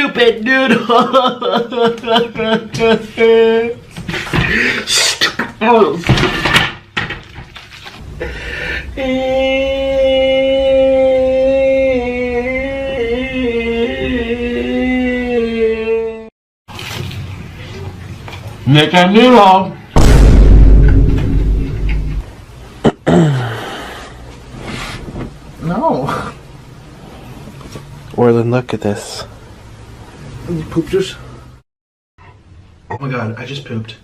stupid noodle. Nikocado. No. Orlin, look at this. You pooped yours? Oh my god, I just pooped.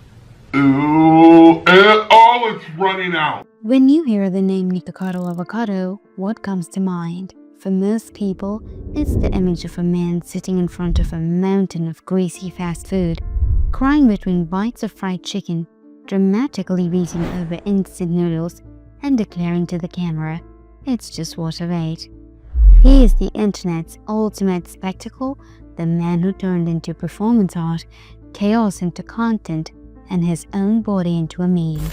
Ooh, it's running out. When you hear the name Nikocado Avocado, what comes to mind? For most people, it's the image of a man sitting in front of a mountain of greasy fast food, crying between bites of fried chicken, dramatically beating over instant noodles, and declaring to the camera, "It's just what I've ate." He is the internet's ultimate spectacle, the man who turned into performance art, chaos into content, and his own body into a meme.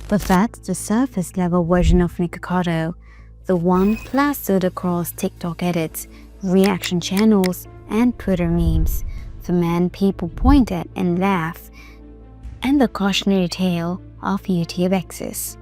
But that's the surface level version of Nikocado, the one plastered across TikTok edits, reaction channels, and Twitter memes, the man people point at and laugh, and the cautionary tale of YouTube exes.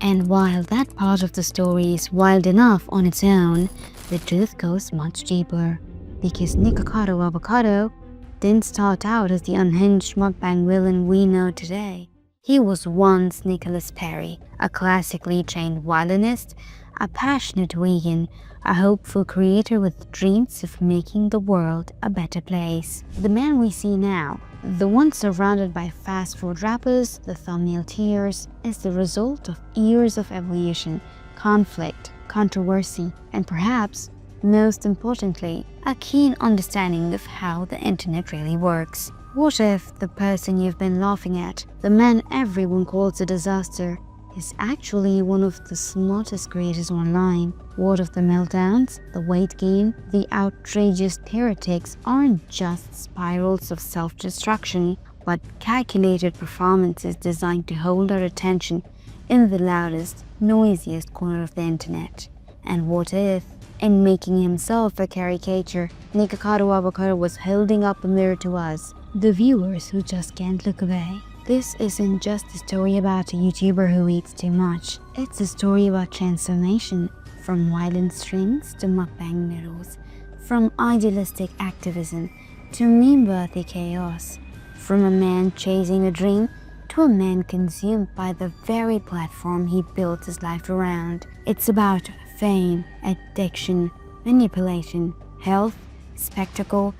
And while that part of the story is wild enough on its own, the truth goes much deeper, because Nikocado Avocado didn't start out as the unhinged mukbang villain we know today. He was once Nicholas Perry, a classically trained violinist, a passionate vegan, a hopeful creator with dreams of making the world a better place. The man we see now, the one surrounded by fast food rappers, the thumbnail tears, is the result of years of evolution, conflict, controversy, and perhaps, most importantly, a keen understanding of how the internet really works. What if the person you've been laughing at, the man everyone calls a disaster, is actually one of the smartest creators online? What if the meltdowns, the weight gain, the outrageous theoretics aren't just spirals of self-destruction, but calculated performances designed to hold our attention in the loudest, noisiest corner of the internet? And what if, in making himself a caricature, Nikocado Avocado was holding up a mirror to us, the viewers who just can't look away? This isn't just a story about a YouTuber who eats too much. It's a story about transformation, from violent strings to mukbang noodles, from idealistic activism to meme-worthy chaos, from a man chasing a dream to a man consumed by the very platform he built his life around. It's about fame, addiction, manipulation, health, spectacle,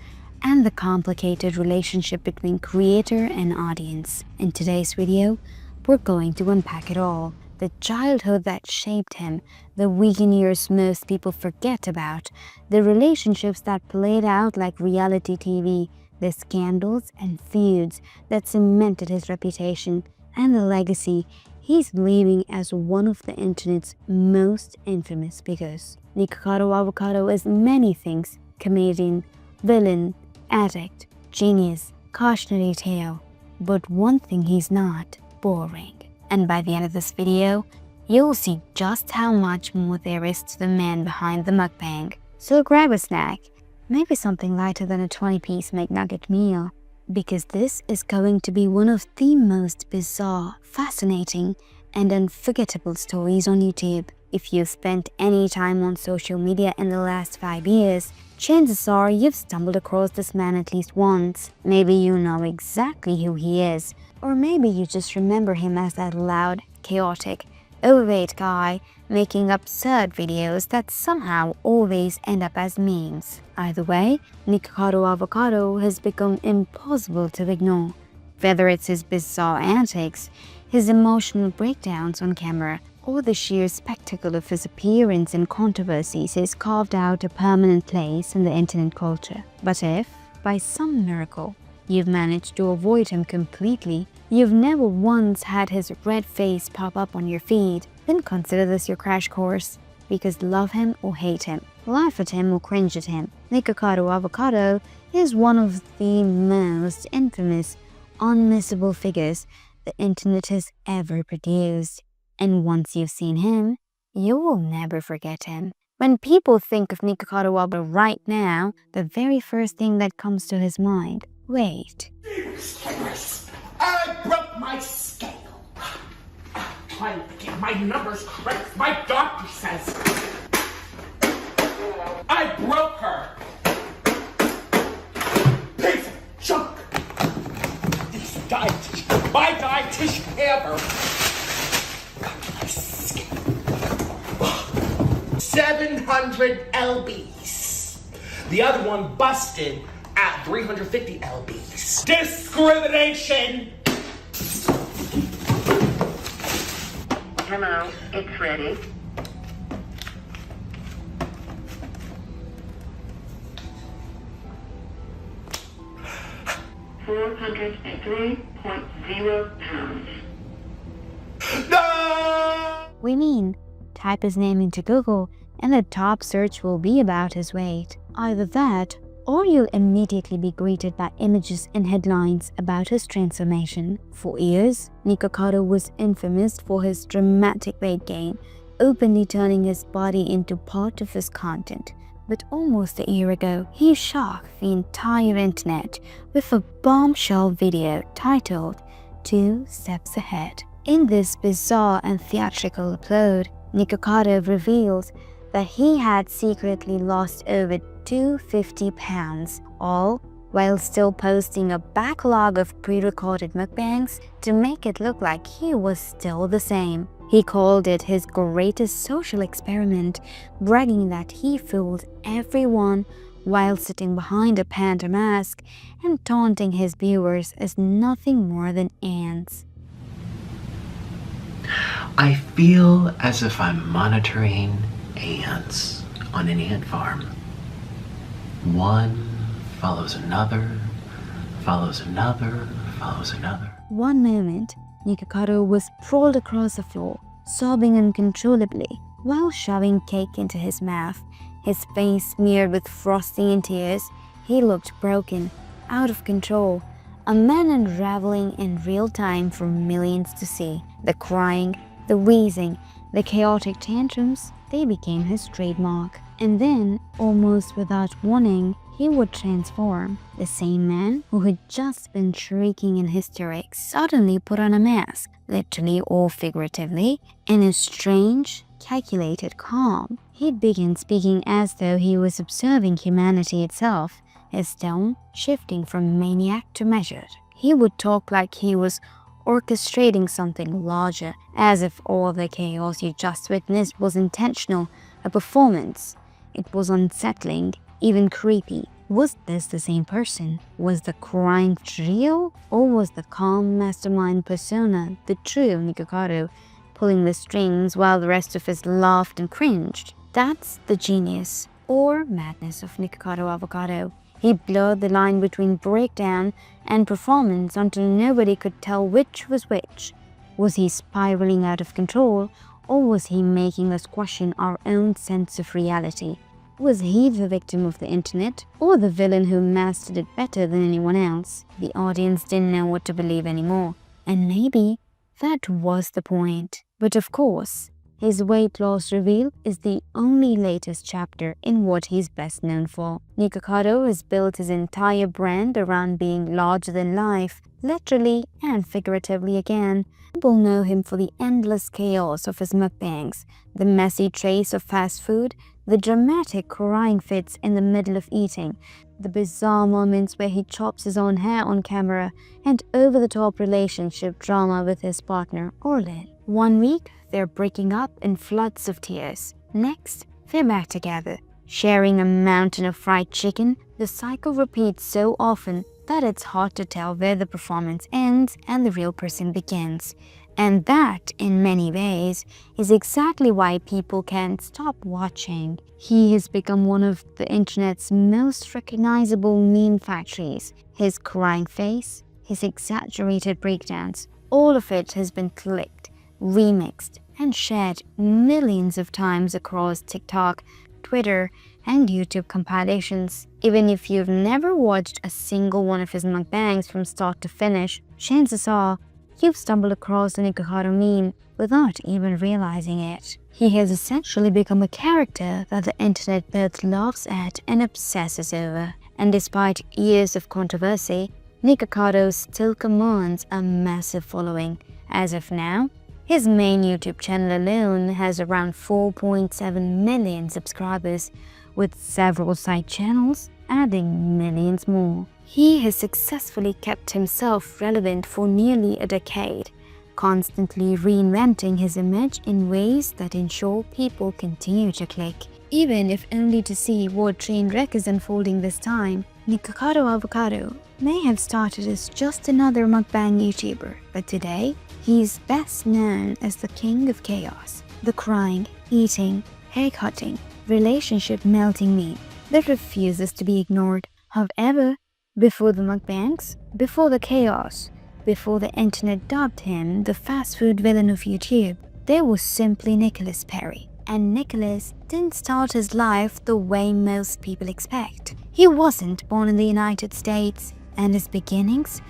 and the complicated relationship between creator and audience. In today's video, we're going to unpack it all. The childhood that shaped him, the vegan years most people forget about, the relationships that played out like reality TV, the scandals and feuds that cemented his reputation, and the legacy he's leaving as one of the internet's most infamous figures. Nikocado Avocado is many things: comedian, villain, addict, genius, cautionary tale. But one thing he's not: boring. And by the end of this video, you'll see just how much more there is to the man behind the mukbang. So grab a snack, maybe something lighter than a 20-piece McNugget meal, because this is going to be one of the most bizarre, fascinating, and unforgettable stories on YouTube. If you've spent any time on social media in the last 5 years, chances are you've stumbled across this man at least once. Maybe you know exactly who he is, or maybe you just remember him as that loud, chaotic, overweight guy making absurd videos that somehow always end up as memes. Either way, Nikocado Avocado has become impossible to ignore. Whether it's his bizarre antics, his emotional breakdowns on camera, or the sheer spectacle of his appearance and controversies, he's carved out a permanent place in the internet culture. But if, by some miracle, you've managed to avoid him completely, you've never once had his red face pop up on your feed, then consider this your crash course. Because love him or hate him, laugh at him or cringe at him, Nikocado Avocado is one of the most infamous, unmissable figures the internet has ever produced. And once you've seen him, you will never forget him. When people think of Nikocado Avocado right now, the very first thing that comes to his mind, wait. I broke my scale. Trying to get my numbers correct. My doctor says I broke her. Piece of junk. This dietitian, my dietitian hammer. My scale. 700 lbs. The other one busted at 350 lbs. Discrimination. Hello, it's ready. £403.0. No! We mean, type his name into Google and the top search will be about his weight. Either that, or you'll immediately be greeted by images and headlines about his transformation. For years, Nikocado was infamous for his dramatic weight gain, openly turning his body into part of his content. But almost a year ago, he shocked the entire internet with a bombshell video titled 2 Steps Ahead. In this bizarre and theatrical upload, Nikocado reveals that he had secretly lost over 250 pounds, all while still posting a backlog of pre-recorded mukbangs to make it look like he was still the same. He called it his greatest social experiment, bragging that he fooled everyone while sitting behind a panda mask and taunting his viewers as nothing more than ants. I feel as if I'm monitoring ants on an ant farm. One follows another, follows another, follows another. One moment, Nikocado was sprawled across the floor, sobbing uncontrollably while shoving cake into his mouth. His face smeared with frosting and tears, he looked broken, out of control, a man unraveling in real time for millions to see. The crying, the wheezing, the chaotic tantrums, they became his trademark. And then, almost without warning, he would transform. The same man who had just been shrieking in hysterics suddenly put on a mask, literally or figuratively, in a strange, calculated calm. He'd begin speaking as though he was observing humanity itself, his tone shifting from maniac to measured. He would talk like he was orchestrating something larger, as if all the chaos you just witnessed was intentional, a performance. It was unsettling, even creepy. Was this the same person? Was the crying real? Or was the calm mastermind persona the true Nikocado, pulling the strings while the rest of us laughed and cringed? That's the genius or madness of Nikocado Avocado. He blurred the line between breakdown and performance until nobody could tell which was which. Was he spiraling out of control, or was he making us question our own sense of reality? Was he the victim of the internet, or the villain who mastered it better than anyone else? The audience didn't know what to believe anymore, and maybe that was the point. But of course, his weight loss reveal is the only latest chapter in what he's best known for. Nikocado has built his entire brand around being larger than life, literally and figuratively again. People know him for the endless chaos of his mukbangs, the messy trays of fast food, the dramatic crying fits in the middle of eating, the bizarre moments where he chops his own hair on camera, and over-the-top relationship drama with his partner, Orlin. One week, they're breaking up in floods of tears. Next, they're back together, sharing a mountain of fried chicken. The cycle repeats so often that it's hard to tell where the performance ends and the real person begins. And that, in many ways, is exactly why people can't stop watching. He has become one of the internet's most recognizable meme factories. His crying face, his exaggerated breakdowns, all of it has been clicked, remixed, and shared millions of times across TikTok, Twitter, and YouTube compilations. Even if you've never watched a single one of his mukbangs from start to finish, chances are you've stumbled across the Nikocado meme without even realizing it. He has essentially become a character that the internet both laughs at and obsesses over. And despite years of controversy, Nikocado still commands a massive following. As of now, his main YouTube channel alone has around 4.7 million subscribers, with several side channels adding millions more. He has successfully kept himself relevant for nearly a decade, constantly reinventing his image in ways that ensure people continue to click, even if only to see what train wreck is unfolding this time. Nikocado Avocado may have started as just another mukbang YouTuber, but today he's best known as the king of chaos, the crying, eating, haircutting, relationship melting meme that refuses to be ignored. However, before the mukbangs, before the chaos, before the internet dubbed him the fast food villain of YouTube, there was simply Nicholas Perry. And Nicholas didn't start his life the way most people expect. He wasn't born in the United States, and his beginnings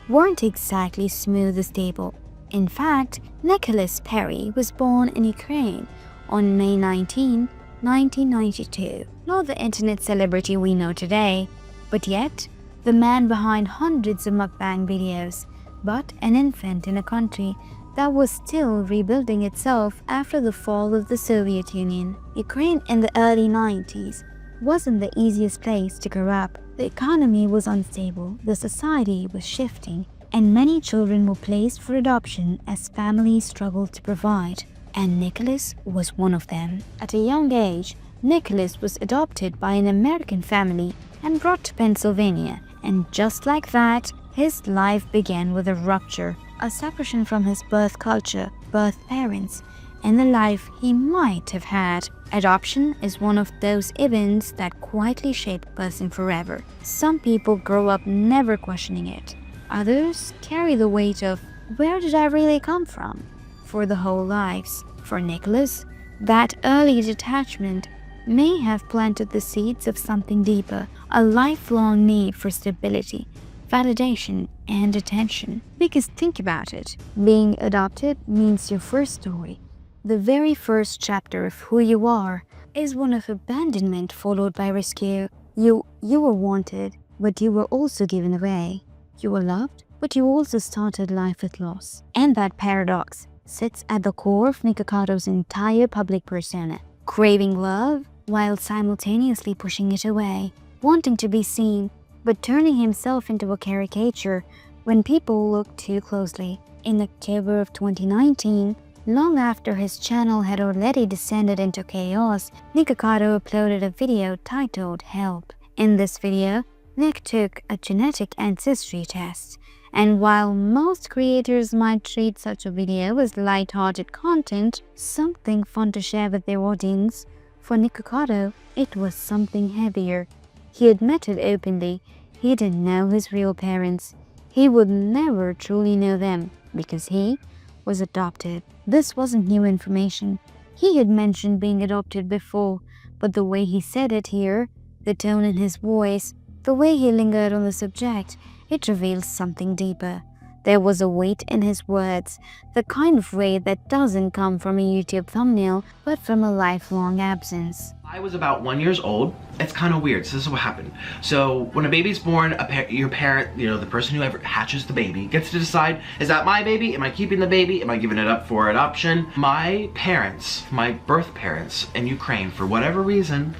weren't exactly smooth or stable. In fact, Nicholas Perry was born in Ukraine on May 19, 1992. Not the internet celebrity we know today, but yet the man behind hundreds of mukbang videos, but an infant in a country that was still rebuilding itself after the fall of the Soviet Union. Ukraine in the early 90s wasn't the easiest place to grow up. The economy was unstable, the society was shifting, and many children were placed for adoption as families struggled to provide. And Nicholas was one of them. At a young age, Nicholas was adopted by an American family and brought to Pennsylvania, and just like that, his life began with a rupture, a separation from his birth culture, birth parents, and the life he might have had. Adoption is one of those events that quietly shape a person forever. Some people grow up never questioning it. Others carry the weight of, where did I really come from? For the whole lives. For Nicholas, that early detachment may have planted the seeds of something deeper, a lifelong need for stability, validation, and attention. Because think about it, being adopted means your first story, the very first chapter of who you are, is one of abandonment followed by rescue. You were wanted, but you were also given away. You were loved, but you also started life with loss. And that paradox sits at the core of Nikocado's entire public persona, craving love while simultaneously pushing it away, wanting to be seen, but turning himself into a caricature when people look too closely. In October of 2019, long after his channel had already descended into chaos, Nikocado uploaded a video titled Help. In this video, Nick took a genetic ancestry test, and while most creators might treat such a video as light-hearted content, something fun to share with their audience, for Nikocado, it was something heavier. He admitted openly he didn't know his real parents. He would never truly know them because he was adopted. This wasn't new information. He had mentioned being adopted before, but the way he said it here, the tone in his voice, the way he lingered on the subject, it reveals something deeper. There was a weight in his words, the kind of weight that doesn't come from a YouTube thumbnail, but from a lifelong absence. I was about 1 year old. It's kind of weird. So this is what happened. So when a baby's born, your parent, the person who ever hatches the baby, gets to decide, is that my baby? Am I keeping the baby? Am I giving it up for adoption? My parents, my birth parents in Ukraine, for whatever reason,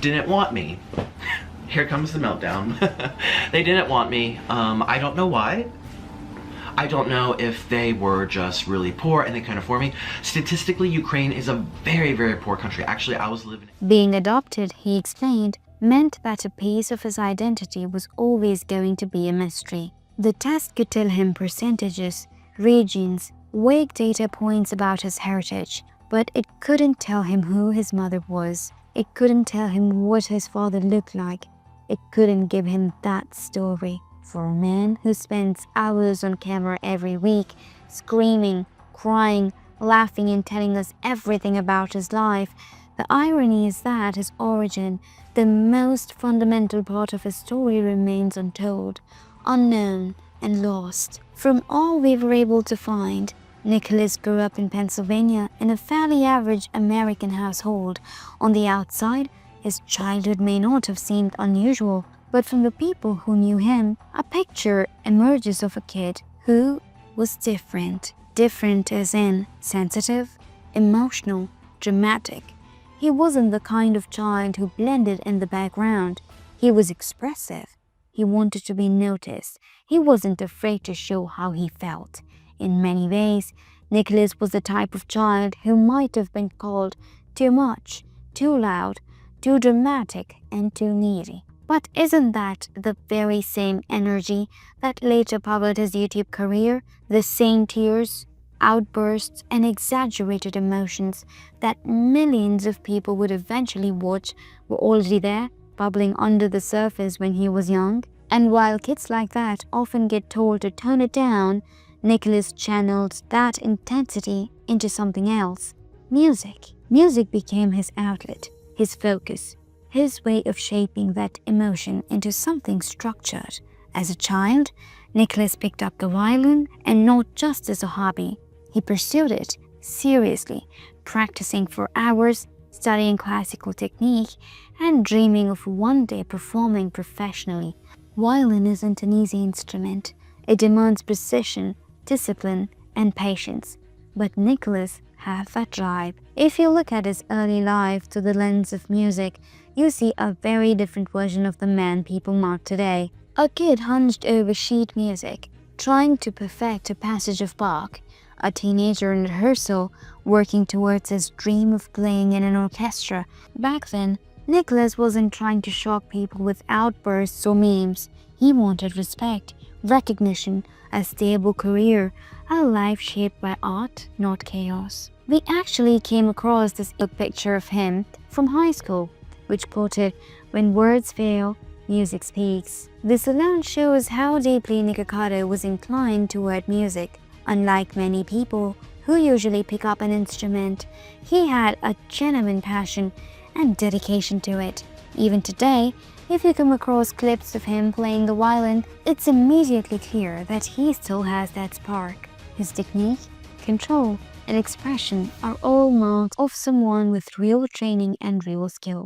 didn't want me. Here comes the meltdown. They didn't want me. I don't know why. I don't know if they were just really poor and they couldn't afford me. Statistically, Ukraine is a very, very poor country. Actually, I was living... Being adopted, he explained, meant that a piece of his identity was always going to be a mystery. The test could tell him percentages, regions, vague data points about his heritage, but it couldn't tell him who his mother was. It couldn't tell him what his father looked like. It couldn't give him that story. For a man who spends hours on camera every week, screaming, crying, laughing and telling us everything about his life, the irony is that his origin, the most fundamental part of his story, remains untold, unknown, and lost. From all we were able to find, Nicholas grew up in Pennsylvania in a fairly average American household. On the outside, his childhood may not have seemed unusual, but from the people who knew him, a picture emerges of a kid who was different. Different as in sensitive, emotional, dramatic. He wasn't the kind of child who blended in the background. He was expressive. He wanted to be noticed. He wasn't afraid to show how he felt. In many ways, Nicholas was the type of child who might have been called too much, too loud, too dramatic, and too needy. But isn't that the very same energy that later powered his YouTube career? The same tears, outbursts, and exaggerated emotions that millions of people would eventually watch were already there, bubbling under the surface when he was young? And while kids like that often get told to tone it down, Nicholas channeled that intensity into something else. Music. Music became his outlet, his focus, his way of shaping that emotion into something structured. As a child, Nicholas picked up the violin, and not just as a hobby. He pursued it seriously, practicing for hours, studying classical technique, and dreaming of one day performing professionally. Violin isn't an easy instrument. It demands precision, discipline, and patience. But Nicholas had that drive. If you look at his early life through the lens of music, you see a very different version of the man people mark today. A kid hunched over sheet music, trying to perfect a passage of Bach. A teenager in rehearsal, working towards his dream of playing in an orchestra. Back then, Nicholas wasn't trying to shock people with outbursts or memes. He wanted respect, recognition, a stable career, a life shaped by art, not chaos. We actually came across this picture of him from high school, which quoted, "When words fail, music speaks." This alone shows how deeply Nikocado was inclined toward music. Unlike many people who usually pick up an instrument, he had a genuine passion and dedication to it. Even today, if you come across clips of him playing the violin, it's immediately clear that he still has that spark. His technique, control, and expression are all marks of someone with real training and real skill.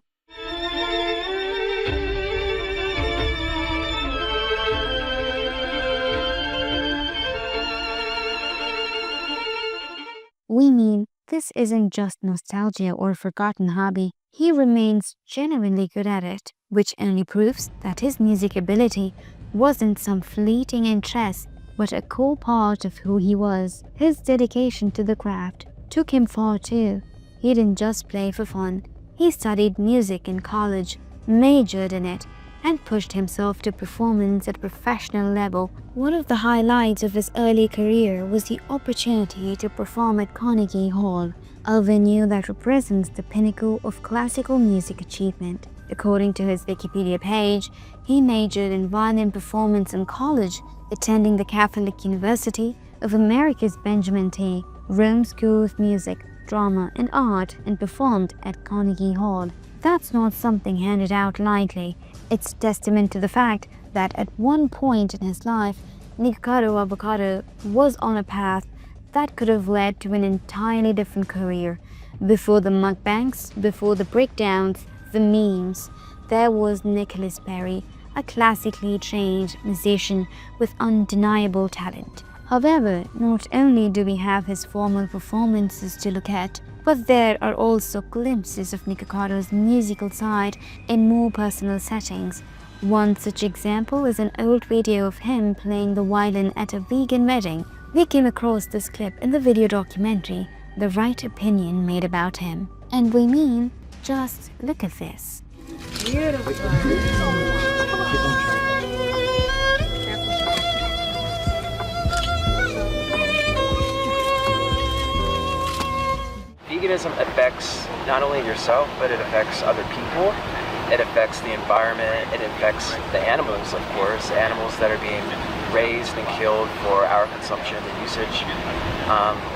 We mean this isn't just nostalgia or forgotten hobby. He remains genuinely good at it, which only proves that his music ability wasn't some fleeting interest, but a core part of who he was. His dedication to the craft took him far too. He didn't just play for fun. He studied music in college, majored in it, and pushed himself to performance at a professional level. One of the highlights of his early career was the opportunity to perform at Carnegie Hall, a venue that represents the pinnacle of classical music achievement. According to his Wikipedia page, he majored in violin performance in college, attending the Catholic University of America's Benjamin T. Rome School of Music, Drama, and Art, and performed at Carnegie Hall. That's not something handed out lightly. It's testament to the fact that at one point in his life, Nikocado Avocado was on a path that could have led to an entirely different career. Before the mukbangs, before the breakdowns, the memes, there was Nicholas Berry, a classically trained musician with undeniable talent. However, not only do we have his formal performances to look at, but there are also glimpses of Nikocado's musical side in more personal settings. One such example is an old video of him playing the violin at a vegan wedding. We came across this clip in the video documentary, The Right Opinion Made About Him. And we mean, just look at this. Veganism affects not only yourself, but it affects other people. It affects the environment. It affects the animals, of course, animals that are being raised and killed for our consumption and usage.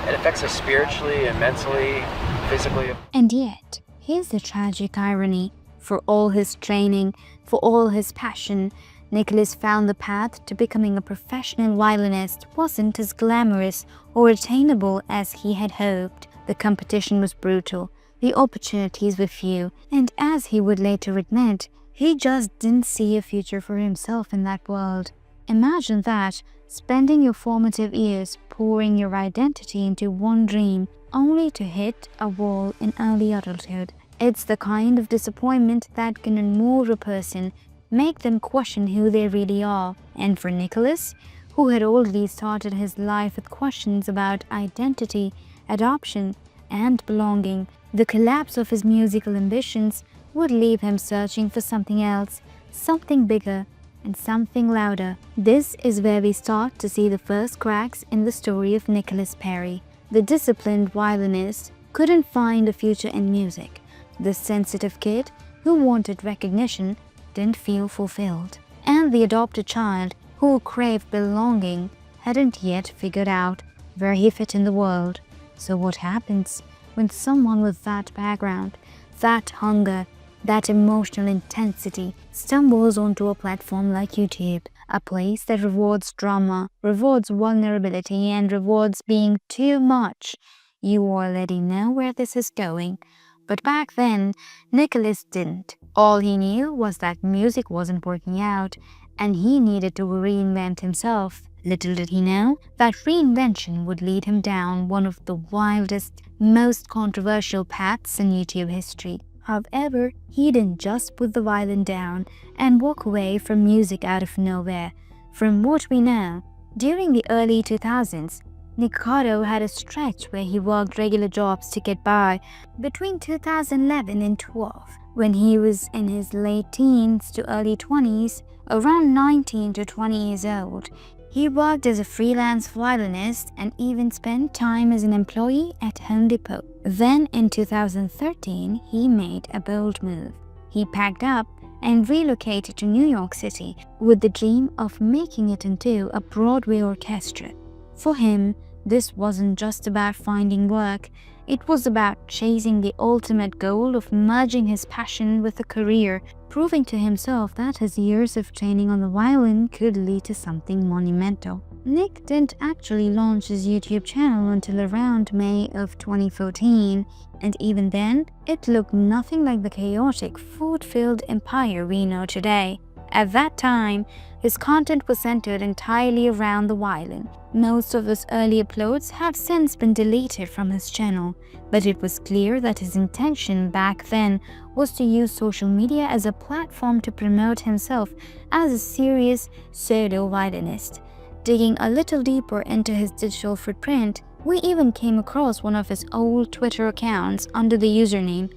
It affects us spiritually and mentally, physically. And yet, here's the tragic irony. For all his training, for all his passion, Nicholas found the path to becoming a professional violinist wasn't as glamorous or attainable as he had hoped. The competition was brutal, the opportunities were few, and as he would later admit, he just didn't see a future for himself in that world. Imagine that, spending your formative years pouring your identity into one dream, only to hit a wall in early adulthood. It's the kind of disappointment that can unmoor a person, make them question who they really are. And for Nicholas, who had already started his life with questions about identity, adoption, and belonging, the collapse of his musical ambitions would leave him searching for something else, something bigger, and something louder. This is where we start to see the first cracks in the story of Nicholas Perry. The disciplined violinist couldn't find a future in music. The sensitive kid who wanted recognition didn't feel fulfilled. And the adopted child who craved belonging hadn't yet figured out where he fit in the world. So what happens when someone with that background, that hunger, that emotional intensity stumbles onto a platform like YouTube, a place that rewards drama, rewards vulnerability, and rewards being too much? You already know where this is going. But back then, Nicholas didn't. All he knew was that music wasn't working out, and he needed to reinvent himself. Little did he know that reinvention would lead him down one of the wildest, most controversial paths in YouTube history. However, he didn't just put the violin down and walk away from music out of nowhere. From what we know, during the early 2000s, Nikocado had a stretch where he worked regular jobs to get by. Between 2011 and 12, when he was in his late teens to early 20s, around 19 to 20 years old, he worked as a freelance violinist and even spent time as an employee at Home Depot. Then in 2013, he made a bold move. He packed up and relocated to New York City with the dream of making it into a Broadway orchestra. For him, this wasn't just about finding work, it was about chasing the ultimate goal of merging his passion with a career, proving to himself that his years of training on the violin could lead to something monumental. Nick didn't actually launch his YouTube channel until around May of 2014, and even then, it looked nothing like the chaotic, food-filled empire we know today. At that time, his content was centered entirely around the violin. Most of his early uploads have since been deleted from his channel, but it was clear that his intention back then was to use social media as a platform to promote himself as a serious solo violinist. Digging a little deeper into his digital footprint, we even came across one of his old Twitter accounts under the username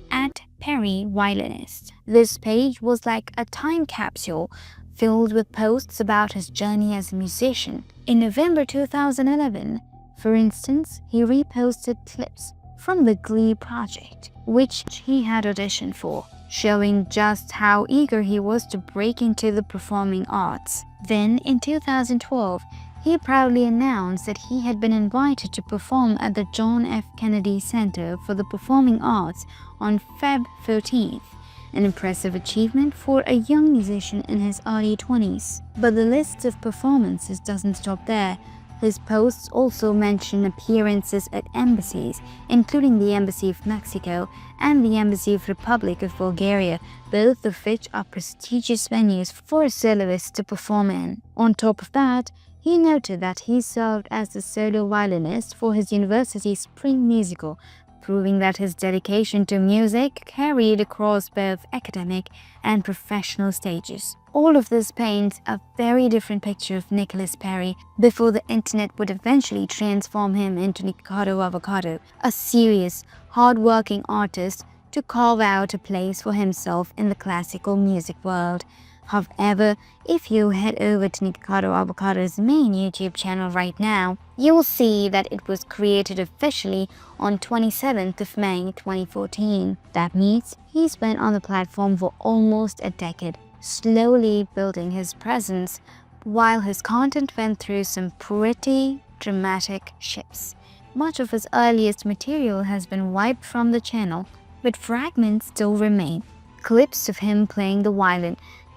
@PerryViolinist. This page was like a time capsule filled with posts about his journey as a musician. In November 2011, for instance, he reposted clips from the Glee project, which he had auditioned for, showing just how eager he was to break into the performing arts. Then, in 2012, he proudly announced that he had been invited to perform at the John F. Kennedy Center for the Performing Arts on Feb 14th, an impressive achievement for a young musician in his early 20s. But the list of performances doesn't stop there. His posts also mention appearances at embassies, including the Embassy of Mexico and the Embassy of Republic of Bulgaria, both of which are prestigious venues for a soloist to perform in. On top of that, he noted that he served as the solo violinist for his university's spring musical, proving that his dedication to music carried across both academic and professional stages. All of this paints a very different picture of Nicholas Perry before the internet would eventually transform him into Nikocado Avocado, a serious, hard-working artist to carve out a place for himself in the classical music world. However, if you head over to Nikocado Avocado's main YouTube channel right now, you will see that it was created officially on 27th of May 2014. That means he's been on the platform for almost a decade, slowly building his presence, while his content went through some pretty dramatic shifts. Much of his earliest material has been wiped from the channel, but fragments still remain. Clips of him playing the violin,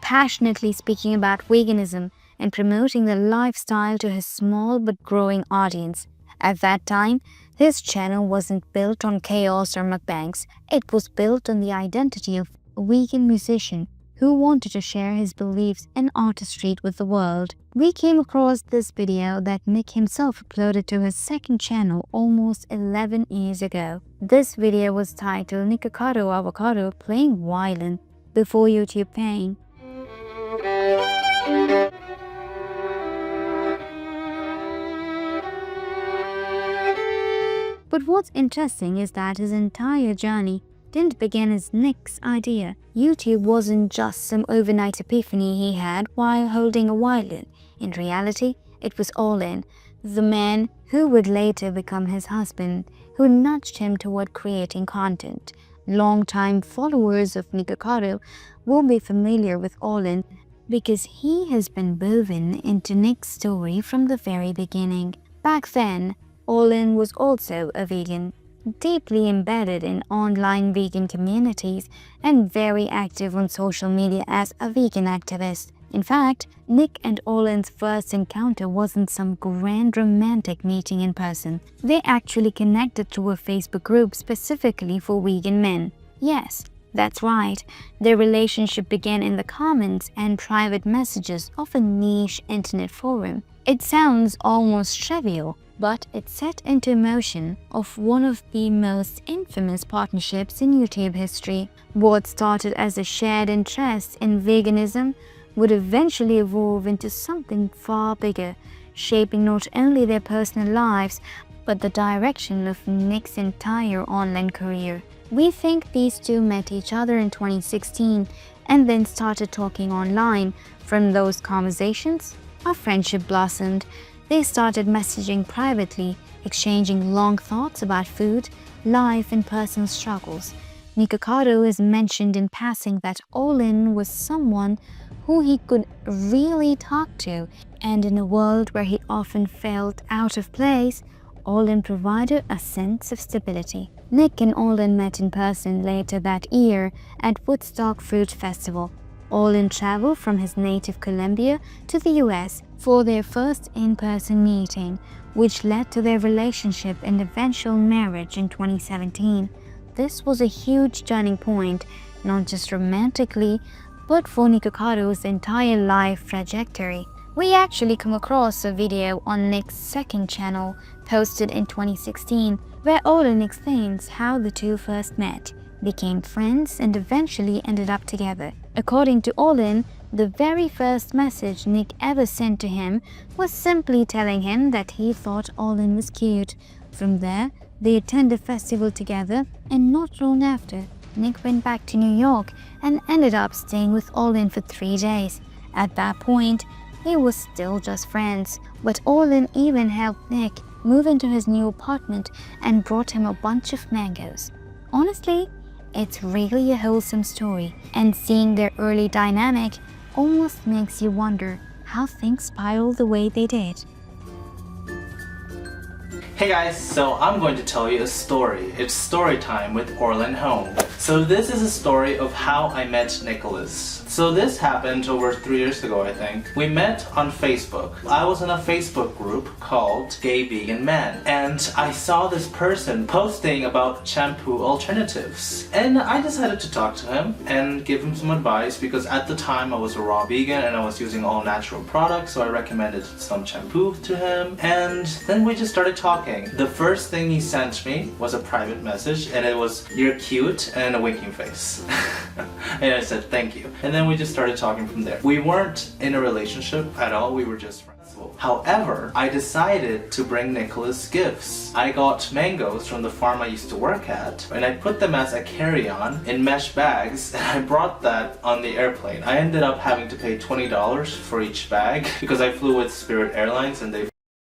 passionately speaking about veganism and promoting the lifestyle to his small but growing audience. At that time, his channel wasn't built on chaos or mukbangs. It was built on the identity of a vegan musician who wanted to share his beliefs and artistry with the world. We came across this video that Nick himself uploaded to his second channel almost 11 years ago. This video was titled Nikocado Avocado Playing Violin before YouTube fame. But what's interesting is that his entire journey didn't begin as Nick's idea. YouTube wasn't just some overnight epiphany he had while holding a violin. In reality, it was Olin, the man who would later become his husband, who nudged him toward creating content. Long-time followers of Nikocado will be familiar with Olin because he has been woven into Nick's story from the very beginning. Back then, Olin was also a vegan, deeply embedded in online vegan communities and very active on social media as a vegan activist. In fact, Nick and Olin's first encounter wasn't some grand romantic meeting in person. They actually connected through a Facebook group specifically for vegan men. Yes, that's right. Their relationship began in the comments and private messages of a niche internet forum. It sounds almost trivial, but it set into motion of one of the most infamous partnerships in YouTube history. What started as a shared interest in veganism would eventually evolve into something far bigger, shaping not only their personal lives, but the direction of Nick's entire online career. We think these two met each other in 2016 and then started talking online. From those conversations, a friendship blossomed. They started messaging privately, exchanging long thoughts about food, life, and personal struggles. Nikocado is mentioned in passing that Olin was someone who he could really talk to, and in a world where he often felt out of place, Olin provided a sense of stability. Nick and Olin met in person later that year at Woodstock Fruit Festival. Olin traveled from his native Colombia to the US for their first in-person meeting, which led to their relationship and eventual marriage in 2017. This was a huge turning point, not just romantically, but for Nikocado's entire life trajectory. We actually come across a video on Nick's second channel, posted in 2016, where Olin explains how the two first met, became friends, and eventually ended up together. According to Olin, the very first message Nick ever sent to him was simply telling him that he thought Olin was cute. From there, they attended a festival together, and not long after, Nick went back to New York and ended up staying with Olin for 3 days. At that point, they were still just friends, but Olin even helped Nick move into his new apartment and brought him a bunch of mangoes. Honestly, it's really a wholesome story, and seeing their early dynamic almost makes you wonder how things spiraled the way they did. Hey guys, so I'm going to tell you a story. It's story time with Orlin Home. So this is a story of how I met Nicholas. So this happened over 3 years ago, I think. We met on Facebook. I was in a Facebook group called Gay Vegan Men, and I saw this person posting about shampoo alternatives. And I decided to talk to him and give him some advice, because at the time I was a raw vegan and I was using all natural products, so I recommended some shampoo to him. And then we just started talking. The first thing he sent me was a private message, and it was, "You're cute," and a winking face. And I said, "Thank you." And then we just started talking from there. We weren't in a relationship at all, we were just friends. However, I decided to bring Nicholas gifts. I got mangoes from the farm I used to work at, and I put them as a carry-on in mesh bags, and I brought that on the airplane. I ended up having to pay $20 for each bag because I flew with Spirit Airlines and they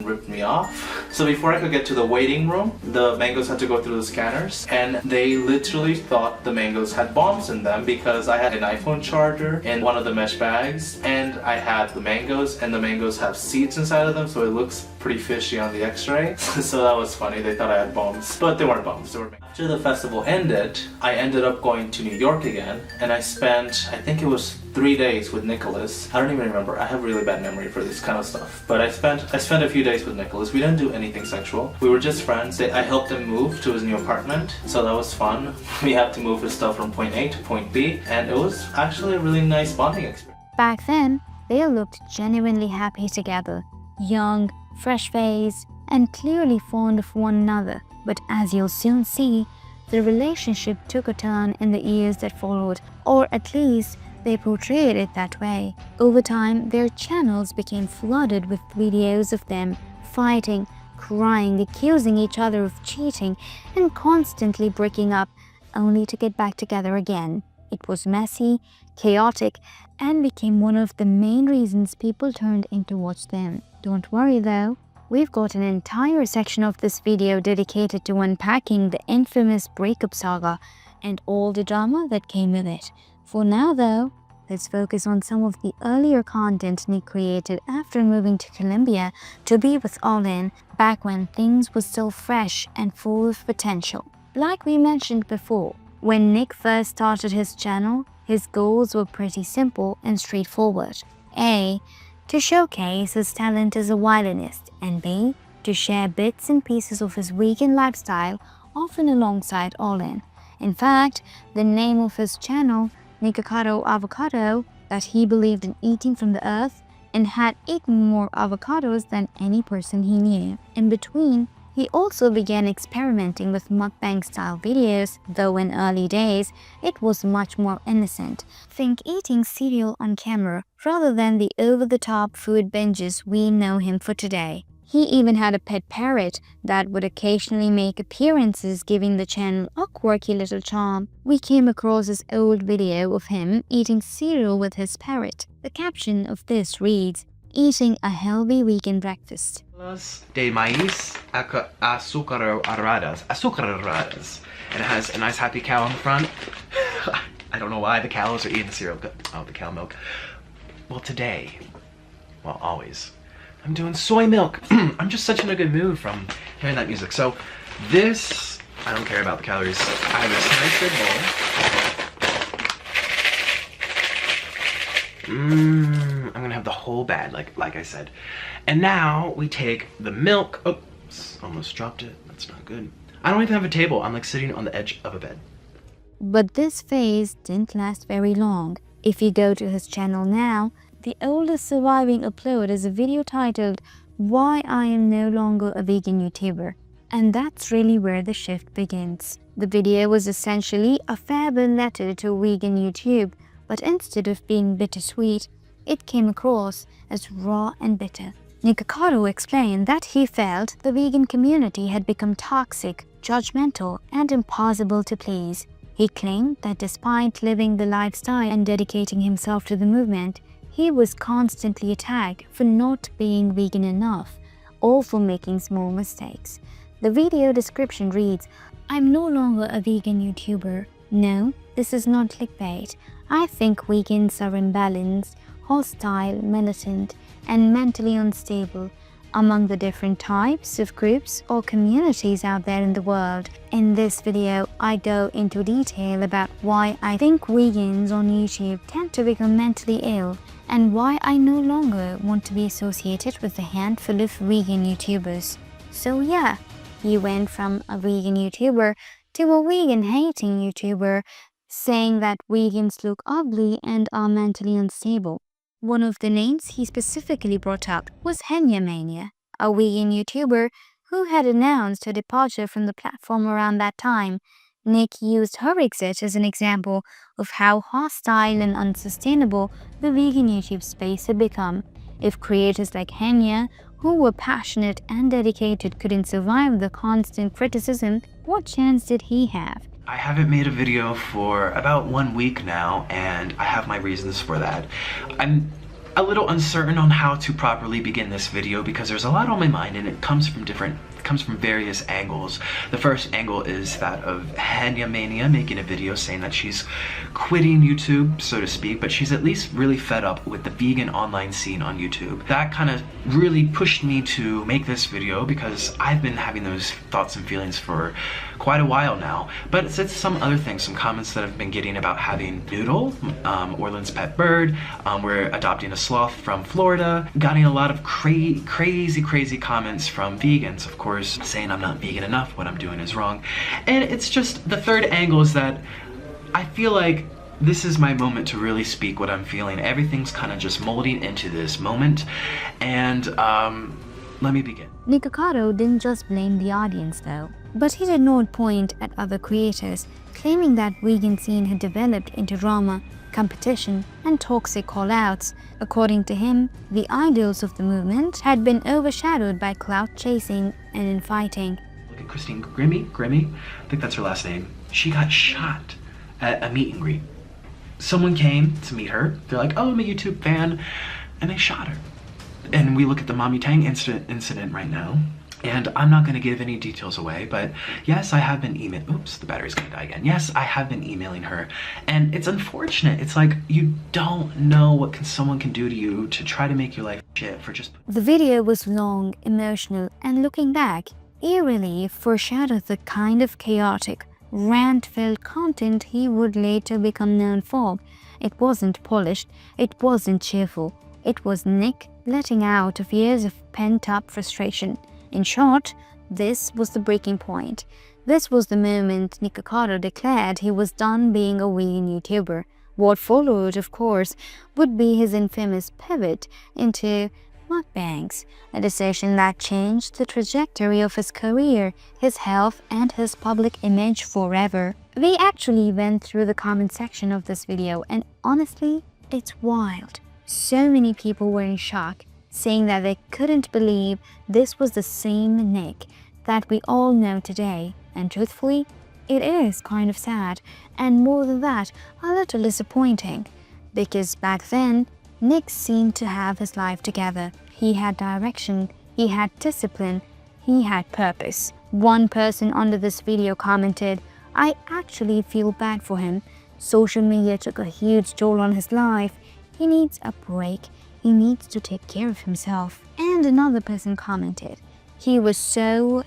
ripped me off. So before I could get to the waiting room, the mangoes had to go through the scanners, and they literally thought the mangoes had bombs in them because I had an iPhone charger in one of the mesh bags, and I had the mangoes, and the mangoes have seeds inside of them, so it looks pretty fishy on the x-ray. So that was funny. They thought I had bumps, but they weren't bumps. They were... After the festival ended, I ended up going to New York again, and I spent, I think it was 3 days with Nicholas. I don't even remember. I have really bad memory for this kind of stuff. But I spent a few days with Nicholas. We didn't do anything sexual. We were just friends. I helped him move to his new apartment, so that was fun. We had to move his stuff from point A to point B, and it was actually a really nice bonding experience. Back then, they looked genuinely happy together, young, fresh-faced, and clearly fond of one another. But as you'll soon see, the relationship took a turn in the years that followed, or at least they portrayed it that way. Over time, their channels became flooded with videos of them fighting, crying, accusing each other of cheating, and constantly breaking up, only to get back together again. It was messy, chaotic, and became one of the main reasons people turned in to watch them. Don't worry though, we've got an entire section of this video dedicated to unpacking the infamous breakup saga and all the drama that came with it. For now though, let's focus on some of the earlier content Nick created after moving to Colombia to be with Orlin back when things were still fresh and full of potential. Like we mentioned before, when Nick first started his channel, his goals were pretty simple and straightforward. A. To showcase his talent as a violinist, and B. To share bits and pieces of his vegan lifestyle, often alongside Orlin. In fact, the name of his channel, Nikocado Avocado, that he believed in eating from the earth and had eaten more avocados than any person he knew. In between, he also began experimenting with mukbang style videos, though in early days, it was much more innocent. Think eating cereal on camera rather than the over-the-top food binges we know him for today. He even had a pet parrot that would occasionally make appearances, giving the channel a quirky little charm. We came across this old video of him eating cereal with his parrot. The caption of this reads, "Eating a healthy vegan breakfast." De maíz azucaradas. And it has a nice happy cow on the front. I don't know why the cows are eating the cereal. Oh, the cow milk. Well, today, well, always, I'm doing soy milk. I'm just such in a good mood from hearing that music. So this, I don't care about the calories. I have this nice big bowl. I'm gonna have the whole bag, like I said. And now we take the milk. Oops, almost dropped it. That's not good. I don't even have a table. I'm like sitting on the edge of a bed. But this phase didn't last very long. If you go to his channel now, the oldest surviving upload is a video titled "Why I Am No Longer a Vegan YouTuber." And that's really where the shift begins. The video was essentially a farewell letter to vegan YouTube, but instead of being bittersweet, it came across as raw and bitter. Nikocado explained that he felt the vegan community had become toxic, judgmental, and impossible to please. He claimed that despite living the lifestyle and dedicating himself to the movement, he was constantly attacked for not being vegan enough or for making small mistakes. The video description reads, "I'm no longer a vegan YouTuber. No, this is not clickbait. I think vegans are imbalanced, hostile, militant, and mentally unstable among the different types of groups or communities out there in the world. In this video, I go into detail about why I think vegans on YouTube tend to become mentally ill and why I no longer want to be associated with a handful of vegan YouTubers." So yeah, he went from a vegan YouTuber to a vegan-hating YouTuber, saying that vegans look ugly and are mentally unstable. One of the names he specifically brought up was Henya Mania, a vegan YouTuber who had announced her departure from the platform around that time. Nick used her exit as an example of how hostile and unsustainable the vegan YouTube space had become. If creators like Henya, who were passionate and dedicated, couldn't survive the constant criticism, what chance did he have? I haven't made a video for about 1 week now, and I have my reasons for that. I'm a little uncertain on how to properly begin this video because there's a lot on my mind and it comes from different comes from various angles. The first angle is that of Hanya Mania making a video saying that she's quitting YouTube, so to speak, but she's at least really fed up with the vegan online scene on YouTube. That kind of really pushed me to make this video because I've been having those thoughts and feelings for quite a while now. But it's some other things, some comments that I've been getting about having Noodle, Orland's pet bird. We're adopting a sloth from Florida. Getting a lot of crazy comments from vegans, of course, saying I'm not vegan enough, what I'm doing is wrong. And it's just, the third angle is that I feel like this is my moment to really speak what I'm feeling. Everything's kind of just molding into this moment. And let me begin. Nikocado didn't just blame the audience though, but he did not point at other creators, claiming that vegan scene had developed into drama, competition, and toxic call-outs. According to him, the ideals of the movement had been overshadowed by clout chasing and infighting. Look at Christine Grimmie, I think that's her last name. She got shot at a meet and greet. Someone came to meet her. They're like, oh, I'm a YouTube fan, and they shot her. And we look at the Mommy Tang incident right now, and I'm not going to give any details away, but yes, I have been oops, the battery's going to die again. Yes, I have been emailing her, and it's unfortunate. It's like, you don't know what someone can do to you to try to make your life shit for just... The video was long, emotional, and looking back, eerily foreshadowed the kind of chaotic, rant-filled content he would later become known for. It wasn't polished, it wasn't cheerful. It was Nick letting out of years of pent-up frustration. In short, this was the breaking point. This was the moment Nikocado declared he was done being a vegan YouTuber. What followed, of course, would be his infamous pivot into mukbangs, a decision that changed the trajectory of his career, his health, and his public image forever. We actually went through the comment section of this video, and honestly, it's wild. So many people were in shock, saying that they couldn't believe this was the same Nick that we all know today. And truthfully, it is kind of sad, and more than that, a little disappointing. Because back then, Nick seemed to have his life together. He had direction, he had discipline, he had purpose. One person under this video commented, I actually feel bad for him. Social media took a huge toll on his life. He needs a break. He needs to take care of himself. And another person commented, he was so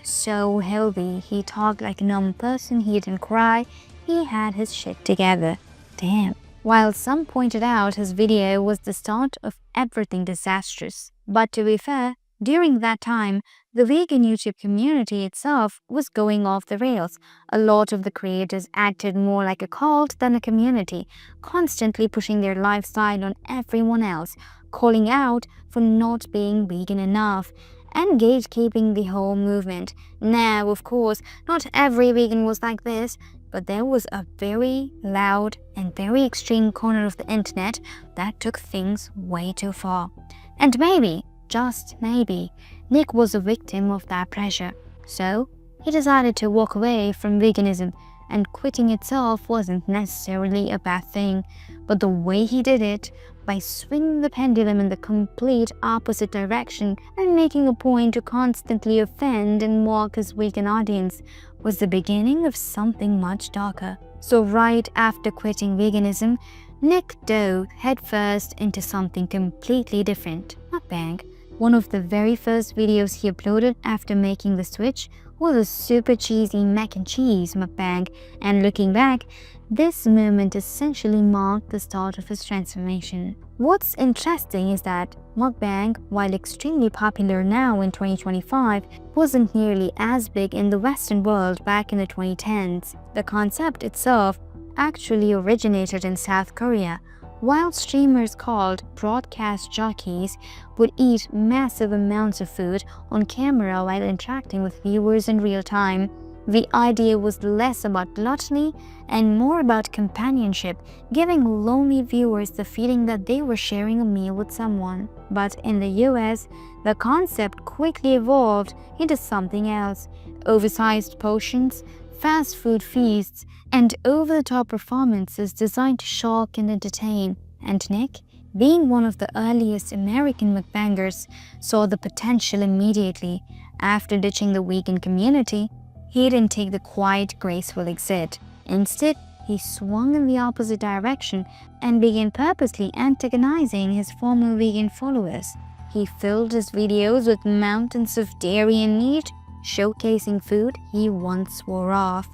healthy. He talked like a normal person. He didn't cry. He had his shit together. Damn. While some pointed out his video was the start of everything disastrous. But to be fair, during that time, the vegan YouTube community itself was going off the rails. A lot of the creators acted more like a cult than a community, constantly pushing their lifestyle on everyone else, calling out for not being vegan enough, and gatekeeping the whole movement. Now, of course, not every vegan was like this, but there was a very loud and very extreme corner of the internet that took things way too far. And maybe, just maybe, Nick was a victim of that pressure. So, he decided to walk away from veganism, and quitting itself wasn't necessarily a bad thing. But the way he did it, by swinging the pendulum in the complete opposite direction and making a point to constantly offend and mock his vegan audience, was the beginning of something much darker. So right after quitting veganism, Nick dove headfirst into something completely different, mukbang. One of the very first videos he uploaded after making the switch was a super cheesy mac and cheese mukbang, and looking back, this moment essentially marked the start of his transformation. What's interesting is that mukbang, while extremely popular now in 2025, wasn't nearly as big in the Western world back in the 2010s. The concept itself actually originated in South Korea. While streamers called broadcast jockeys would eat massive amounts of food on camera while interacting with viewers in real time, the idea was less about gluttony and more about companionship, giving lonely viewers the feeling that they were sharing a meal with someone. But in the US, the concept quickly evolved into something else: oversized portions, fast food feasts, and over-the-top performances designed to shock and entertain. And Nick, being one of the earliest American mukbangers, saw the potential immediately. After ditching the vegan community, he didn't take the quiet, graceful exit. Instead, he swung in the opposite direction and began purposely antagonizing his former vegan followers. He filled his videos with mountains of dairy and meat, showcasing food he once swore off.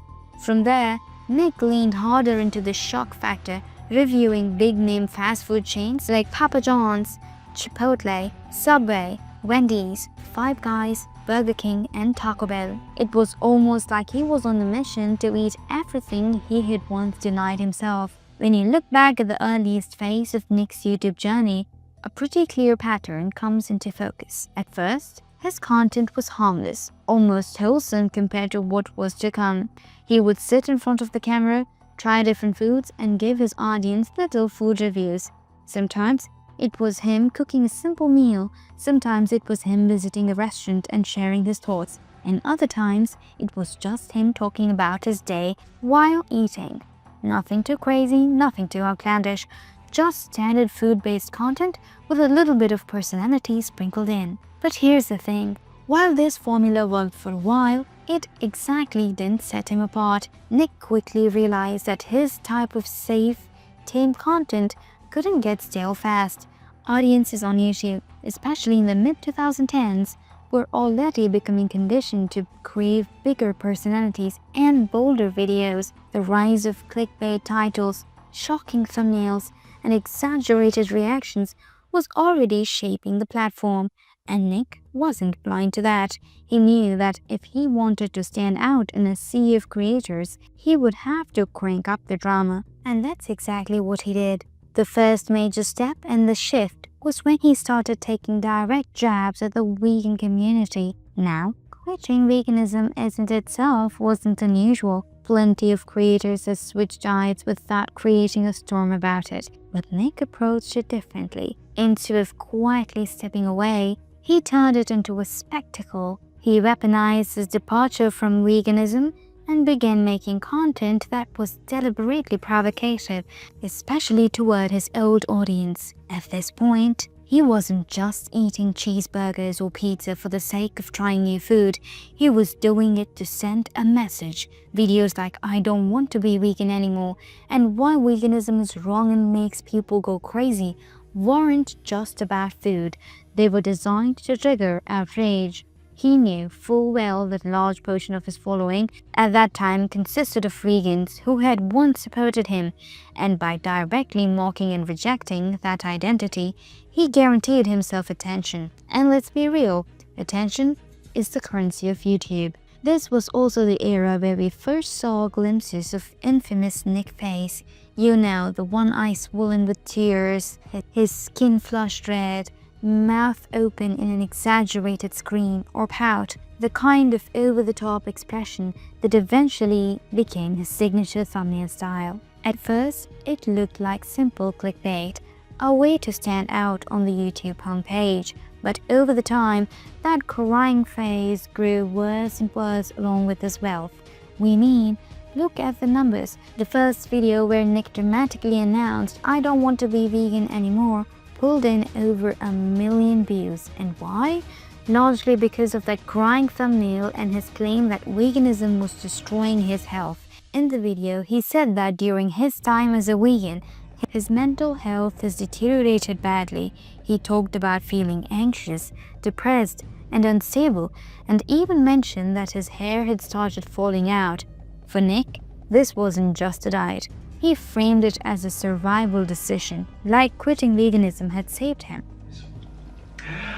From there, Nick leaned harder into the shock factor, reviewing big-name fast food chains like Papa John's, Chipotle, Subway, Wendy's, Five Guys, Burger King, and Taco Bell. It was almost like he was on a mission to eat everything he had once denied himself. When you look back at the earliest phase of Nick's YouTube journey, a pretty clear pattern comes into focus. At first, his content was harmless, almost wholesome compared to what was to come. He would sit in front of the camera, try different foods, and give his audience little food reviews. Sometimes it was him cooking a simple meal, sometimes it was him visiting a restaurant and sharing his thoughts, and other times it was just him talking about his day while eating. Nothing too crazy, nothing too outlandish, just standard food-based content with a little bit of personality sprinkled in. But here's the thing, while this formula worked for a while, it exactly didn't set him apart. Nick quickly realized that his type of safe, tame content couldn't get stale fast. Audiences on YouTube, especially in the mid-2010s, were already becoming conditioned to crave bigger personalities and bolder videos. The rise of clickbait titles, shocking thumbnails, and exaggerated reactions was already shaping the platform, and Nick wasn't blind to that. He knew that if he wanted to stand out in a sea of creators, he would have to crank up the drama, and that's exactly what he did. The first major step in the shift was when he started taking direct jabs at the vegan community. Now, quitting veganism isn't itself wasn't unusual. Plenty of creators have switched diets without creating a storm about it. But Nick approached it differently. Instead of quietly stepping away, he turned it into a spectacle. He weaponized his departure from veganism and began making content that was deliberately provocative, especially toward his old audience. At this point, he wasn't just eating cheeseburgers or pizza for the sake of trying new food. He was doing it to send a message. Videos like "I don't want to be vegan anymore" and "Why veganism is wrong and makes people go crazy" weren't just about food. They were designed to trigger outrage. He knew full well that a large portion of his following at that time consisted of vegans who had once supported him, and by directly mocking and rejecting that identity, he guaranteed himself attention. And let's be real, attention is the currency of YouTube. This was also the era where we first saw glimpses of infamous Nick Face. You know, the one eye swollen with tears, his skin flushed red, mouth open in an exaggerated scream or pout, the kind of over-the-top expression that eventually became his signature thumbnail style. At first, it looked like simple clickbait, a way to stand out on the YouTube homepage, but over the time, that crying face grew worse and worse along with his wealth. We mean, look at the numbers. The first video where Nick dramatically announced "I don't want to be vegan anymore" pulled in over 1 million views. And why? Largely because of that crying thumbnail and his claim that veganism was destroying his health. In the video, he said that during his time as a vegan, his mental health has deteriorated badly. He talked about feeling anxious, depressed, and unstable, and even mentioned that his hair had started falling out. For Nick, this wasn't just a diet. He framed it as a survival decision, like quitting veganism had saved him.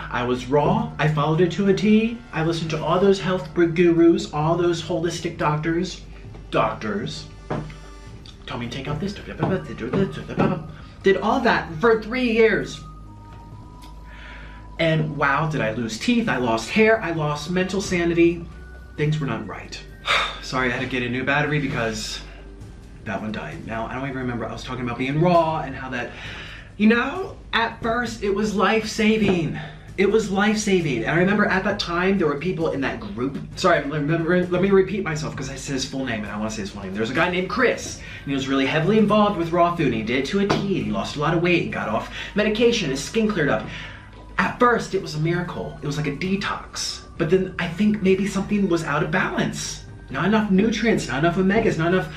I was raw, I followed it to a T, I listened to all those health gurus, all those holistic doctors told me to take out this, did all that for 3 years. And wow, did I lose teeth, I lost hair, I lost mental sanity. Things were not right. Sorry, I had to get a new battery because that one died. Now, I don't even remember, I was talking about being raw and how that, you know, at first it was life-saving. It was life-saving. And I remember at that time, there were people in that group. Sorry, let me repeat myself because I said his full name and I want to say his full name. There's a guy named Chris, and he was really heavily involved with raw food, and he did it to a T, and he lost a lot of weight and got off medication, his skin cleared up. At first, it was a miracle. It was like a detox. But then I think maybe something was out of balance. Not enough nutrients, not enough omegas, not enough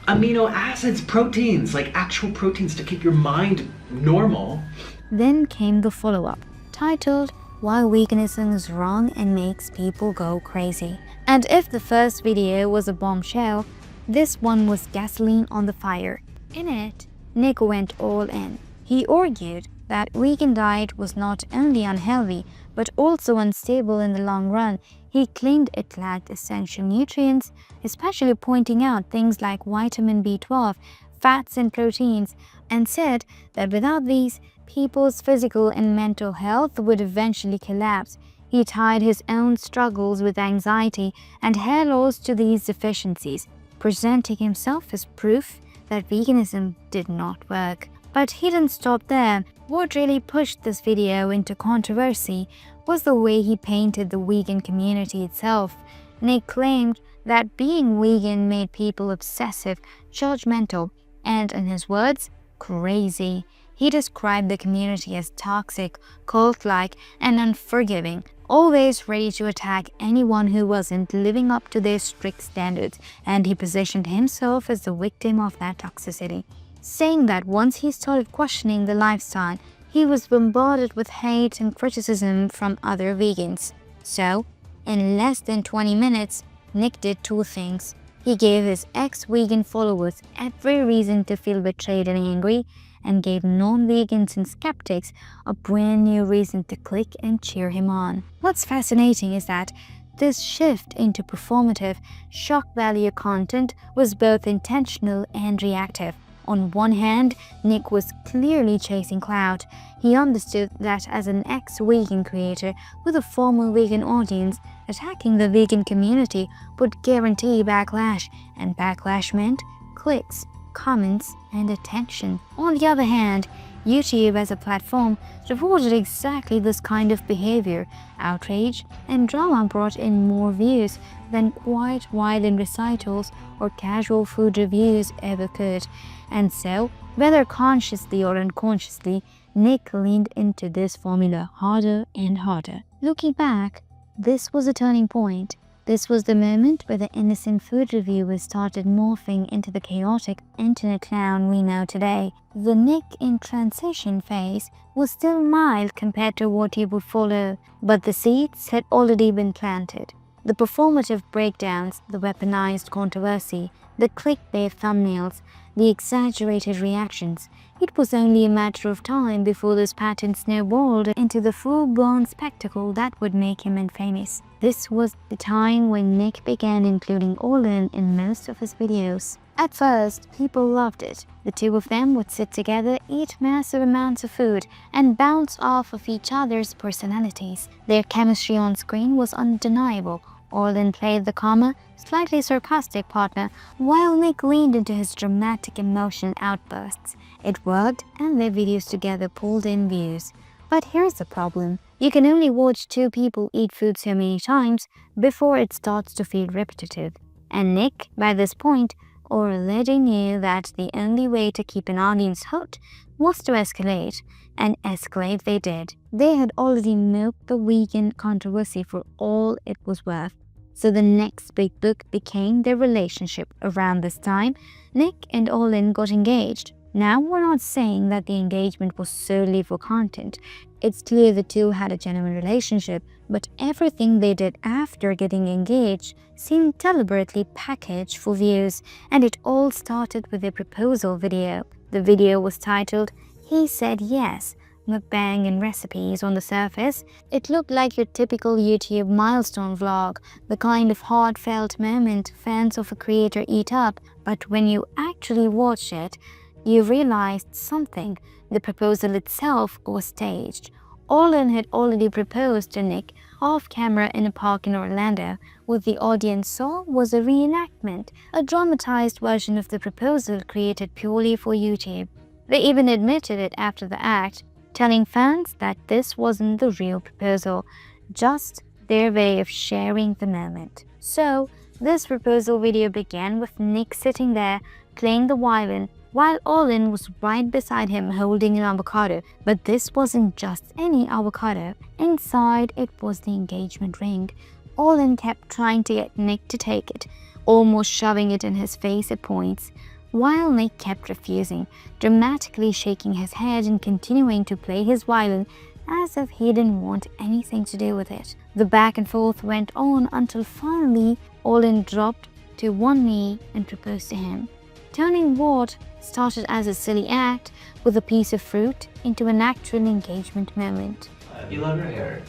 amino acids, proteins, like actual proteins to keep your mind normal. Then came the follow-up, titled Why Veganism is Wrong and Makes People Go Crazy. And if the first video was a bombshell, this one was gasoline on the fire. In it, Nick went all in. He argued that vegan diet was not only unhealthy, but also unstable in the long run. He claimed it lacked essential nutrients, especially pointing out things like vitamin B12, fats and proteins, and said that without these, people's physical and mental health would eventually collapse. He tied his own struggles with anxiety and hair loss to these deficiencies, presenting himself as proof that veganism did not work. But he didn't stop there. What really pushed this video into controversy was the way he painted the vegan community itself. Nick claimed that being vegan made people obsessive, judgmental, and, in his words, crazy. He described the community as toxic, cult-like, and unforgiving, always ready to attack anyone who wasn't living up to their strict standards, and he positioned himself as the victim of that toxicity, saying that once he started questioning the lifestyle, he was bombarded with hate and criticism from other vegans. So, in less than 20 minutes, Nick did two things. He gave his ex-vegan followers every reason to feel betrayed and angry, and gave non-vegans and skeptics a brand new reason to click and cheer him on. What's fascinating is that this shift into performative, shock value content was both intentional and reactive. On one hand, Nick was clearly chasing clout. He understood that as an ex-vegan creator with a formal vegan audience, attacking the vegan community would guarantee backlash, and backlash meant clicks, comments, and attention. On the other hand, YouTube as a platform rewarded exactly this kind of behavior. Outrage and drama brought in more views than quiet violent recitals or casual food reviews ever could. And so, whether consciously or unconsciously, Nick leaned into this formula harder and harder. Looking back, this was a turning point. This was the moment where the innocent food reviewer started morphing into the chaotic internet clown we know today. The Nick in transition phase was still mild compared to what he would follow, but the seeds had already been planted. The performative breakdowns, the weaponized controversy, the clickbait thumbnails, the exaggerated reactions. It was only a matter of time before this pattern snowballed into the full-blown spectacle that would make him infamous. This was the time when Nick began including Olin in most of his videos. At first, people loved it. The two of them would sit together, eat massive amounts of food, and bounce off of each other's personalities. Their chemistry on screen was undeniable. Olin played the calmer, slightly sarcastic partner, while Nick leaned into his dramatic emotional outbursts. It worked, and their videos together pulled in views. But here's the problem. You can only watch two people eat food so many times before it starts to feel repetitive. And Nick, by this point, already knew that the only way to keep an audience hooked was to escalate, and escalate they did. They had already milked the vegan controversy for all it was worth. So the next big book became their relationship. Around this time, Nick and Olin got engaged. Now, we're not saying that the engagement was solely for content. It's clear the two had a genuine relationship, but everything they did after getting engaged seemed deliberately packaged for views, and it all started with their proposal video. The video was titled, "He Said Yes," mukbang and recipes. On the surface, it looked like your typical YouTube milestone vlog, the kind of heartfelt moment fans of a creator eat up. But when you actually watch it, you realized something. The proposal itself was staged. Olin had already proposed to Nick off-camera in a park in Orlando. What the audience saw was a reenactment, a dramatized version of the proposal created purely for YouTube. They even admitted it after the act, telling fans that this wasn't the real proposal, just their way of sharing the moment. So, this proposal video began with Nick sitting there, playing the violin, while Olin was right beside him holding an avocado. But this wasn't just any avocado. Inside it was the engagement ring. Olin kept trying to get Nick to take it, almost shoving it in his face at points, while Nick kept refusing, dramatically shaking his head and continuing to play his violin as if he didn't want anything to do with it. The back and forth went on until finally Olin dropped to one knee and proposed to him, turning what started as a silly act with a piece of fruit into an actual engagement moment. You love your hair.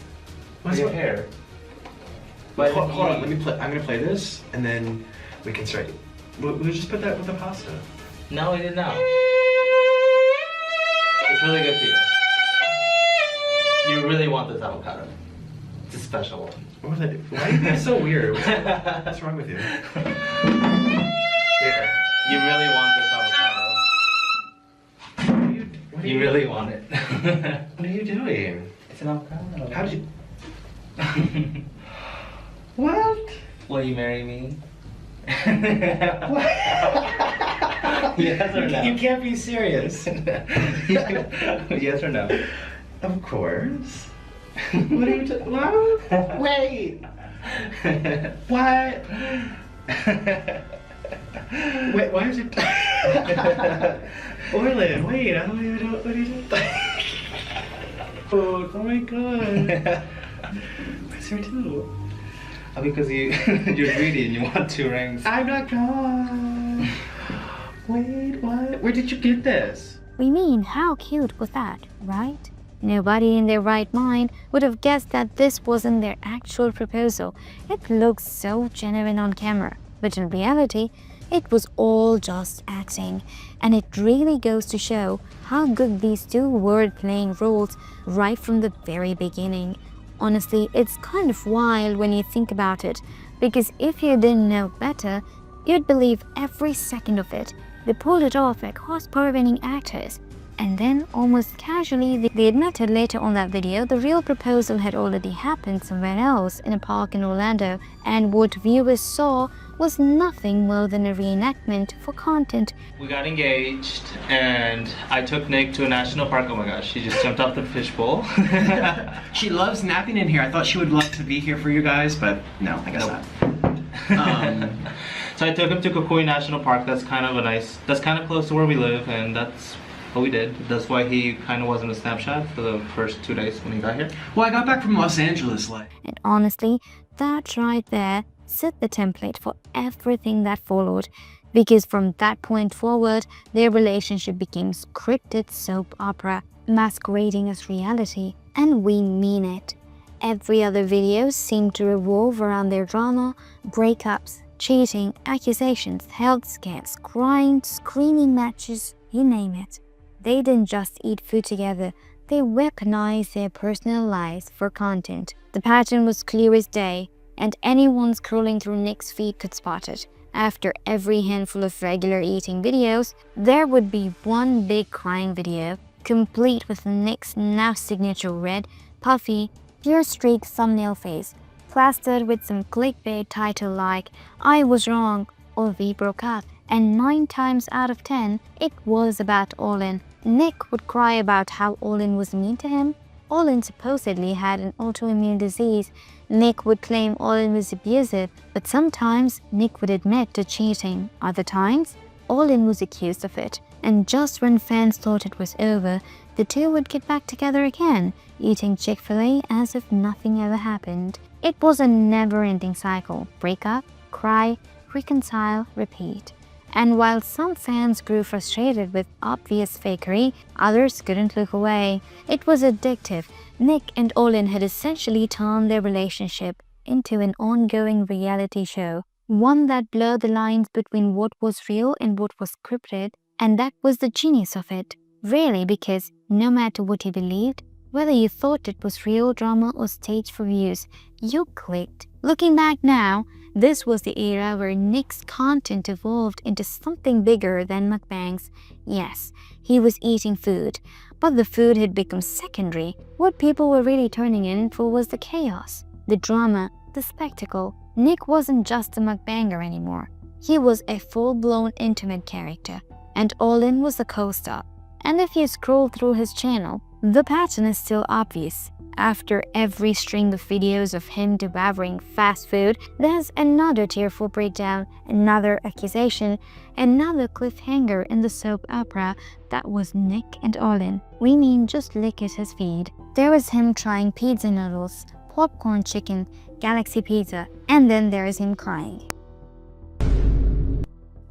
What's your what? hair? Hold on, let me play. I'm gonna play this, and then we can start. We'll just put that with the pasta. No, I did not. It's really good for you. You really want this avocado. It's a special one. What was I do? Why are you being so weird? What's wrong with you? Here. You really want this avocado. You really want it. What are you doing? It's an avocado. How did you? What? Will you marry me? What? Yes or no? You can't be serious. Yes or no? Of course. What are you doing? What? Wait. What? Wait, why is it? Orlin, wait, I don't even know what are you doing? Oh my god. What's your two? Because you're greedy and you want 2 rings. I'm not gone. Wait, what? Where did you get this? We mean, how cute was that, right? Nobody in their right mind would have guessed that this wasn't their actual proposal. It looked so genuine on camera, but in reality, it was all just acting. And it really goes to show how good these two were playing roles right from the very beginning. Honestly, it's kind of wild when you think about it, because if you didn't know better, you'd believe every second of it. They pulled it off like horse-winning actors. And then, almost casually, they admitted later on that video the real proposal had already happened somewhere else in a park in Orlando, and what viewers saw was nothing more than a reenactment for content. We got engaged and I took Nick to a national park. Oh my gosh, she just jumped off the fishbowl. She loves napping in here. I thought she would love to be here for you guys, but no, I guess not. So I took him to Kukui National Park. That's kind of close to where we live, and that's what we did. That's why he kind of wasn't a Snapchat for the first 2 days when he got here. Well, I got back from Los Angeles like. And honestly, that right there set the template for everything that followed, because from that point forward, their relationship became scripted soap opera, masquerading as reality. And we mean it. Every other video seemed to revolve around their drama, breakups, cheating, accusations, health scares, crying, screaming matches, you name it. They didn't just eat food together, they weaponized their personal lives for content. The pattern was clear as day, and anyone scrolling through Nick's feed could spot it. After every handful of regular eating videos, there would be one big crying video, complete with Nick's now signature red, puffy, pure-streaked thumbnail face, plastered with some clickbait title like, "I was wrong," or "We broke up." And 9 times out of 10, it was about Olin. Nick would cry about how Olin was mean to him. Olin supposedly had an autoimmune disease. Nick would claim Olin was abusive, but sometimes Nick would admit to cheating. Other times, Olin was accused of it. And just when fans thought it was over, the two would get back together again, eating Chick-fil-A as if nothing ever happened. It was a never-ending cycle. Break up, cry, reconcile, repeat. And while some fans grew frustrated with obvious fakery, others couldn't look away. It was addictive. Nick and Olin had essentially turned their relationship into an ongoing reality show, one that blurred the lines between what was real and what was scripted, and that was the genius of it. Really, because no matter what you believed, whether you thought it was real drama or staged for views, you clicked. Looking back now, this was the era where Nick's content evolved into something bigger than mukbangs. Yes, he was eating food, but the food had become secondary. What people were really turning in for was the chaos, the drama, the spectacle. Nick wasn't just a mukbanger anymore. He was a full-blown intimate character. and Olin was the co-star. And if you scroll through his channel, the pattern is still obvious. After every string of videos of him devouring fast food, there's another tearful breakdown, another accusation, another cliffhanger in the soap opera that was Nick and Olin. We mean just look at his feed. There is him trying pizza noodles, popcorn chicken, galaxy pizza, and then there is him crying.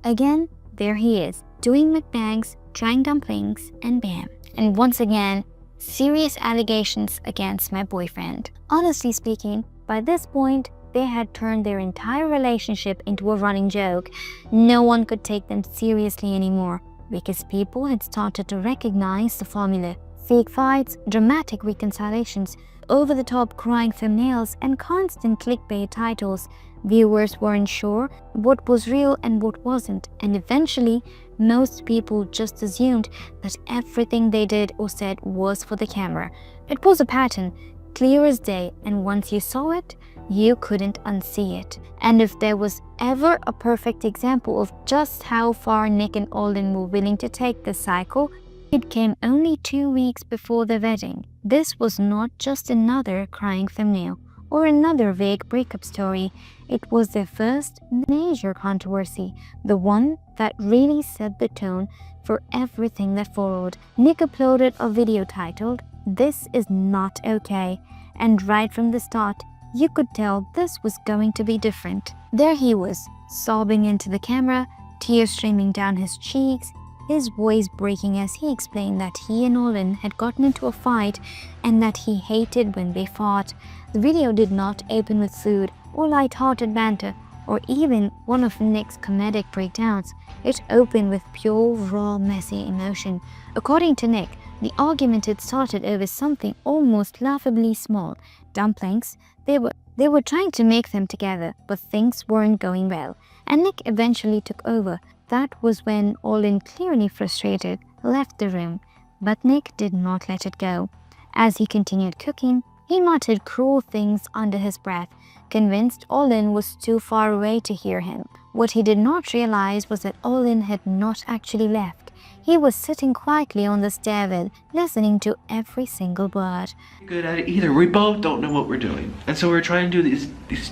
Again, there he is, doing mukbangs, trying dumplings, and bam. And once again, serious allegations against my boyfriend. Honestly speaking, by this point, they had turned their entire relationship into a running joke. No one could take them seriously anymore because people had started to recognize the formula. Fake fights, dramatic reconciliations, over-the-top crying thumbnails, and constant clickbait titles. Viewers weren't sure what was real and what wasn't, and eventually, most people just assumed that everything they did or said was for the camera. It was a pattern, clear as day, and once you saw it, you couldn't unsee it. And if there was ever a perfect example of just how far Nick and Olin were willing to take this cycle, it came only 2 weeks before the wedding. This was not just another crying thumbnail or another vague breakup story. It was their first major controversy, the one that really set the tone for everything that followed. Nick uploaded a video titled, "This is not okay," and right from the start, you could tell this was going to be different. There he was, sobbing into the camera, tears streaming down his cheeks, his voice breaking as he explained that he and Olin had gotten into a fight and that he hated when they fought. The video did not open with food or light-hearted banter or even one of Nick's comedic breakdowns. It opened with pure, raw, messy emotion. According to Nick, the argument had started over something almost laughably small, dumplings. They were trying to make them together, but things weren't going well, and Nick eventually took over. That was when Olin, clearly frustrated, left the room, but Nick did not let it go. As he continued cooking, he muttered cruel things under his breath, convinced Olin was too far away to hear him. What he did not realize was that Olin had not actually left. He was sitting quietly on the stairwell, listening to every single word. Good at it either. We both don't know what we're doing. And so we're trying to do these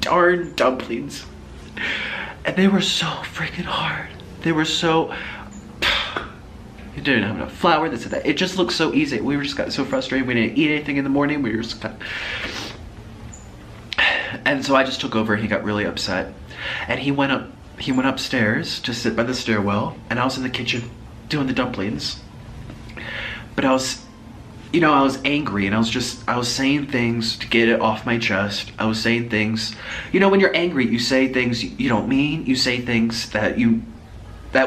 darn dumplings. And they were so freaking hard. They were so... You didn't have enough flour, this and that. It just looked so easy. We were just got so frustrated. We didn't eat anything in the morning. We were just kind of... And so I just took over. He got really upset. And he went upstairs to sit by the stairwell. And I was in the kitchen doing the dumplings. But I was angry, and I was saying things to get it off my chest. I was saying things, when you're angry, you say things you don't mean. You say things that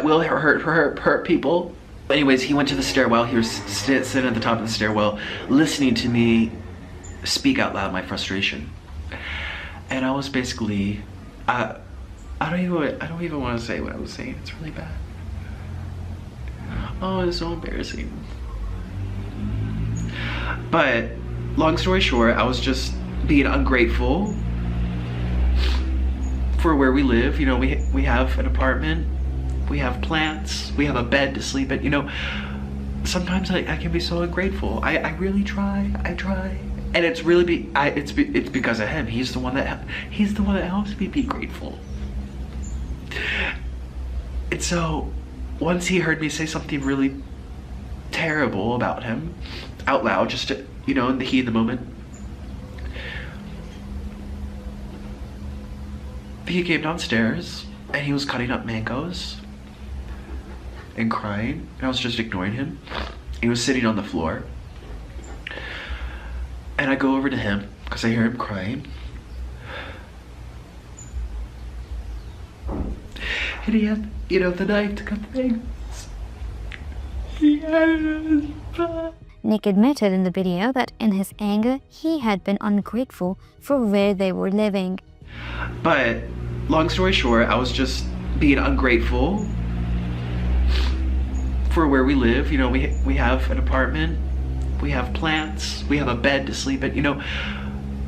will hurt people. Anyways, he went to the stairwell. He was sitting at the top of the stairwell, listening to me speak out loud my frustration. And I was basically, I don't even want to say what I was saying. It's really bad. Oh, it's so embarrassing. But long story short, I was just being ungrateful for where we live. We have an apartment, we have plants, we have a bed to sleep in. Sometimes I can be so ungrateful. I really try. I try, and it's really it's because of him. He's the one that helps me be grateful. And so once he heard me say something really terrible about him out loud, just to, in the heat of the moment, he came downstairs and he was cutting up mangoes and crying, and I was just ignoring him. He was sitting on the floor, and I go over to him because I hear him crying, and he had, the knife to cut the mangoes. He had it in his butt. Nick admitted in the video that in his anger, he had been ungrateful for where they were living. But long story short, I was just being ungrateful for where we live. We have an apartment, we have plants, we have a bed to sleep in.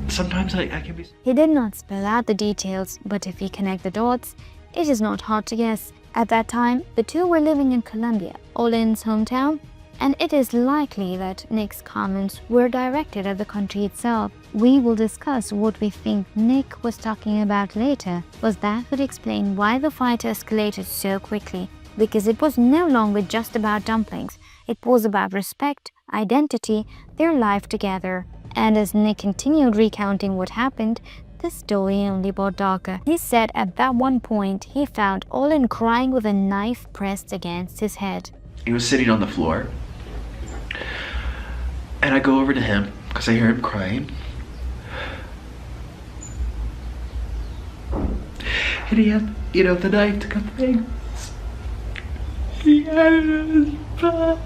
Sometimes I can be... He did not spell out the details, but if you connect the dots, it is not hard to guess. At that time, the two were living in Colombia, Olin's hometown, and it is likely that Nick's comments were directed at the country itself. We will discuss what we think Nick was talking about later, but that would explain why the fight escalated so quickly, because it was no longer just about dumplings. It was about respect, identity, their life together. And as Nick continued recounting what happened, the story only got darker. He said at that one point he found Olin crying with a knife pressed against his head. He was sitting on the floor, and I go over to him because I hear him crying. And he had, the knife to cut things. He had it in his back.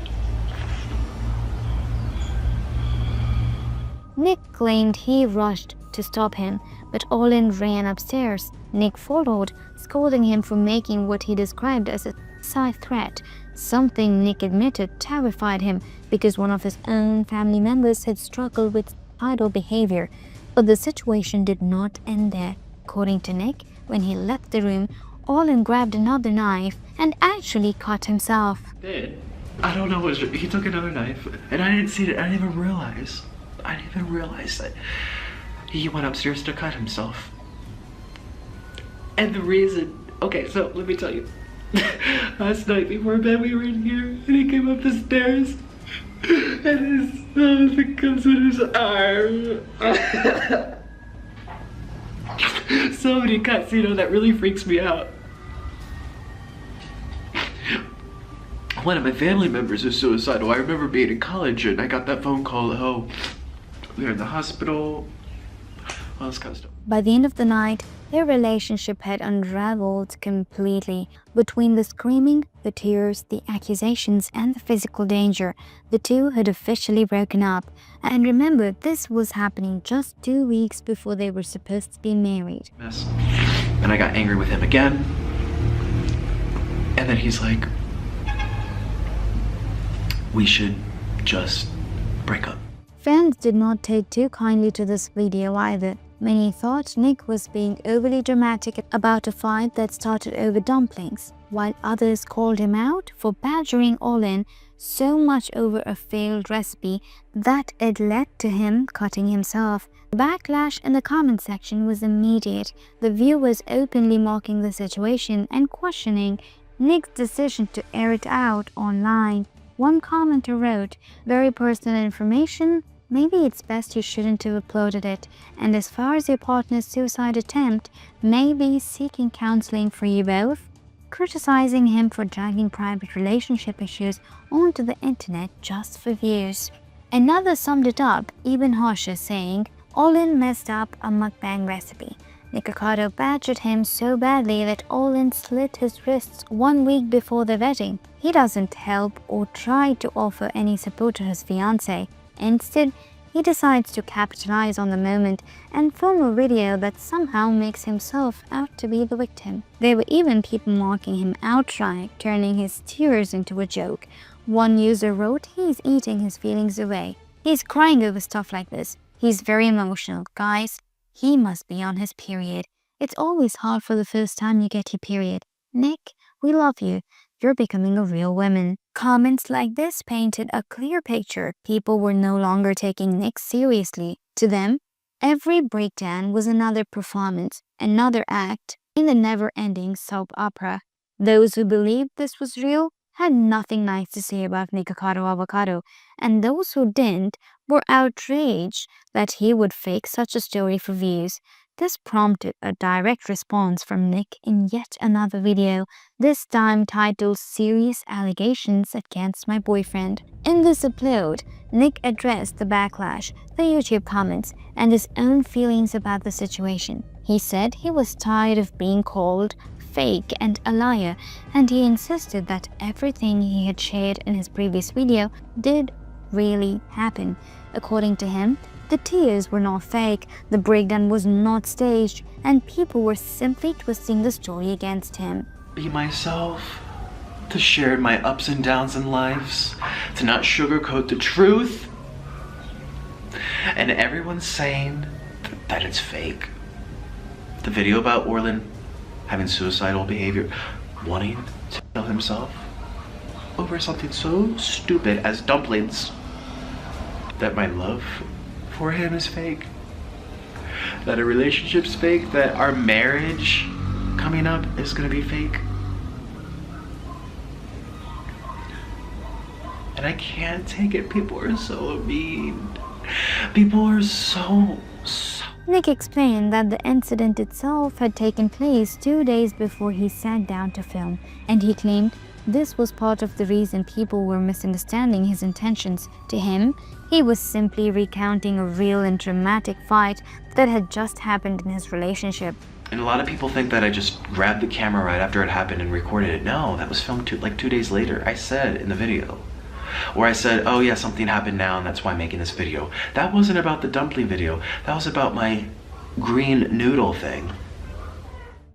Nick claimed he rushed to stop him, but Olin ran upstairs. Nick followed, scolding him for making what he described as a suicide threat, something Nick admitted terrified him because one of his own family members had struggled with suicidal behavior. But the situation did not end there. According to Nick, when he left the room, Olin grabbed another knife and actually cut himself. I don't know what he took another knife, and I didn't see it. I didn't even realize that he went upstairs to cut himself. And the reason, okay, so let me tell you. Last night before bed we were in here, and he came up the stairs, and his thumb comes in his arm. So many cuts, that really freaks me out. One of my family members is suicidal. I remember being in college and I got that phone call, we were in the hospital, all this kind of stuff. By the end of the night, their relationship had unraveled completely. Between the screaming, the tears, the accusations, and the physical danger, the two had officially broken up. And remember, this was happening just 2 weeks before they were supposed to be married. And I got angry with him again. And then he's like, we should just break up. Fans did not take too kindly to this video either. Many thought Nick was being overly dramatic about a fight that started over dumplings, while others called him out for badgering Olin so much over a failed recipe that it led to him cutting himself. The backlash in the comment section was immediate. The viewers openly mocking the situation and questioning Nick's decision to air it out online. One commenter wrote, "Very personal information. Maybe it's best you shouldn't have uploaded it. And as far as your partner's suicide attempt, maybe seeking counseling for you both," criticizing him for dragging private relationship issues onto the internet just for views. Another summed it up even harsher, saying, "Olin messed up a mukbang recipe. Nikocado badgered him so badly that Olin slit his wrists 1 week before the wedding. He doesn't help or try to offer any support to his fiancée. Instead, he decides to capitalize on the moment and film a video that somehow makes himself out to be the victim." There were even people mocking him outright, turning his tears into a joke. One user wrote, "He's eating his feelings away. He's crying over stuff like this. He's very emotional. Guys, he must be on his period. It's always hard for the first time you get your period. Nick, we love you. You're becoming a real woman." Comments like this painted a clear picture. People were no longer taking Nick seriously. To them, every breakdown was another performance, another act in the never-ending soap opera. Those who believed this was real had nothing nice to say about Nikocado Avocado, and those who didn't were outraged that he would fake such a story for views. This prompted a direct response from Nick in yet another video, this time titled "Serious Allegations Against My Boyfriend." In this upload, Nick addressed the backlash, the YouTube comments, and his own feelings about the situation. He said he was tired of being called fake and a liar, and he insisted that everything he had shared in his previous video did really happen. According to him, the tears were not fake, the breakdown was not staged, and people were simply twisting the story against him. Be myself, to share my ups and downs in lives, to not sugarcoat the truth. And everyone's saying that it's fake. The video about Orlin having suicidal behavior, wanting to kill himself over something so stupid as dumplings, that my love for him is fake, that a relationship's fake, that our marriage coming up is gonna be fake. And I can't take it. People are so mean. People are so. Nick explained that the incident itself had taken place 2 days before he sat down to film, and he claimed this was part of the reason people were misunderstanding his intentions. To him, he was simply recounting a real and dramatic fight that had just happened in his relationship. And a lot of people think that I just grabbed the camera right after it happened and recorded it. No, that was filmed 2 days later. I said in the video. Or I said, oh yeah, something happened now and that's why I'm making this video. That wasn't about the dumpling video. That was about my green noodle thing.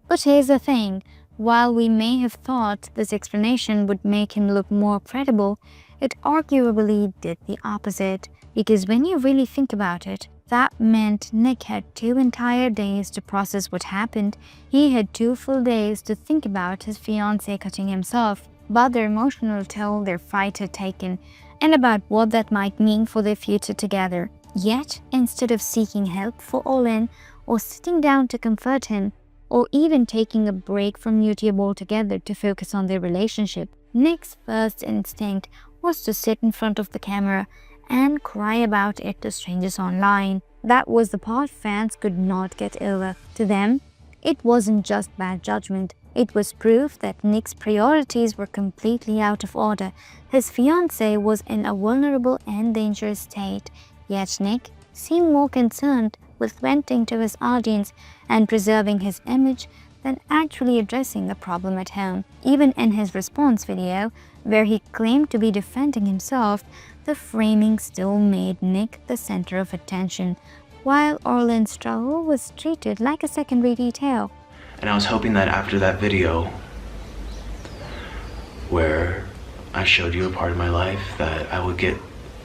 But here's the thing. While we may have thought this explanation would make him look more credible, it arguably did the opposite. Because when you really think about it, that meant Nick had 2 entire days to process what happened. He had 2 full days to think about his fiancée cutting himself, about the emotional toll their fight had taken, and about what that might mean for their future together. Yet, instead of seeking help for Olin, or sitting down to comfort him, or even taking a break from YouTube altogether to focus on their relationship, Nick's first instinct was to sit in front of the camera and cry about it to strangers online. That was the part fans could not get over. To them, it wasn't just bad judgment. It was proof that Nick's priorities were completely out of order. His fiancée was in a vulnerable and dangerous state, yet Nick seemed more concerned with venting to his audience and preserving his image than actually addressing the problem at home. Even in his response video, where he claimed to be defending himself, the framing still made Nick the center of attention, while Orlin's struggle was treated like a secondary detail. And I was hoping that after that video, where I showed you a part of my life, that I would get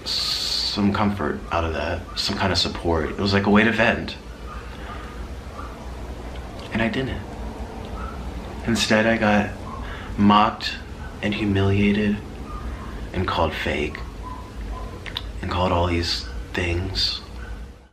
some comfort out of that, some kind of support. It was like a way to vent. And I didn't. Instead, I got mocked and humiliated and called fake and called all these things.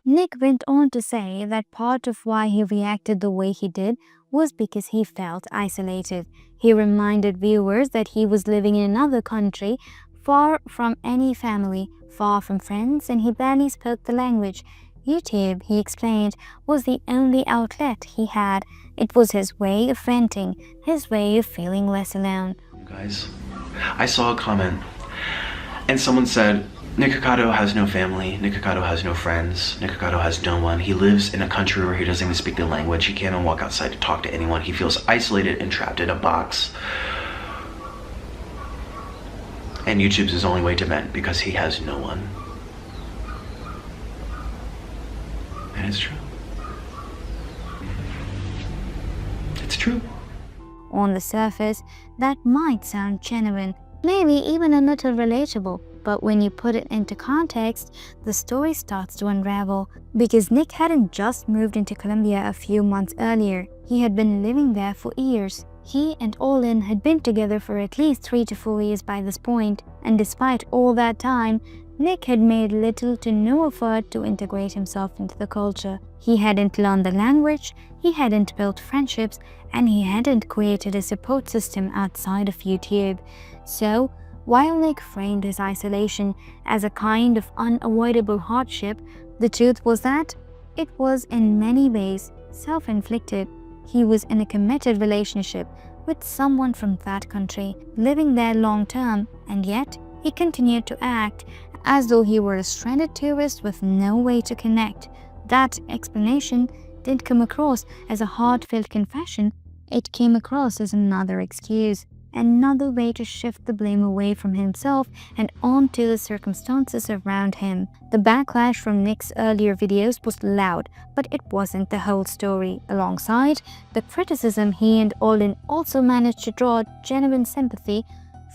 Nick went on to say that part of why he reacted the way he did was because he felt isolated. He reminded viewers that he was living in another country, far from any family, far from friends, and he barely spoke the language. YouTube, he explained, was the only outlet he had. It was his way of venting, his way of feeling less alone. Guys, I saw a comment and someone said, Nikocado has no family, Nikocado has no friends, Nikocado has no one. He lives in a country where he doesn't even speak the language. He can't even walk outside to talk to anyone. He feels isolated and trapped in a box. And YouTube's his only way to vent because he has no one. And it's true. It's true. On the surface, that might sound genuine, maybe even a little relatable. But when you put it into context, the story starts to unravel. Because Nick hadn't just moved into Colombia a few months earlier. He had been living there for years. He and Olin had been together for at least 3 to 4 years by this point. And despite all that time, Nick had made little to no effort to integrate himself into the culture. He hadn't learned the language, he hadn't built friendships, and he hadn't created a support system outside of YouTube. So, while Nick framed his isolation as a kind of unavoidable hardship, the truth was that it was in many ways self-inflicted. He was in a committed relationship with someone from that country, living there long-term, and yet he continued to act as though he were a stranded tourist with no way to connect. That explanation didn't come across as a heartfelt confession, it came across as another excuse. Another way to shift the blame away from himself and onto the circumstances around him. The backlash from Nick's earlier videos was loud, but it wasn't the whole story. Alongside the criticism, he and Olin also managed to draw genuine sympathy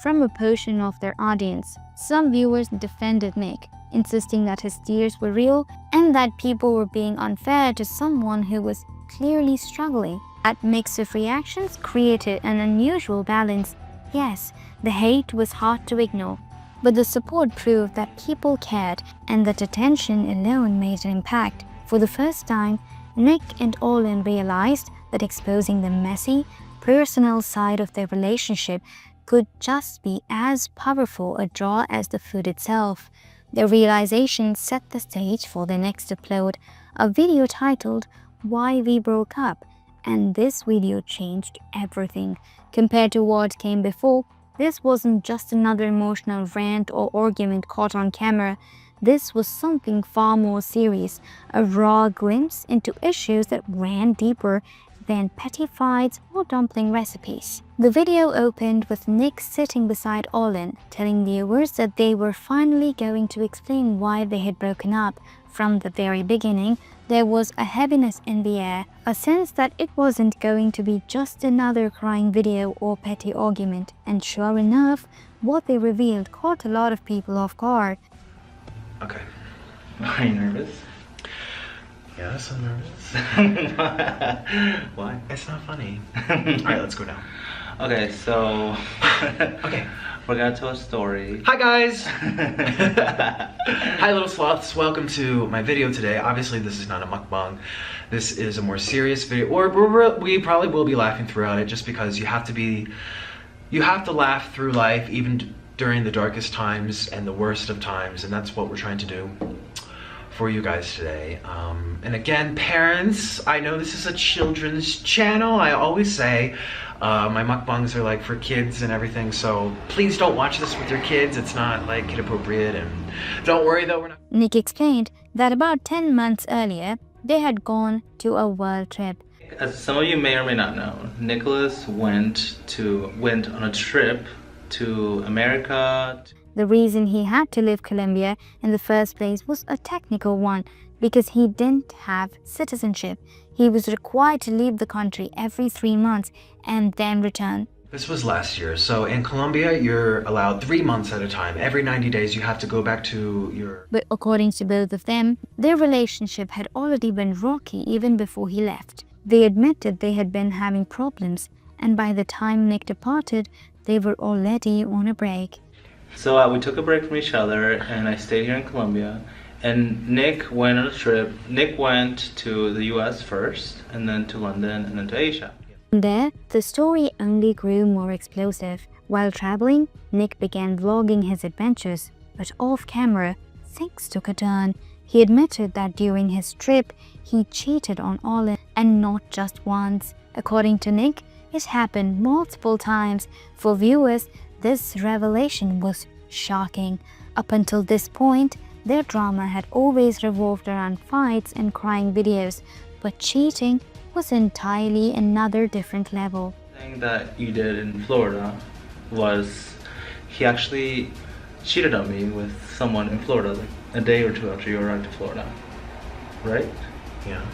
from a portion of their audience. Some viewers defended Nick, insisting that his tears were real and that people were being unfair to someone who was clearly struggling. That mix of reactions created an unusual balance. Yes, the hate was hard to ignore, but the support proved that people cared and that attention alone made an impact. For the first time, Nick and Olin realized that exposing the messy, personal side of their relationship could just be as powerful a draw as the food itself. Their realization set the stage for their next upload, a video titled "Why We Broke Up," and this video changed everything. Compared to what came before, this wasn't just another emotional rant or argument caught on camera. This was something far more serious, a raw glimpse into issues that ran deeper than petty fights or dumpling recipes. The video opened with Nick sitting beside Olin, telling viewers that they were finally going to explain why they had broken up. From the very beginning, there was a heaviness in the air, a sense that it wasn't going to be just another crying video or petty argument, and sure enough, what they revealed caught a lot of people off guard. Okay. Are you nervous? Yes, I'm nervous. Why? It's not funny. Alright, let's go now. Okay, so Okay. we're gonna tell a story. Hi guys! Hi little sloths, welcome to my video today. Obviously this is not a mukbang. This is a more serious video, or we probably will be laughing throughout it just because you have to laugh through life even during the darkest times and the worst of times, and that's what we're trying to do for you guys today. And again, parents, I know this is a children's channel. I always say my mukbangs are like for kids and everything, so please don't watch this with your kids. It's not like kid appropriate, and don't worry though, we're not. Nick explained that about 10 months earlier, they had gone to a world trip. As some of you may or may not know, Nicholas went on a trip to America. The reason he had to leave Colombia in the first place was a technical one, because he didn't have citizenship. He was required to leave the country every 3 months and then return. This was last year, so in Colombia you're allowed 3 months at a time. Every 90 days you have to go back to your... But according to both of them, their relationship had already been rocky even before he left. They admitted they had been having problems, and by the time Nick departed, they were already on a break. So we took a break from each other, and I stayed here in Colombia. And Nick went on a trip. Nick went to the US first, and then to London, and then to Asia. From there, the story only grew more explosive. While traveling, Nick began vlogging his adventures, but off camera, things took a turn. He admitted that during his trip, he cheated on Olin, and not just once. According to Nick, it happened multiple times. For viewers, this revelation was shocking. Up until this point, their drama had always revolved around fights and crying videos, but cheating was entirely another different level. The thing that you did in Florida was he actually cheated on me with someone in Florida like a day or two after you arrived to Florida, right? Yeah.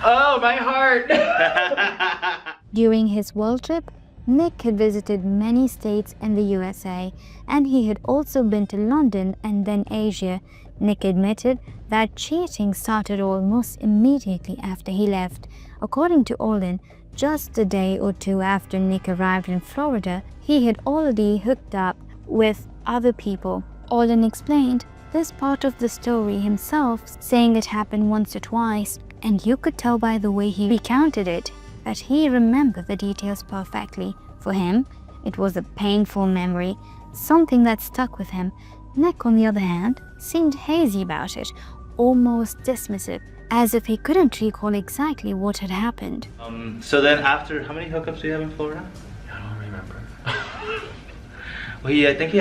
Oh, my heart! During his world trip, Nick had visited many states in the USA, and he had also been to London and then Asia. Nick admitted that cheating started almost immediately after he left. According to Olin, just a day or two after Nick arrived in Florida, he had already hooked up with other people. Olin explained this part of the story himself, saying it happened once or twice, and you could tell by the way he recounted it that he remembered the details perfectly. For him, it was a painful memory, something that stuck with him. Nick, on the other hand, seemed hazy about it, almost dismissive, as if he couldn't recall exactly what had happened. So then after, how many hookups do you have in Florida? I don't remember. Well, I think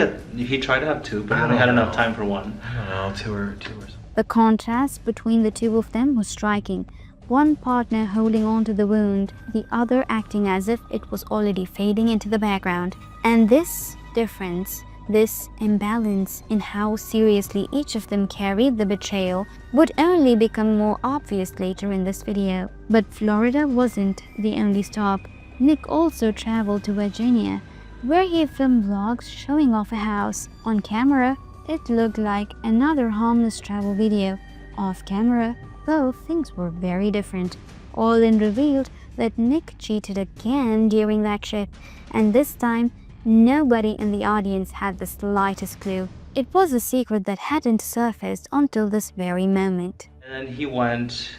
he tried to have 2, but he only had enough time for 1. I don't know, two or something. The contrast between the two of them was striking. One partner holding on to the wound, the other acting as if it was already fading into the background. And this difference, this imbalance in how seriously each of them carried the betrayal, would only become more obvious later in this video. But Florida wasn't the only stop. Nick also traveled to Virginia, where he filmed vlogs showing off a house. On camera, it looked like another harmless travel video. Off camera, though, things were very different. Orlin revealed that Nick cheated again during that trip, and this time nobody in the audience had the slightest clue. It was a secret that hadn't surfaced until this very moment. And he went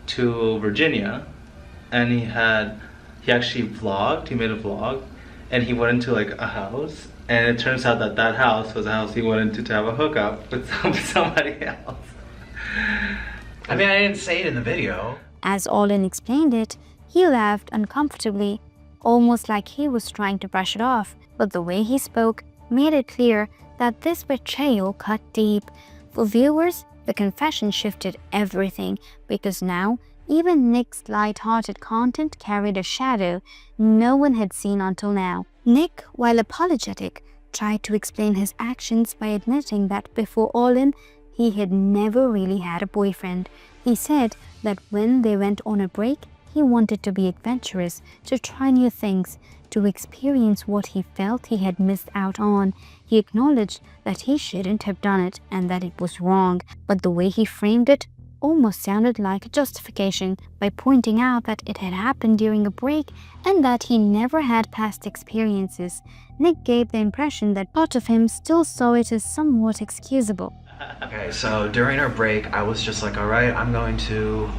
to Virginia, and he actually vlogged. He made a vlog, and he went into like a house, and it turns out that that house was a house he went into to have a hookup with somebody else. I mean, I didn't say it in the video. As Orlin explained it, he laughed uncomfortably, almost like he was trying to brush it off, but the way he spoke made it clear that this betrayal cut deep. For viewers, the confession shifted everything, because now even Nick's light-hearted content carried a shadow no one had seen until now. Nick, while apologetic, tried to explain his actions by admitting that before Orlin, he had never really had a boyfriend. He said that when they went on a break, he wanted to be adventurous, to try new things, to experience what he felt he had missed out on. He acknowledged that he shouldn't have done it and that it was wrong, but the way he framed it almost sounded like a justification by pointing out that it had happened during a break and that he never had past experiences. Nick gave the impression that part of him still saw it as somewhat excusable. Okay, so during our break, I was just like, all right, I'm going to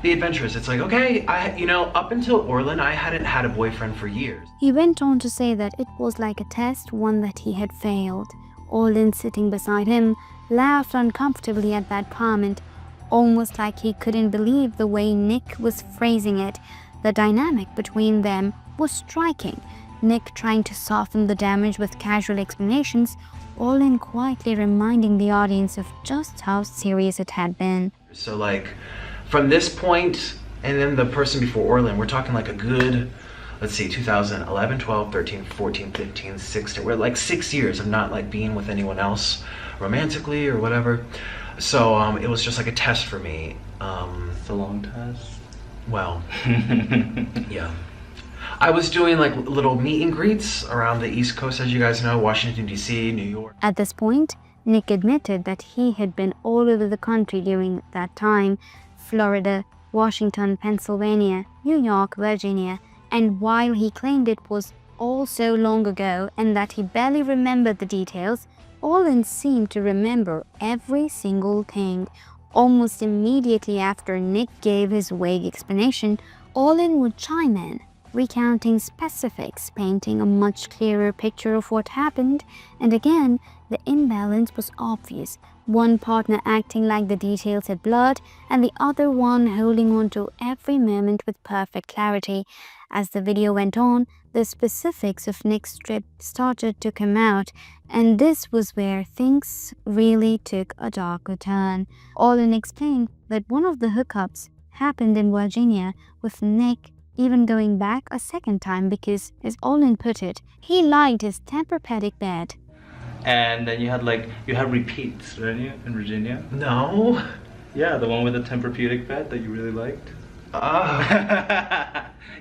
be adventurous. It's like, okay, up until Orlin, I hadn't had a boyfriend for years. He went on to say that it was like a test, one that he had failed. Orlin, sitting beside him, laughed uncomfortably at that comment, almost like he couldn't believe the way Nick was phrasing it. The dynamic between them was striking. Nick trying to soften the damage with casual explanations, Orlin quietly reminding the audience of just how serious it had been. So like, from this point, and then the person before Orlin, we're talking like a good, let's see, 2011, 12, 13, 14, 15, 16. We're like 6 years of not like being with anyone else romantically or whatever. So it was just like a test for me. It's a long test. Well, yeah. I was doing like little meet and greets around the East Coast, as you guys know, Washington, D.C., New York. At this point, Nick admitted that he had been all over the country during that time: Florida, Washington, Pennsylvania, New York, Virginia. And while he claimed it was all so long ago and that he barely remembered the details, Orlin seemed to remember every single thing. Almost immediately after Nick gave his vague explanation, Orlin would chime in, recounting specifics, painting a much clearer picture of what happened, and again, the imbalance was obvious. One partner acting like the details had blurred, and the other one holding on to every moment with perfect clarity. As the video went on, the specifics of Nick's trip started to come out, and this was where things really took a darker turn. Orlin explained that one of the hookups happened in Virginia, with Nick even going back a second time because, as Orlin put it, he liked his Tempur-Pedic bed. And then you had repeats, didn't you, in Virginia? No. Yeah, the one with the Tempur-Pedic bed that you really liked.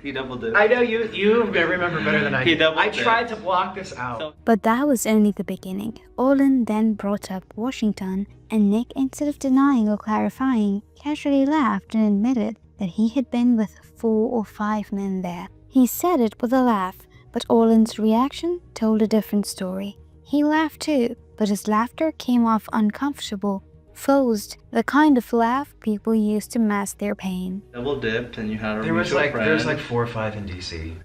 You double did. I know you remember better than I do. I tried to block this out. But that was only the beginning. Orlin then brought up Washington, and Nick, instead of denying or clarifying, casually laughed and admitted that he had been with 4 or 5 men there. He said it with a laugh, but Orlin's reaction told a different story. He laughed too, but his laughter came off uncomfortable, forced, the kind of laugh people use to mask their pain. Double dipped and you had a There was friend. like 4 or 5 in DC.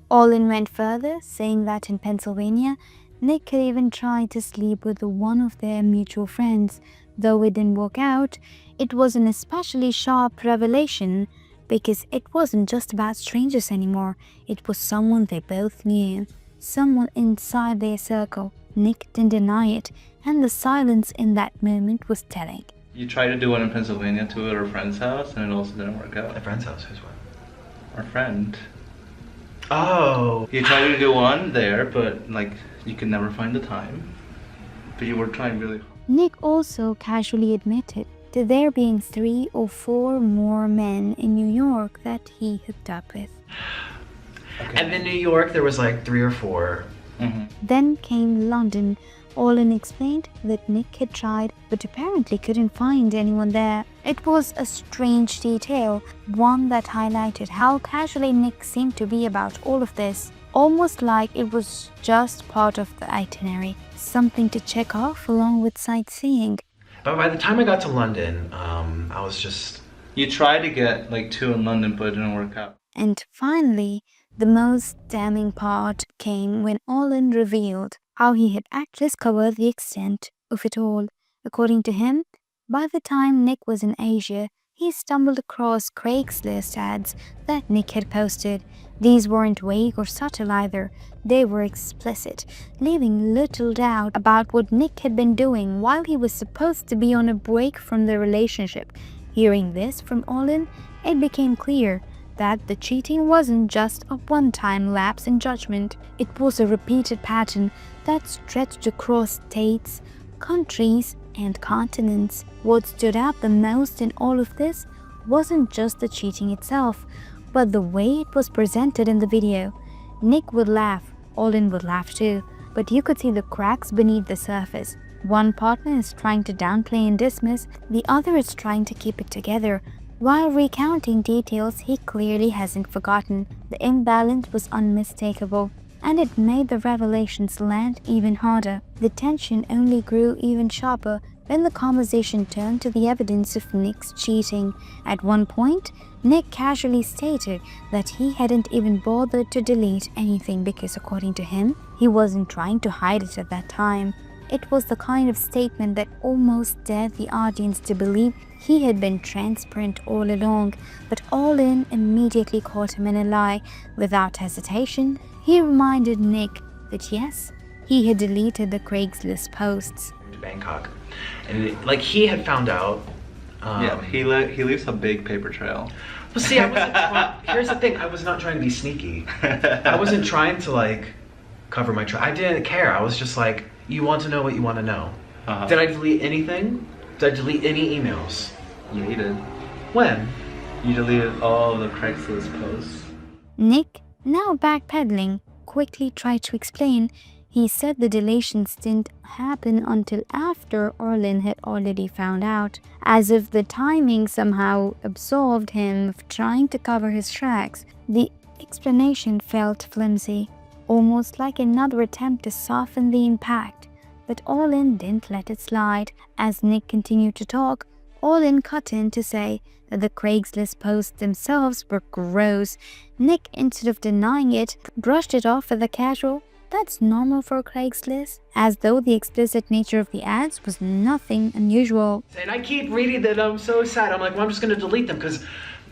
Orlin went further, saying that in Pennsylvania, Nick had even tried to sleep with one of their mutual friends. Though it didn't work out, it was an especially sharp revelation because it wasn't just about strangers anymore. It was someone they both knew, someone inside their circle. Nick didn't deny it, and the silence in that moment was telling. You tried to do one in Pennsylvania too at our friend's house, and it also didn't work out. A friend's house, who's one? Our friend. Oh. You tried to do one there, but like you could never find the time. But you were trying really hard. Nick also casually admitted to there being 3 or 4 more men in New York that he hooked up with. Okay. And in New York, there was like 3 or 4. Mm-hmm. Then came London. Olin explained that Nick had tried but apparently couldn't find anyone there. It was a strange detail, one that highlighted how casually Nick seemed to be about all of this, almost like it was just part of the itinerary, something to check off along with sightseeing. But by the time I got to London, I was just... You tried to get like 2 in London, but it didn't work out. And finally, the most damning part came when Olin revealed how he had actually discovered the extent of it all. According to him, by the time Nick was in Asia, he stumbled across Craigslist ads that Nick had posted. These weren't vague or subtle either. They were explicit, leaving little doubt about what Nick had been doing while he was supposed to be on a break from the relationship. Hearing this from Olin, it became clear that the cheating wasn't just a one-time lapse in judgment. It was a repeated pattern that stretched across states, countries, and continents. What stood out the most in all of this wasn't just the cheating itself, but the way it was presented in the video. Nick would laugh, Olin would laugh too, but you could see the cracks beneath the surface. One partner is trying to downplay and dismiss, the other is trying to keep it together. While recounting details he clearly hasn't forgotten, the imbalance was unmistakable, and it made the revelations land even harder. The tension only grew even sharper when the conversation turned to the evidence of Nick's cheating. At one point, Nick casually stated that he hadn't even bothered to delete anything because, according to him, he wasn't trying to hide it at that time. It was the kind of statement that almost dared the audience to believe he had been transparent all along, but Olin immediately caught him in a lie. Without hesitation, he reminded Nick that yes, he had deleted the Craigslist posts. To Bangkok, and he had found out. Yeah, he leaves a big paper trail. Well, see, I wasn't. Here's the thing: I was not trying to be sneaky. I wasn't trying to cover my trail. I didn't care. I was just like, you want to know what you want to know. Did I delete anything? Did I delete any emails? Yeah, you did. When? You deleted all of the Craigslist posts. Nick, now backpedaling, quickly tried to explain. He said the deletions didn't happen until after Olin had already found out, as if the timing somehow absolved him of trying to cover his tracks. The explanation felt flimsy, almost like another attempt to soften the impact, but Olin didn't let it slide. As Nick continued to talk, Olin cut in to say that the Craigslist posts themselves were gross. Nick, instead of denying it, brushed it off with a casual, "That's normal for Craigslist," as though the explicit nature of the ads was nothing unusual. And I keep reading that. I'm so sad. I'm like, well, I'm just going to delete them because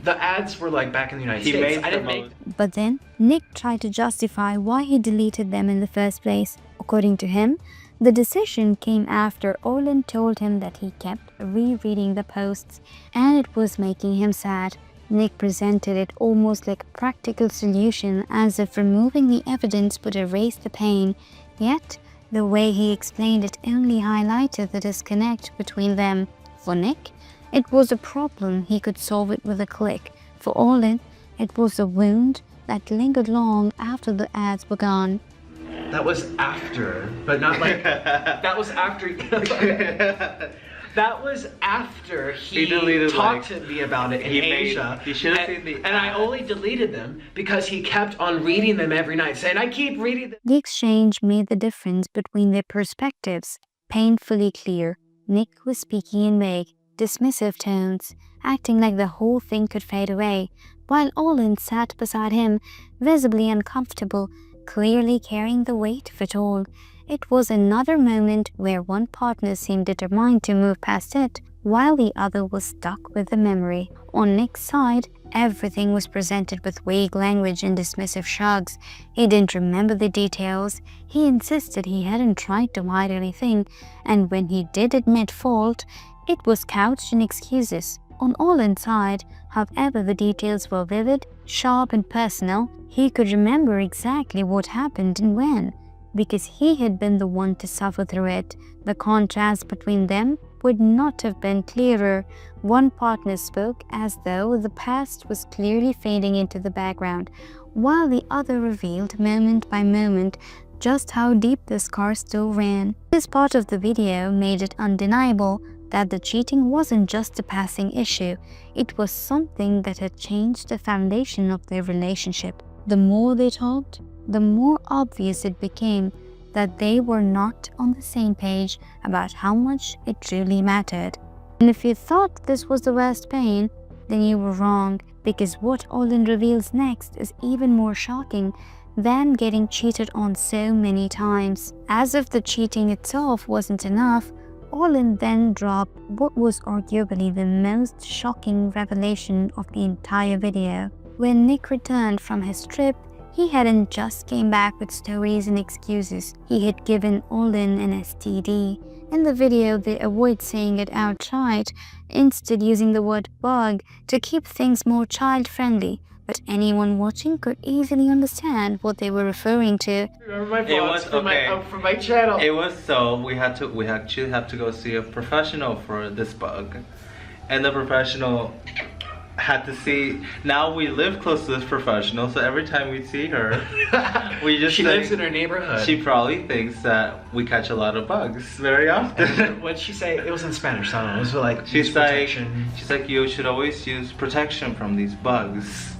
the ads were back in the United States. I didn't make. But then Nick tried to justify why he deleted them in the first place. According to him, the decision came after Olin told him that he kept rereading the posts and it was making him sad. Nick presented it almost like a practical solution, as if removing the evidence would erase the pain. Yet, the way he explained it only highlighted the disconnect between them. For Nick, it was a problem he could solve it with a click. For Olin, it was a wound that lingered long after the ads were gone. That was after, but not that was after. That was after he deleted, talked to me about it in Asia. He should have seen the and I only deleted them because he kept on reading them every night, saying, I keep reading them. The exchange made the difference between their perspectives painfully clear. Nick was speaking in vague, dismissive tones, acting like the whole thing could fade away, while Olin sat beside him, visibly uncomfortable, clearly carrying the weight of it all. It was another moment where one partner seemed determined to move past it, while the other was stuck with the memory. On Nick's side, everything was presented with vague language and dismissive shrugs. He didn't remember the details. He insisted he hadn't tried to hide anything, and when he did admit fault, it was couched in excuses. On Olin's side, however, the details were vivid, sharp, and personal. He could remember exactly what happened and when, because he had been the one to suffer through it. The contrast between them would not have been clearer. One partner spoke as though the past was clearly fading into the background, while the other revealed moment by moment just how deep the scar still ran. This part of the video made it undeniable that the cheating wasn't just a passing issue, it was something that had changed the foundation of their relationship. The more they talked, the more obvious it became that they were not on the same page about how much it truly mattered. And if you thought this was the worst pain, then you were wrong, because what Olin reveals next is even more shocking than getting cheated on so many times. As if the cheating itself wasn't enough, Olin then dropped what was arguably the most shocking revelation of the entire video. When Nick returned from his trip, he hadn't just came back with stories and excuses. He had given Olin an STD. In the video, they avoid saying it outright, instead using the word bug to keep things more child-friendly. But anyone watching could easily understand what they were referring to. Remember my vlogs from my channel. It was so we actually have to go see a professional for this bug, and the professional had to see. Now we live close to this professional, so every time we see her, we just She lives in her neighborhood. She probably thinks that we catch a lot of bugs very often. What'd she say? It was in Spanish, I don't know. It was like she's like, you should always use protection from these bugs.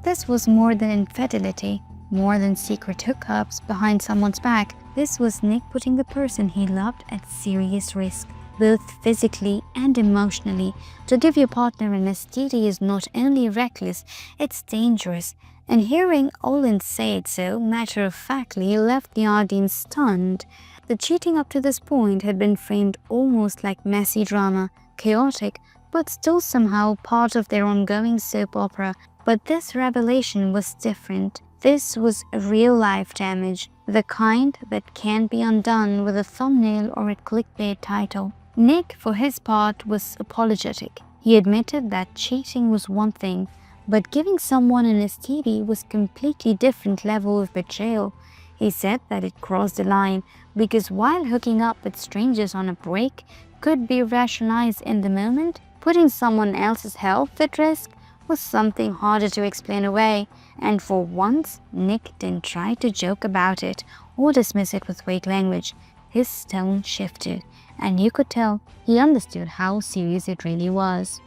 This was more than infidelity, more than secret hookups behind someone's back. This was Nick putting the person he loved at serious risk, both physically and emotionally. To give your partner an STD is not only reckless, it's dangerous. And hearing Olin say it so matter-of-factly left the audience stunned. The cheating up to this point had been framed almost like messy drama, chaotic, but still somehow part of their ongoing soap opera. But this revelation was different. This was real-life damage, the kind that can't be undone with a thumbnail or a clickbait title. Nick, for his part, was apologetic. He admitted that cheating was one thing, but giving someone an STD was a completely different level of betrayal. He said that it crossed the line because while hooking up with strangers on a break could be rationalized in the moment, putting someone else's health at risk was something harder to explain away, and for once, Nick didn't try to joke about it or dismiss it with weak language. His tone shifted, and you could tell he understood how serious it really was.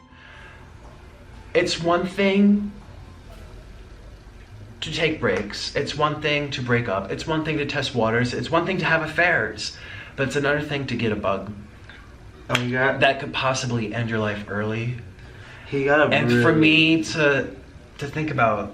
It's one thing to take breaks, it's one thing to break up, it's one thing to test waters, it's one thing to have affairs, but it's another thing to get a bug. Oh, you got that could possibly end your life early. And for me to think about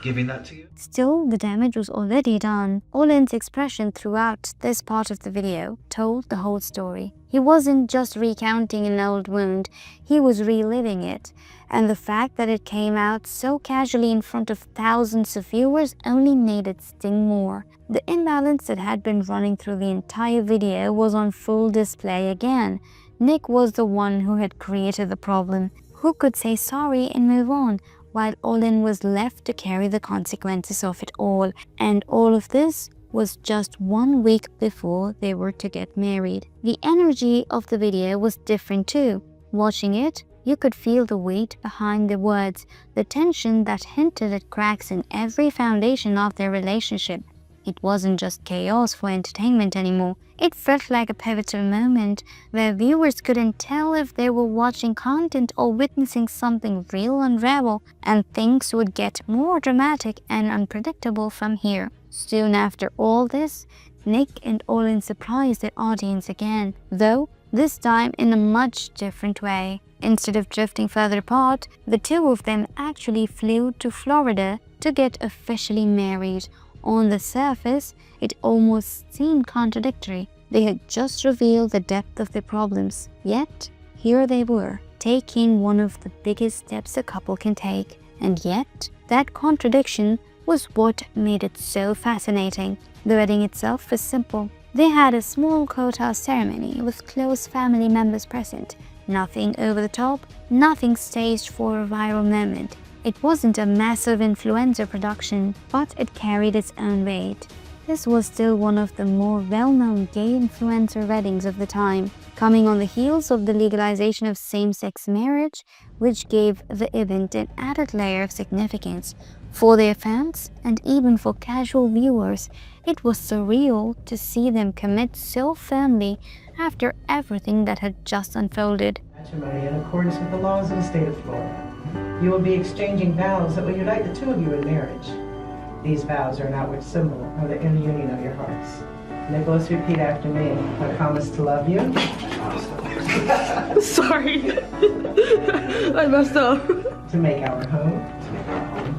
giving that to you. Still, the damage was already done. Olin's expression throughout this part of the video told the whole story. He wasn't just recounting an old wound, he was reliving it. And the fact that it came out so casually in front of thousands of viewers only made it sting more. The imbalance that had been running through the entire video was on full display again. Nick was the one who had created the problem, who could say sorry and move on, while Olin was left to carry the consequences of it all. And all of this was just 1 week before they were to get married. The energy of the video was different too. Watching it, you could feel the weight behind the words, the tension that hinted at cracks in every foundation of their relationship. It wasn't just chaos for entertainment anymore. It felt like a pivotal moment where viewers couldn't tell if they were watching content or witnessing something real unravel, and things would get more dramatic and unpredictable from here. Soon after all this, Nick and Olin surprised their audience again, though this time in a much different way. Instead of drifting further apart, the two of them actually flew to Florida to get officially married. On the surface, it almost seemed contradictory. They had just revealed the depth of their problems, yet here they were, taking one of the biggest steps a couple can take. And yet, that contradiction was what made it so fascinating. The wedding itself was simple. They had a small courthouse ceremony with close family members present. Nothing over the top, nothing staged for a viral moment. It wasn't a massive influencer production, but it carried its own weight. This was still one of the more well-known gay influencer weddings of the time, coming on the heels of the legalization of same-sex marriage, which gave the event an added layer of significance. For their fans, and even for casual viewers, it was surreal to see them commit so firmly after everything that had just unfolded. Matrimony in accordance with the laws of the state of Florida. You will be exchanging vows that will unite the two of you in marriage. These vows are an outward symbol of the inner union of your hearts. Nicholas, repeat after me. I promise to love you. Sorry. I messed up. To make our home.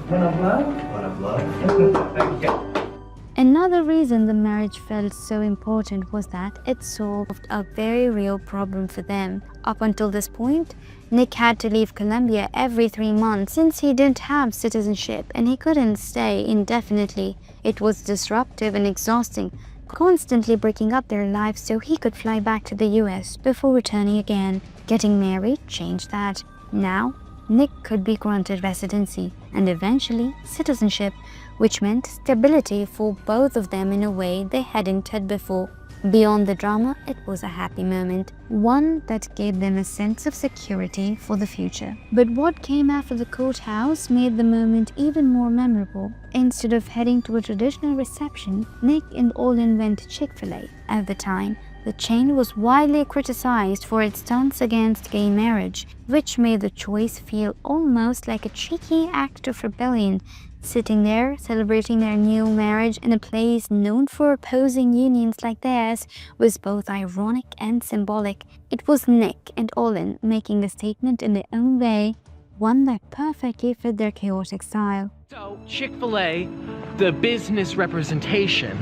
One of love. One of love. Thank you. Another reason the marriage felt so important was that it solved a very real problem for them. Up until this point, Nick had to leave Colombia every 3 months since he didn't have citizenship and he couldn't stay indefinitely. It was disruptive and exhausting, constantly breaking up their lives so he could fly back to the US before returning again. Getting married changed that. Now, Nick could be granted residency and eventually citizenship, which meant stability for both of them in a way they hadn't had before. Beyond the drama, it was a happy moment, one that gave them a sense of security for the future. But what came after the courthouse made the moment even more memorable. Instead of heading to a traditional reception, Nick and Olin went to Chick-fil-A. At the time, the chain was widely criticized for its stance against gay marriage, which made the choice feel almost like a cheeky act of rebellion. Sitting there, celebrating their new marriage in a place known for opposing unions like theirs was both ironic and symbolic. It was Nick and Olin making a statement in their own way, one that perfectly fit their chaotic style. So, Chick-fil-A, the business representation,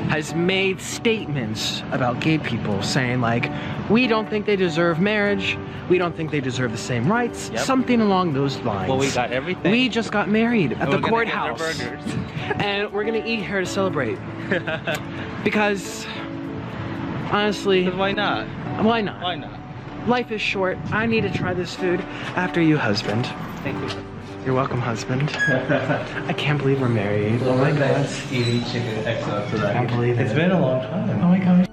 has made statements about gay people saying like, we don't think they deserve marriage, we don't think they deserve the same rights, something along those lines. Well, we got everything. We just got married at the courthouse. Burgers. And we're gonna eat here to celebrate. Because, honestly... Why not? Why not? Why not? Life is short. I need to try this food after you, husband. Thank you. You're welcome, husband. I can't believe we're married. Oh my god. Eating chicken XO to that. I can't believe it. It's been a long time. Oh my gosh.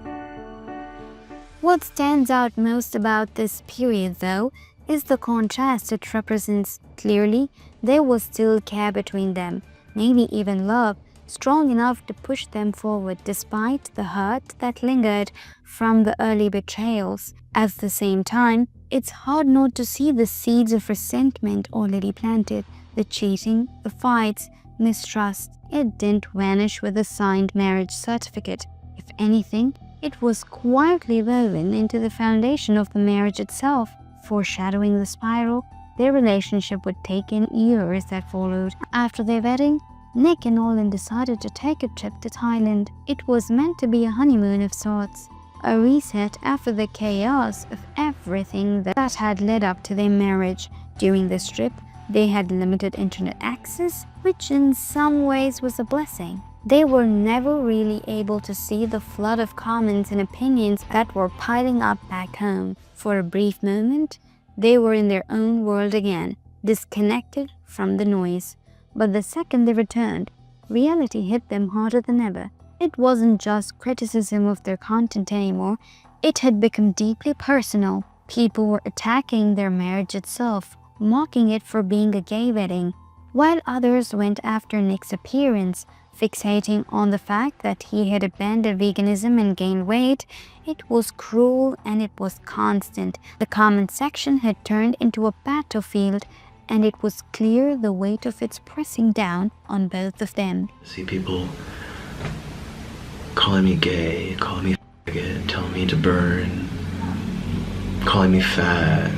What stands out most about this period, though, is the contrast it represents. Clearly, there was still care between them, maybe even love, strong enough to push them forward despite the hurt that lingered from the early betrayals. At the same time, it's hard not to see the seeds of resentment already planted. The cheating, the fights, mistrust, it didn't vanish with a signed marriage certificate. If anything, it was quietly woven into the foundation of the marriage itself, foreshadowing the spiral their relationship would take in years that followed. After their wedding, Nick and Olin decided to take a trip to Thailand. It was meant to be a honeymoon of sorts, a reset after the chaos of everything that had led up to their marriage. During this trip, they had limited internet access, which in some ways was a blessing. They were never really able to see the flood of comments and opinions that were piling up back home. For a brief moment, they were in their own world again, disconnected from the noise. But the second they returned, reality hit them harder than ever. It wasn't just criticism of their content anymore, it had become deeply personal. People were attacking their marriage itself, mocking it for being a gay wedding, while others went after Nick's appearance, fixating on the fact that he had abandoned veganism and gained weight. It was cruel and it was constant. The comment section had turned into a battlefield, and it was clear the weight of its pressing down on both of them. See people calling me gay, calling me faggot, telling me to burn, calling me fat.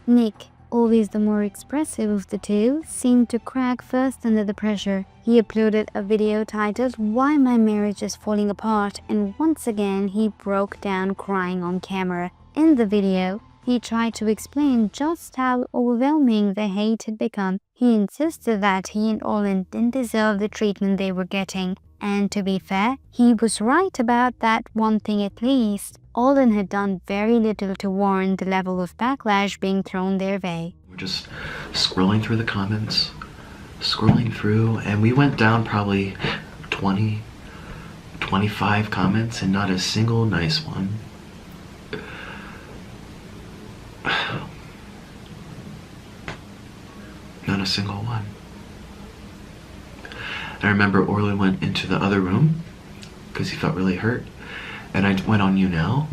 Nick, always the more expressive of the two, seemed to crack first under the pressure. He uploaded a video titled "Why My Marriage is Falling Apart," and once again he broke down crying on camera. In the video, he tried to explain just how overwhelming the hate had become. He insisted that he and Olin didn't deserve the treatment they were getting. And to be fair, he was right about that one thing at least. Olin had done very little to warrant the level of backlash being thrown their way. We're just scrolling through the comments, scrolling through, and we went down probably 20, 25 comments and not a single nice one. Not a single one. I remember Orlin went into the other room because he felt really hurt. And I went on You Now.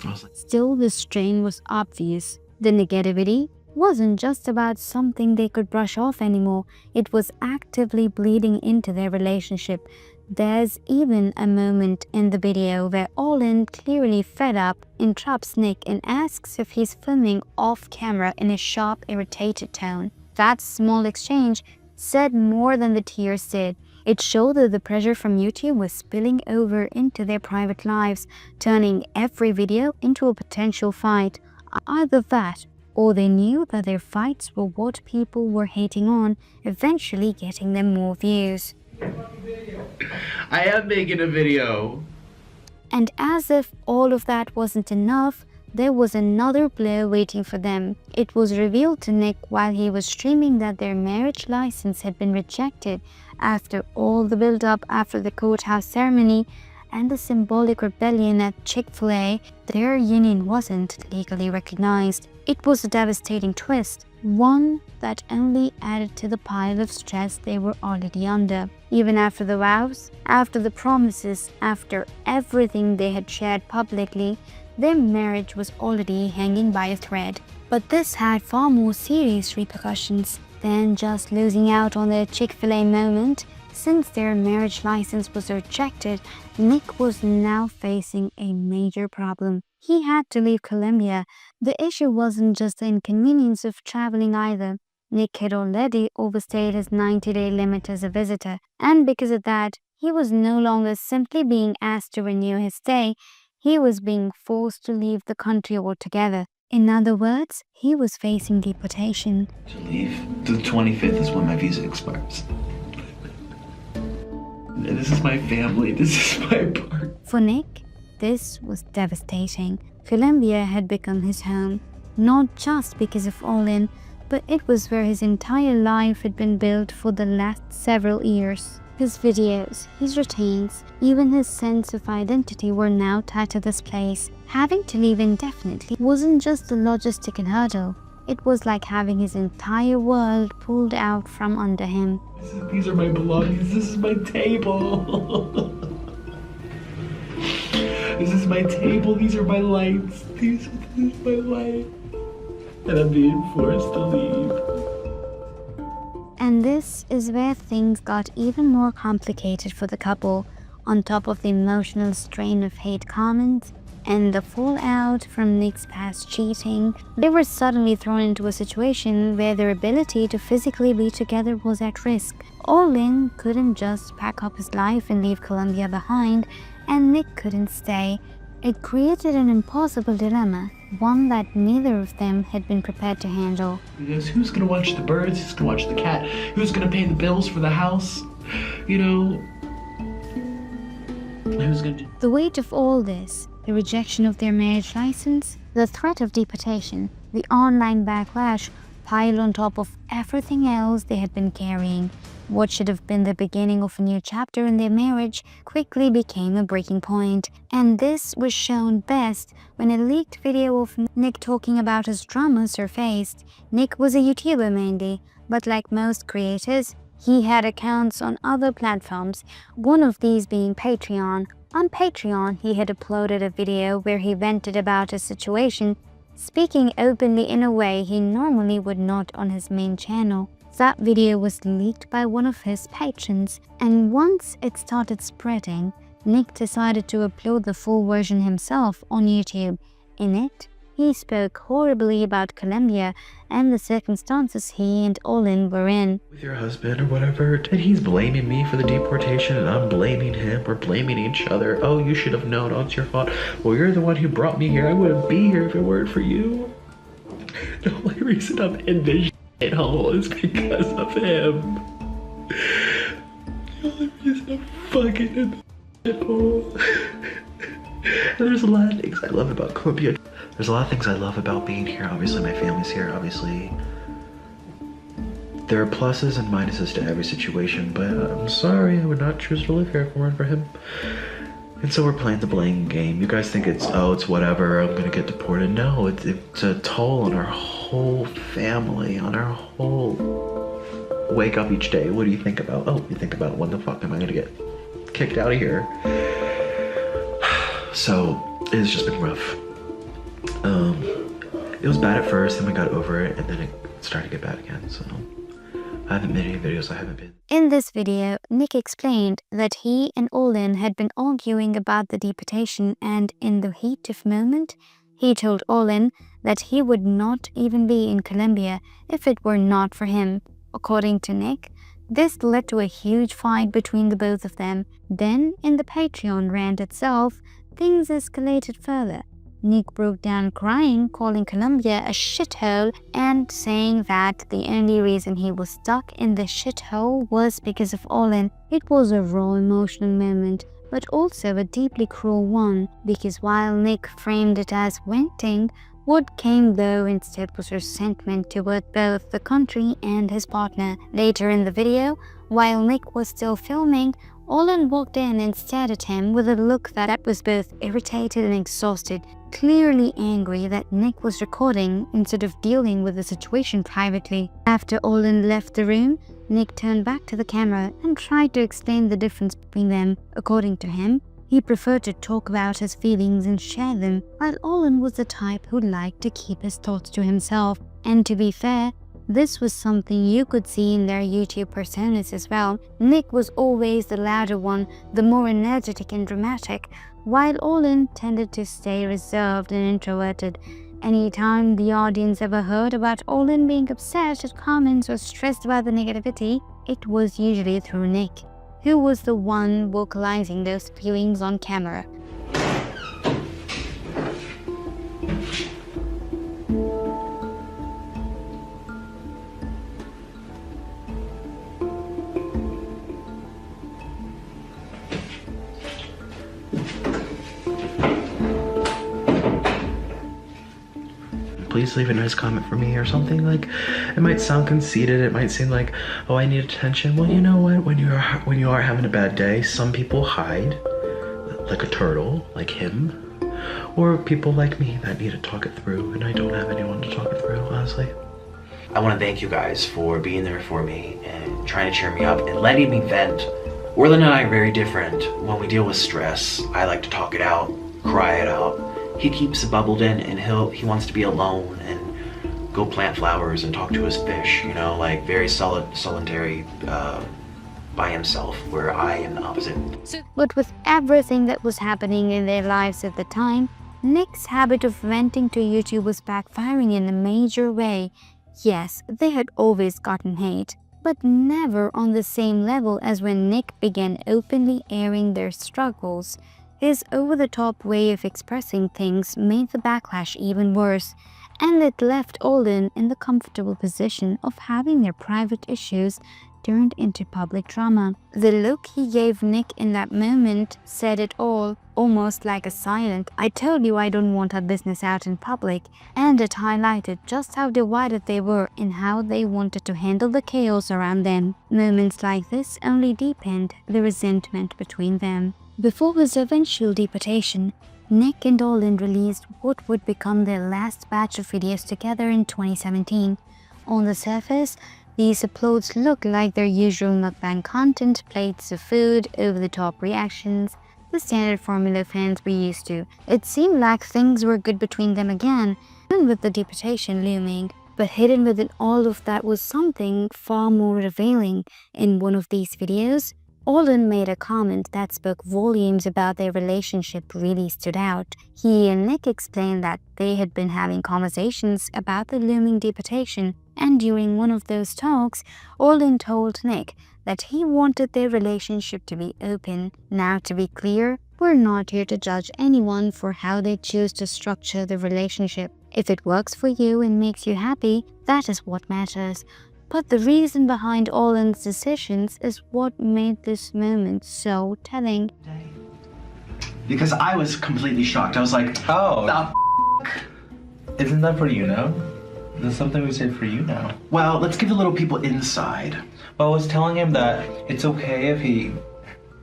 I was like, Still, the strain was obvious. The negativity wasn't just about something they could brush off anymore. It was actively bleeding into their relationship. There's even a moment in the video where Orlin, clearly fed up, interrupts Nick and asks if he's filming off camera in a sharp, irritated tone. That small exchange said more than the tears did. It showed that the pressure from YouTube was spilling over into their private lives, turning every video into a potential fight. Either that, or they knew that their fights were what people were hating on, eventually getting them more views. I am making a video. And as if all of that wasn't enough, there was another blow waiting for them. It was revealed to Nick while he was streaming that their marriage license had been rejected after all the build-up after the courthouse ceremony and the symbolic rebellion at Chick-fil-A. Their union wasn't legally recognized. It was a devastating twist, one that only added to the pile of stress they were already under. Even after the vows, after the promises, after everything they had shared publicly, their marriage was already hanging by a thread. But this had far more serious repercussions than just losing out on their Chick-fil-A moment. Since their marriage license was rejected, Nick was now facing a major problem. He had to leave Colombia. The issue wasn't just the inconvenience of traveling either. Nick had already overstayed his 90-day limit as a visitor, and because of that, he was no longer simply being asked to renew his stay. He was being forced to leave the country altogether. In other words, he was facing deportation. To leave. The 25th is when my visa expires. This is my family. This is my part. For Nick, this was devastating. Colombia had become his home, not just because of Orlin, but it was where his entire life had been built for the last several years. His videos, his routines, even his sense of identity were now tied to this place. Having to leave indefinitely wasn't just a logistical hurdle. It was like having his entire world pulled out from under him. These are my belongings. This is my table. This is my table. These are my lights. This is my life. And I'm being forced to leave. And this is where things got even more complicated for the couple. On top of the emotional strain of hate comments and the fallout from Nick's past cheating, they were suddenly thrown into a situation where their ability to physically be together was at risk. Orlin couldn't just pack up his life and leave Colombia behind, and Nick couldn't stay. It created an impossible dilemma, one that neither of them had been prepared to handle. Because who's gonna watch the birds? Who's gonna watch the cat? Who's gonna pay the bills for the house? You know, who's gonna do? The weight of all this, the rejection of their marriage license, the threat of deportation, the online backlash, piled on top of everything else they had been carrying. What should have been the beginning of a new chapter in their marriage quickly became a breaking point. And this was shown best when a leaked video of Nick talking about his drama surfaced. Nick was a YouTuber mainly, but like most creators, he had accounts on other platforms, one of these being Patreon. On Patreon, he had uploaded a video where he vented about his situation, speaking openly in a way he normally would not on his main channel. That video was leaked by one of his patrons, and once it started spreading, Nick decided to upload the full version himself on YouTube. In it, he spoke horribly about Colombia and the circumstances he and Orlin were in. With your husband or whatever, and he's blaming me for the deportation and I'm blaming him. We're blaming each other. Oh, you should have known. Oh, it's your fault. Well, you're the one who brought me here. I wouldn't be here if it weren't for you. The only reason I'm in this hole is because of him. The only reason I'm fucking in this hole. And there's a lot of things I love about Colombia. There's a lot of things I love about being here. Obviously, my family's here. Obviously, there are pluses and minuses to every situation, but I'm sorry, I would not choose to live here if it weren't for him. And so we're playing the blame game. You guys think it's, oh, it's whatever, I'm gonna get deported. No, it's a toll on our whole family, on our whole wake up each day, what do you think about? Oh, you think about when the fuck am I gonna get kicked out of here? So it's just been rough. It was bad at first, then we got over it, and then it started to get bad again. So I haven't made any videos. I haven't been. In this video, Nick explained that he and Olin had been arguing about the deportation, and in the heat of moment, he told Olin that he would not even be in Colombia if it were not for him. According to Nick, this led to a huge fight between the both of them. Then, in the Patreon rant itself, things escalated further. Nick broke down crying, calling Colombia a shithole and saying that the only reason he was stuck in the shithole was because of Olin. It was a raw emotional moment, but also a deeply cruel one, because while Nick framed it as venting, what came though instead was resentment toward both the country and his partner. Later in the video, while Nick was still filming, Olin walked in and stared at him with a look that was both irritated and exhausted, clearly angry that Nick was recording instead of dealing with the situation privately. After Olin left the room, Nick turned back to the camera and tried to explain the difference between them. According to him, he preferred to talk about his feelings and share them, while Olin was the type who liked to keep his thoughts to himself. And to be fair, this was something you could see in their YouTube personas as well. Nick was always the louder one, the more energetic and dramatic, while Olin tended to stay reserved and introverted. Anytime the audience ever heard about Olin being upset at comments or stressed about the negativity, it was usually through Nick, who was the one vocalizing those feelings on camera. Please leave a nice comment for me or something. Like, it might sound conceited, it might seem like, oh, I need attention. Well, you know what, when you are having a bad day, some people hide like a turtle, like him, or people like me that need to talk it through, and I don't have anyone to talk it through, honestly. I want to thank you guys for being there for me and trying to cheer me up and letting me vent. Orlin and I are very different. When we deal with stress, I like to talk it out, cry it out. He keeps it bubbled in, and he wants to be alone and go plant flowers and talk to his fish, you know, like very solitary by himself, where I am the opposite. But with everything that was happening in their lives at the time, Nick's habit of venting to YouTube was backfiring in a major way. Yes, they had always gotten hate, but never on the same level as when Nick began openly airing their struggles. His over-the-top way of expressing things made the backlash even worse, and it left Olin in the comfortable position of having their private issues turned into public drama. The look he gave Nick in that moment said it all, almost like a silent, "I told you I don't want our business out in public," and it highlighted just how divided they were in how they wanted to handle the chaos around them. Moments like this only deepened the resentment between them. Before his eventual deportation, Nick and Olin released what would become their last batch of videos together in 2017. On the surface, these uploads look like their usual mukbang content, plates of food, over-the-top reactions, the standard formula fans were used to. It seemed like things were good between them again, even with the deportation looming. But hidden within all of that was something far more revealing. In one of these videos, Olin made a comment that spoke volumes about their relationship really stood out. He and Nick explained that they had been having conversations about the looming deportation, and during one of those talks, Olin told Nick that he wanted their relationship to be open. Now, to be clear, we're not here to judge anyone for how they choose to structure the relationship. If it works for you and makes you happy, that is what matters. But the reason behind Olin's decisions is what made this moment so telling. Because I was completely shocked. I was like, Oh, the isn't that for you now? That's something we say for you now. well, let's give the little people inside. Well, I was telling him that it's okay if he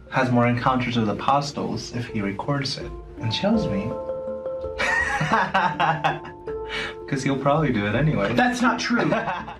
has more encounters with apostles if he records it and shows me. Because he'll probably do it anyway. That's not true.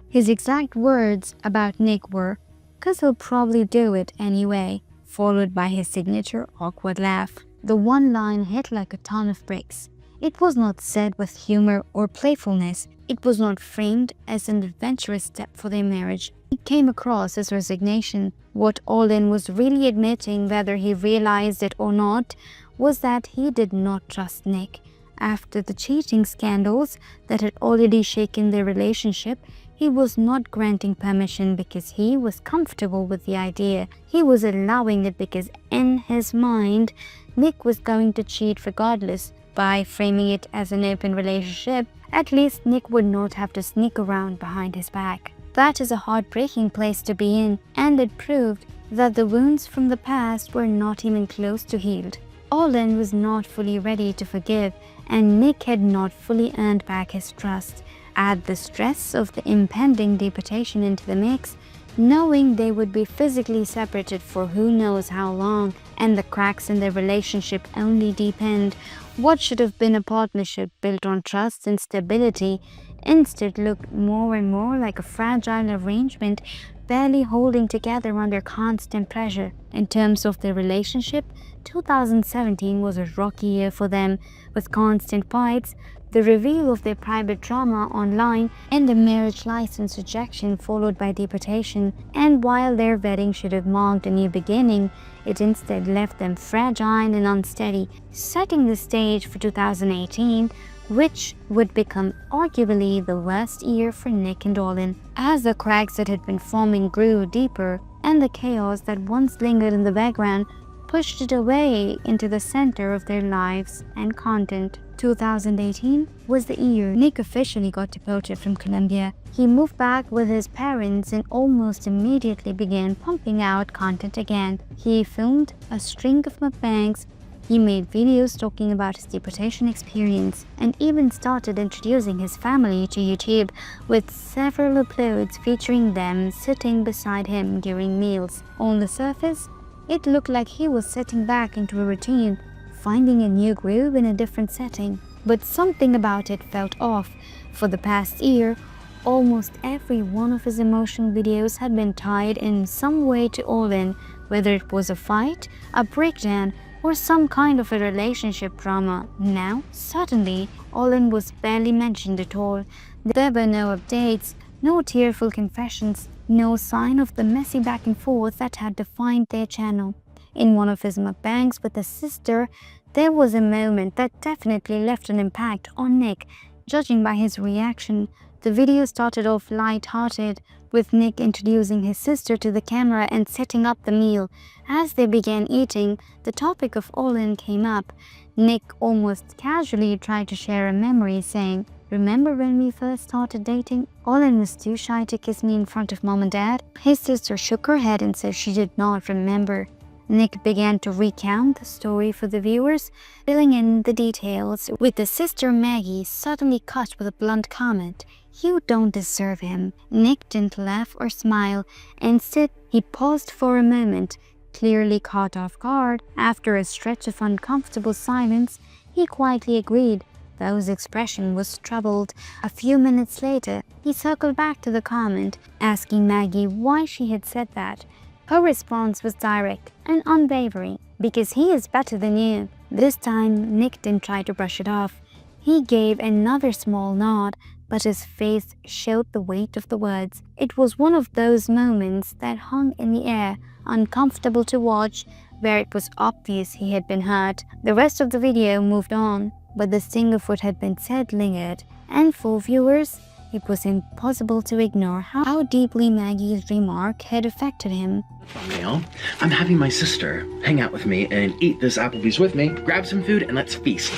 His exact words about Nick were, "'Cause he'll probably do it anyway," followed by his signature awkward laugh. The one line hit like a ton of bricks. It was not said with humor or playfulness. It was not framed as an adventurous step for their marriage. It came across as resignation. What Olin was really admitting, whether he realized it or not, was that he did not trust Nick. After the cheating scandals that had already shaken their relationship, he was not granting permission because he was comfortable with the idea. He was allowing it because in his mind, Nick was going to cheat regardless. By framing it as an open relationship, at least Nick would not have to sneak around behind his back. That is a heartbreaking place to be in, and it proved that the wounds from the past were not even close to healed. Olin was not fully ready to forgive, and Nick had not fully earned back his trust. Add the stress of the impending deportation into the mix, knowing they would be physically separated for who knows how long, and the cracks in their relationship only deepened. What should have been a partnership built on trust and stability instead looked more and more like a fragile arrangement barely holding together under constant pressure. In terms of their relationship, 2017 was a rocky year for them, with constant fights, the reveal of their private drama online, and the marriage license rejection followed by deportation. And while their wedding should have marked a new beginning, it instead left them fragile and unsteady, setting the stage for 2018, which would become arguably the worst year for Nick and Olin. As the cracks that had been forming grew deeper, and the chaos that once lingered in the background pushed it away into the center of their lives and content. 2018 was the year Nick officially got deported from Colombia. He moved back with his parents and almost immediately began pumping out content again. He filmed a string of mukbangs, he made videos talking about his deportation experience, and even started introducing his family to YouTube, with several uploads featuring them sitting beside him during meals. On the surface, it looked like he was settling back into a routine, finding a new groove in a different setting. But something about it felt off. For the past year, almost every one of his emotional videos had been tied in some way to Olin, whether it was a fight, a breakdown, or some kind of a relationship drama. Now, suddenly, Olin was barely mentioned at all. There were no updates, no tearful confessions, no sign of the messy back and forth that had defined their channel. In one of his mukbangs with his sister, there was a moment that definitely left an impact on Nick. Judging by his reaction, the video started off light-hearted, with Nick introducing his sister to the camera and setting up the meal. As they began eating, the topic of Olin came up. Nick almost casually tried to share a memory, saying, "Remember when we first started dating? Olin was too shy to kiss me in front of Mom and Dad." His sister shook her head and said she did not remember. Nick began to recount the story for the viewers, filling in the details, with the sister Maggie suddenly cut with a blunt comment. "You don't deserve him." Nick didn't laugh or smile. Instead, he paused for a moment, clearly caught off guard. After a stretch of uncomfortable silence, he quietly agreed, though his expression was troubled. A few minutes later, he circled back to the comment, asking Maggie why she had said that. Her response was direct and unwavering, "Because he is better than you." This time, Nick didn't try to brush it off. He gave another small nod, but his face showed the weight of the words. It was one of those moments that hung in the air, uncomfortable to watch, where it was obvious he had been hurt. The rest of the video moved on, but the sting of what had been said lingered, and for viewers, it was impossible to ignore how deeply Maggie's remark had affected him. Thumbnail. I'm having my sister hang out with me and eat this Applebee's with me, grab some food, and let's feast.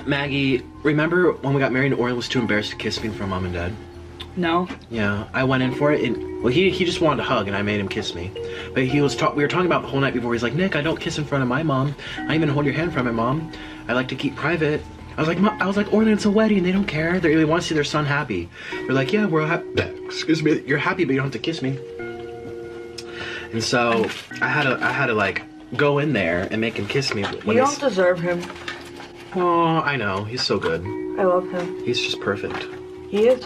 Maggie, remember when we got married and Oriel was too embarrassed to kiss me in front of Mom and Dad? No. Yeah, I went in for it, and well, he just wanted to hug, and I made him kiss me. But we were talking about the whole night before. He's like, "Nick, I don't kiss in front of my mom. I even hold your hand from it, Mom. I like to keep private." I was like, Orlin, it's a wedding. They don't care. They want to see their son happy. They're like, "Yeah, we're happy." Excuse me, you're happy, but you don't have to kiss me. And so I had to like go in there and make him kiss me. You don't deserve him. Oh, I know. He's so good. I love him. He's just perfect. He is.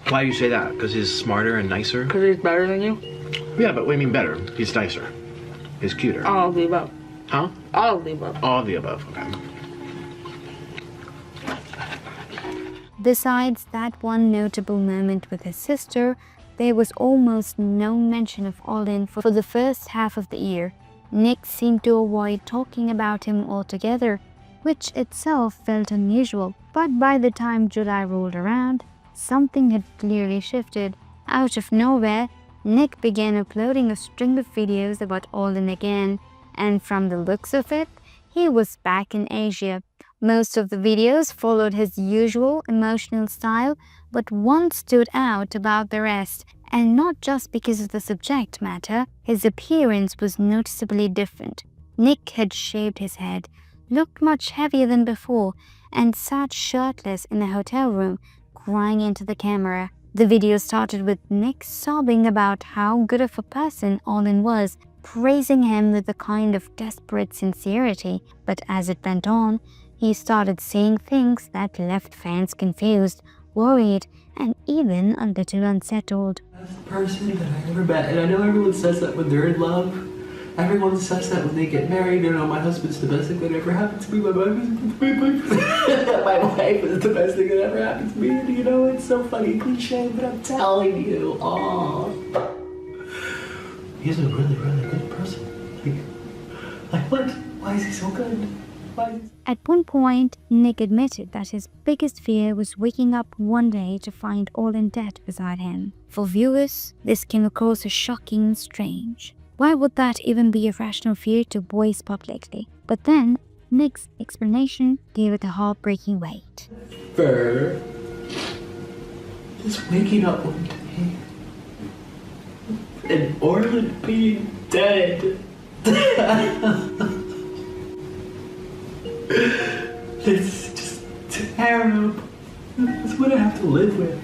Why do you say that? Because he's smarter and nicer? Because he's better than you? Yeah, but what do you mean better? He's nicer. He's cuter. All of the above. Huh? All of the above. All of the above, okay. Besides that one notable moment with his sister, there was almost no mention of Olin for the first half of the year. Nick seemed to avoid talking about him altogether, which itself felt unusual. But by the time July rolled around, something had clearly shifted. Out of nowhere, Nick began uploading a string of videos about Olin again, and from the looks of it, he was back in Asia. Most of the videos followed his usual emotional style, but one stood out above the rest, and not just because of the subject matter. His appearance was noticeably different. Nick had shaved his head, looked much heavier than before, and sat shirtless in a hotel room, crying into the camera. The video started with Nick sobbing about how good of a person Olin was, praising him with a kind of desperate sincerity. But as it went on, he started saying things that left fans confused, worried, and even a little unsettled. That's the person that I ever met, and I know everyone says that when they're in love. Everyone says that when they get married. You know, my husband's the best thing that ever happened to me. My wife is the best thing that ever happened to me. And you know, it's so funny, cliche, but I'm telling you, he's a really, really good person. Like what? Why is he so good? At one point, Nick admitted that his biggest fear was waking up one day to find Olin dead beside him. For viewers, this came across as shocking and strange. Why would that even be a rational fear to voice publicly? But then, Nick's explanation gave it a heartbreaking weight. For just waking up one day and Orlin being dead. It's just terrible. That's what I have to live with.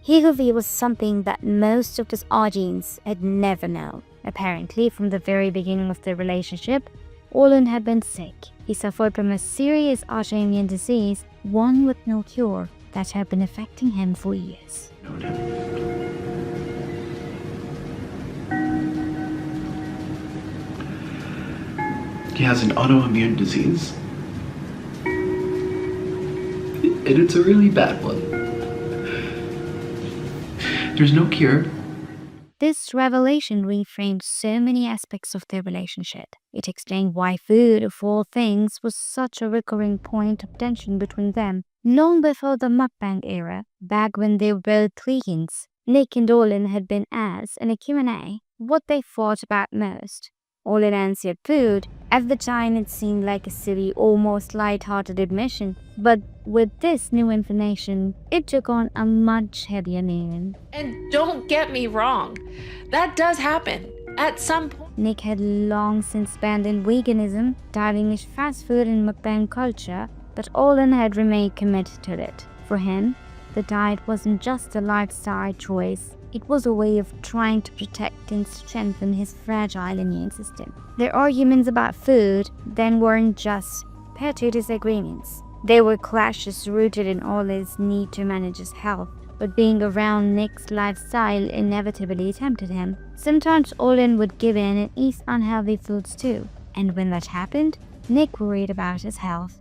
He revealed something that most of his audience had never known. Apparently, from the very beginning of their relationship, Olin had been sick. He suffered from a serious autoimmune disease, one with no cure, that had been affecting him for years. He has an autoimmune disease. And it's a really bad one. There's no cure. This revelation reframed so many aspects of their relationship. It explained why food, of all things, was such a recurring point of tension between them. Long before the Mukbang era, back when they were both tweens, Nick and Olin had been asked in a Q&A what they thought about most. Olin answered food. At the time, it seemed like a silly, almost light-hearted admission. But with this new information, it took on a much heavier meaning. And don't get me wrong, that does happen at some point. Nick had long since abandoned veganism, diving into fast food and mukbang culture, but Olin had remained committed to it. For him, the diet wasn't just a lifestyle choice. It was a way of trying to protect and strengthen his fragile immune system. Their arguments about food then weren't just petty disagreements. They were clashes rooted in Olin's need to manage his health, but being around Nick's lifestyle inevitably tempted him. Sometimes Olin would give in and eat unhealthy foods too, and when that happened, Nick worried about his health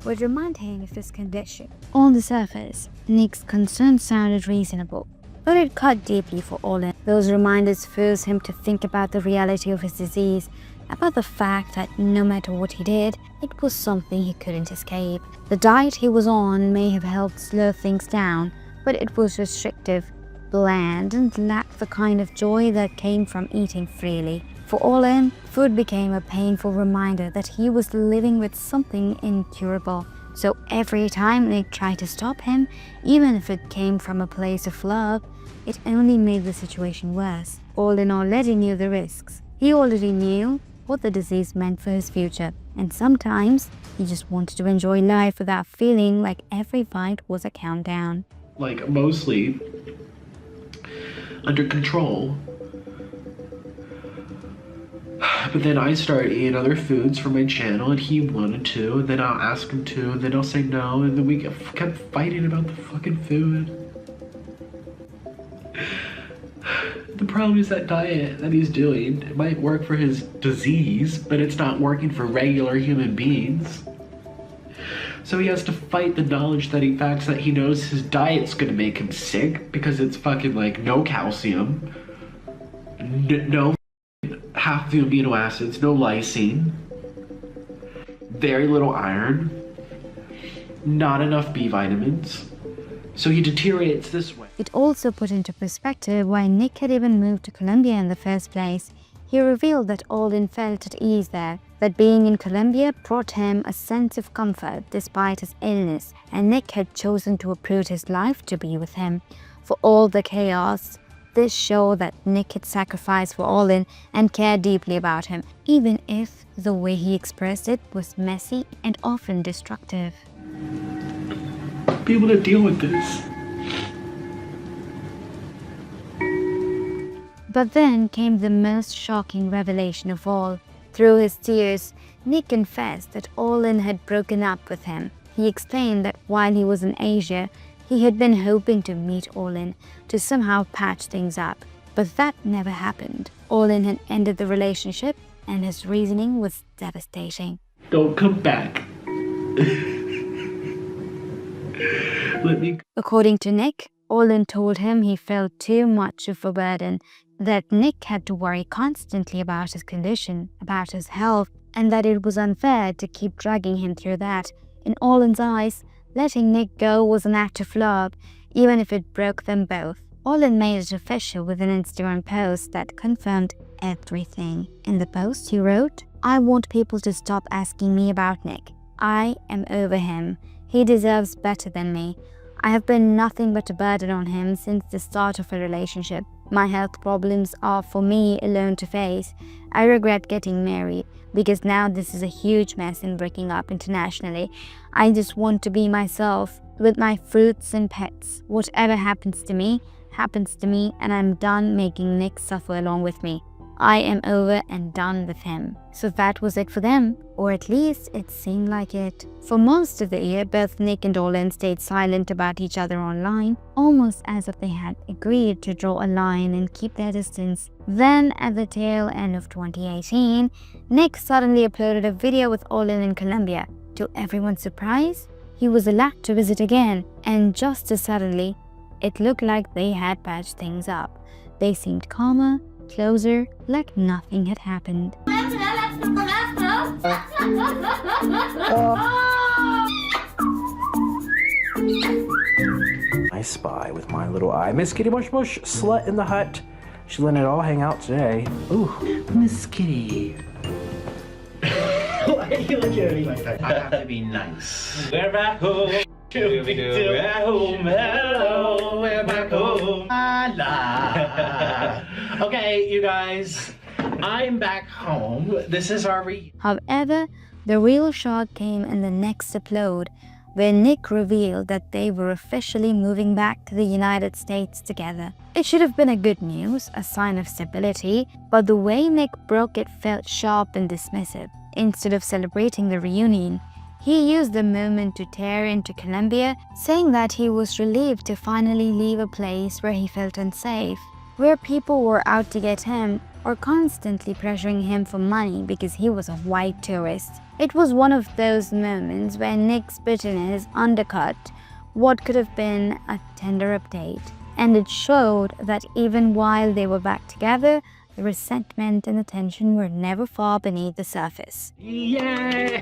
would remind him of his condition. On the surface, Nick's concern sounded reasonable, but it cut deeply for Olin. Those reminders forced him to think about the reality of his disease, about the fact that no matter what he did, it was something he couldn't escape. The diet he was on may have helped slow things down, but it was restrictive, bland, and lacked the kind of joy that came from eating freely. For Olin, food became a painful reminder that he was living with something incurable. So every time Nick tried to stop him, even if it came from a place of love, it only made the situation worse. Olin already knew the risks. He already knew what the disease meant for his future. And sometimes, he just wanted to enjoy life without feeling like every bite was a countdown. like mostly under control. But then I start eating other foods for my channel and he wanted to, and then I'll ask him to, and then I'll say no, and then we kept fighting about the fucking food. The problem is that diet that he's doing, it might work for his disease, but it's not working for regular human beings. So he has to fight the knowledge that he knows his diet's gonna make him sick because it's fucking like no calcium, no half the amino acids, no lysine, very little iron, not enough B vitamins. So he deteriorates this way. It also put into perspective why Nick had even moved to Colombia in the first place. He revealed that Olin felt at ease there, that being in Colombia brought him a sense of comfort despite his illness, and Nick had chosen to uproot his life to be with him. For all the chaos, this showed that Nick had sacrificed for Olin and cared deeply about him, even if the way he expressed it was messy and often destructive. Be able to deal with this. But then came the most shocking revelation of all. Through his tears, Nick confessed that Olin had broken up with him. He explained that while he was in Asia, he had been hoping to meet Olin to somehow patch things up. But that never happened. Olin had ended the relationship, and his reasoning was devastating. Don't come back. Let me. According to Nick, Olin told him he felt too much of a burden, that Nick had to worry constantly about his condition, about his health, and that it was unfair to keep dragging him through that. In Olin's eyes, letting Nick go was an act of love, even if it broke them both. Olin made it official with an Instagram post that confirmed everything. In the post, he wrote, "I want people to stop asking me about Nick. I am over him. He deserves better than me. I have been nothing but a burden on him since the start of a relationship. My health problems are for me alone to face. I regret getting married because now this is a huge mess in breaking up internationally. I just want to be myself with my fruits and pets. Whatever happens to me, and I'm done making Nick suffer along with me. I am over and done with him." So that was it for them, or at least it seemed like it. For most of the year, both Nick and Olin stayed silent about each other online, almost as if they had agreed to draw a line and keep their distance. Then, at the tail end of 2018, Nick suddenly uploaded a video with Olin in Colombia. To everyone's surprise, he was allowed to visit again, and just as suddenly, it looked like they had patched things up. They seemed calmer, closer, like nothing had happened. I spy with my little eye Miss Kitty Mush Mush, slut in the hut. She's letting it all hang out today. Ooh, Miss Kitty. Why are you looking at me like that? I have to be nice. We're back home. We're back home. Hello, we're back home. Okay, you guys, I'm back home. This is our However, the real shock came in the next upload, where Nick revealed that they were officially moving back to the United States together. It should have been a good news, a sign of stability, but the way Nick broke it felt sharp and dismissive. Instead of celebrating the reunion, he used the moment to tear into Colombia, saying that he was relieved to finally leave a place where he felt unsafe, where people were out to get him or constantly pressuring him for money because he was a white tourist. It was one of those moments where Nick's bitterness undercut what could have been a tender update, and it showed that even while they were back together, the resentment and the tension were never far beneath the surface. Yay!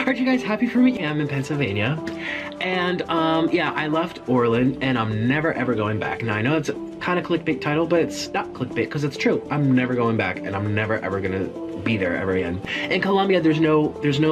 Aren't you guys happy for me? I'm in Pennsylvania. And yeah, I left Orland and I'm never ever going back. Now I know it's a kind of clickbait title, but it's not clickbait because it's true. I'm never going back and I'm never ever gonna be there ever again. In Colombia, there's no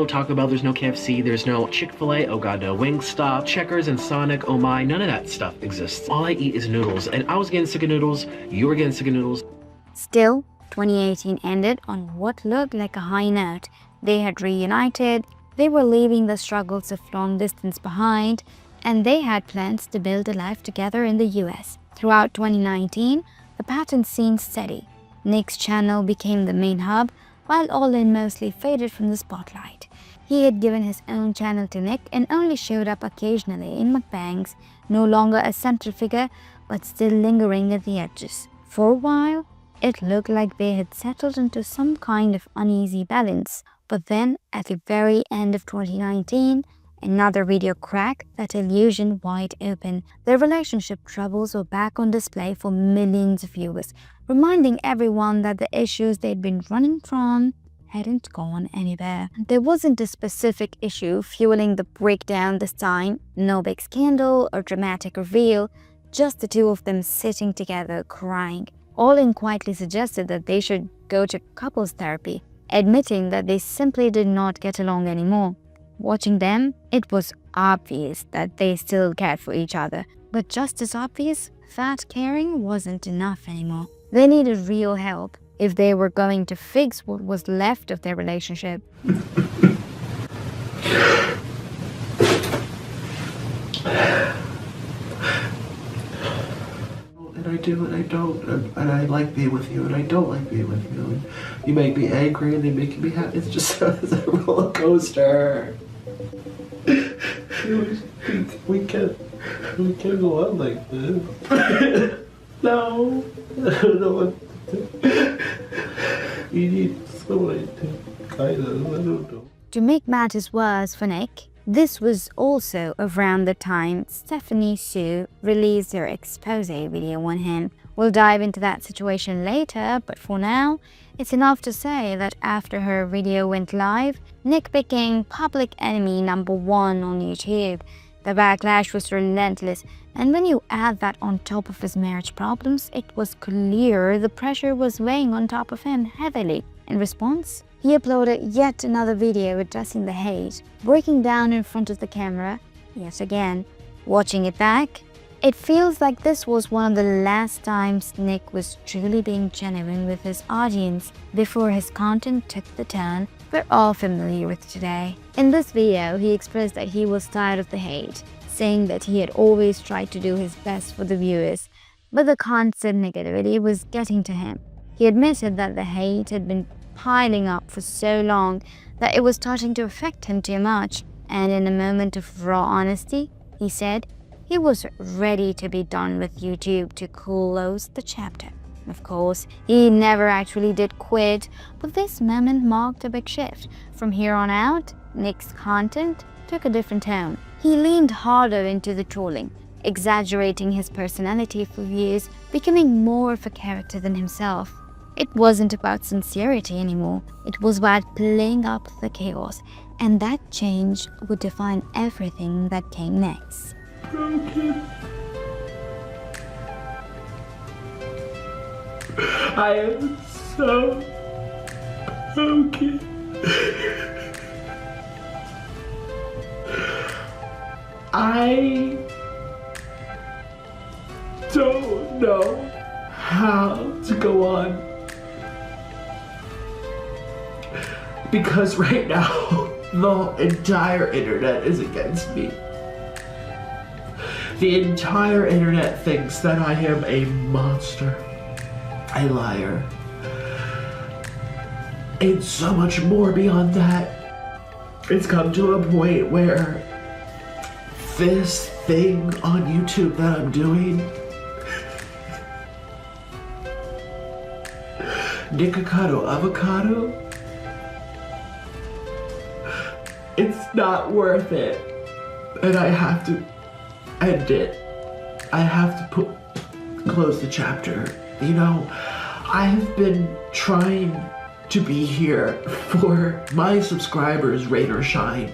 Taco Bell, there's no KFC, there's no Chick-fil-A, oh god no, Wingstop, Checkers and Sonic, oh my, none of that stuff exists. All I eat is noodles, and I was getting sick of noodles, you were getting sick of noodles. Still, 2018 ended on what looked like a high note. They had reunited, they were leaving the struggles of long distance behind, and they had plans to build a life together in the US. Throughout 2019, the pattern seemed steady. Nick's channel became the main hub, while Orlin mostly faded from the spotlight. He had given his own channel to Nick and only showed up occasionally in mukbangs, no longer a central figure, but still lingering at the edges. For a while, it looked like they had settled into some kind of uneasy balance. But then, at the very end of 2019, another video cracked that illusion wide open. Their relationship troubles were back on display for millions of viewers, reminding everyone that the issues they'd been running from hadn't gone anywhere. There wasn't a specific issue fueling the breakdown this time, no big scandal or dramatic reveal, just the two of them sitting together crying. Orlin quietly suggested that they should go to couples therapy, admitting that they simply did not get along anymore. Watching them, it was obvious that they still cared for each other, but just as obvious, that caring wasn't enough anymore. They needed real help if they were going to fix what was left of their relationship. And I do and I don't, and I like being with you and I don't like being with you. And you make me angry and they make me happy. It's just it's a roller coaster. We can't go on like this. No, I don't know what to do. You need someone to guide us. I don't know. To make matters worse for Nick, this was also around the time Stephanie Sue released her expose video on him. We'll dive into that situation later, but for now, it's enough to say that after her video went live, Nick became public enemy #1 on YouTube. The backlash was relentless, and when you add that on top of his marriage problems, it was clear the pressure was weighing on top of him heavily. In response, he uploaded yet another video addressing the hate, breaking down in front of the camera yet again. Watching it back, it feels like this was one of the last times Nick was truly being genuine with his audience before his content took the turn we're all familiar with today. In this video, he expressed that he was tired of the hate, saying that he had always tried to do his best for the viewers, but the constant negativity was getting to him. He admitted that the hate had been piling up for so long that it was starting to affect him too much, and in a moment of raw honesty, he said he was ready to be done with YouTube to close the chapter. Of course, he never actually did quit, but this moment marked a big shift. From here on out, Nick's content took a different tone. He leaned harder into the trolling, exaggerating his personality for views, becoming more of a character than himself. It wasn't about sincerity anymore, it was about playing up the chaos, and that change would define everything that came next. I am so broken. I don't know how to go on. Because right now, the entire internet is against me. The entire internet thinks that I am a monster, a liar, and so much more beyond that. It's come to a point where this thing on YouTube that I'm doing, Nikocado Avocado, it's not worth it, and I have to end it. I have to close the chapter. You know, I have been trying to be here for my subscribers, rain or shine.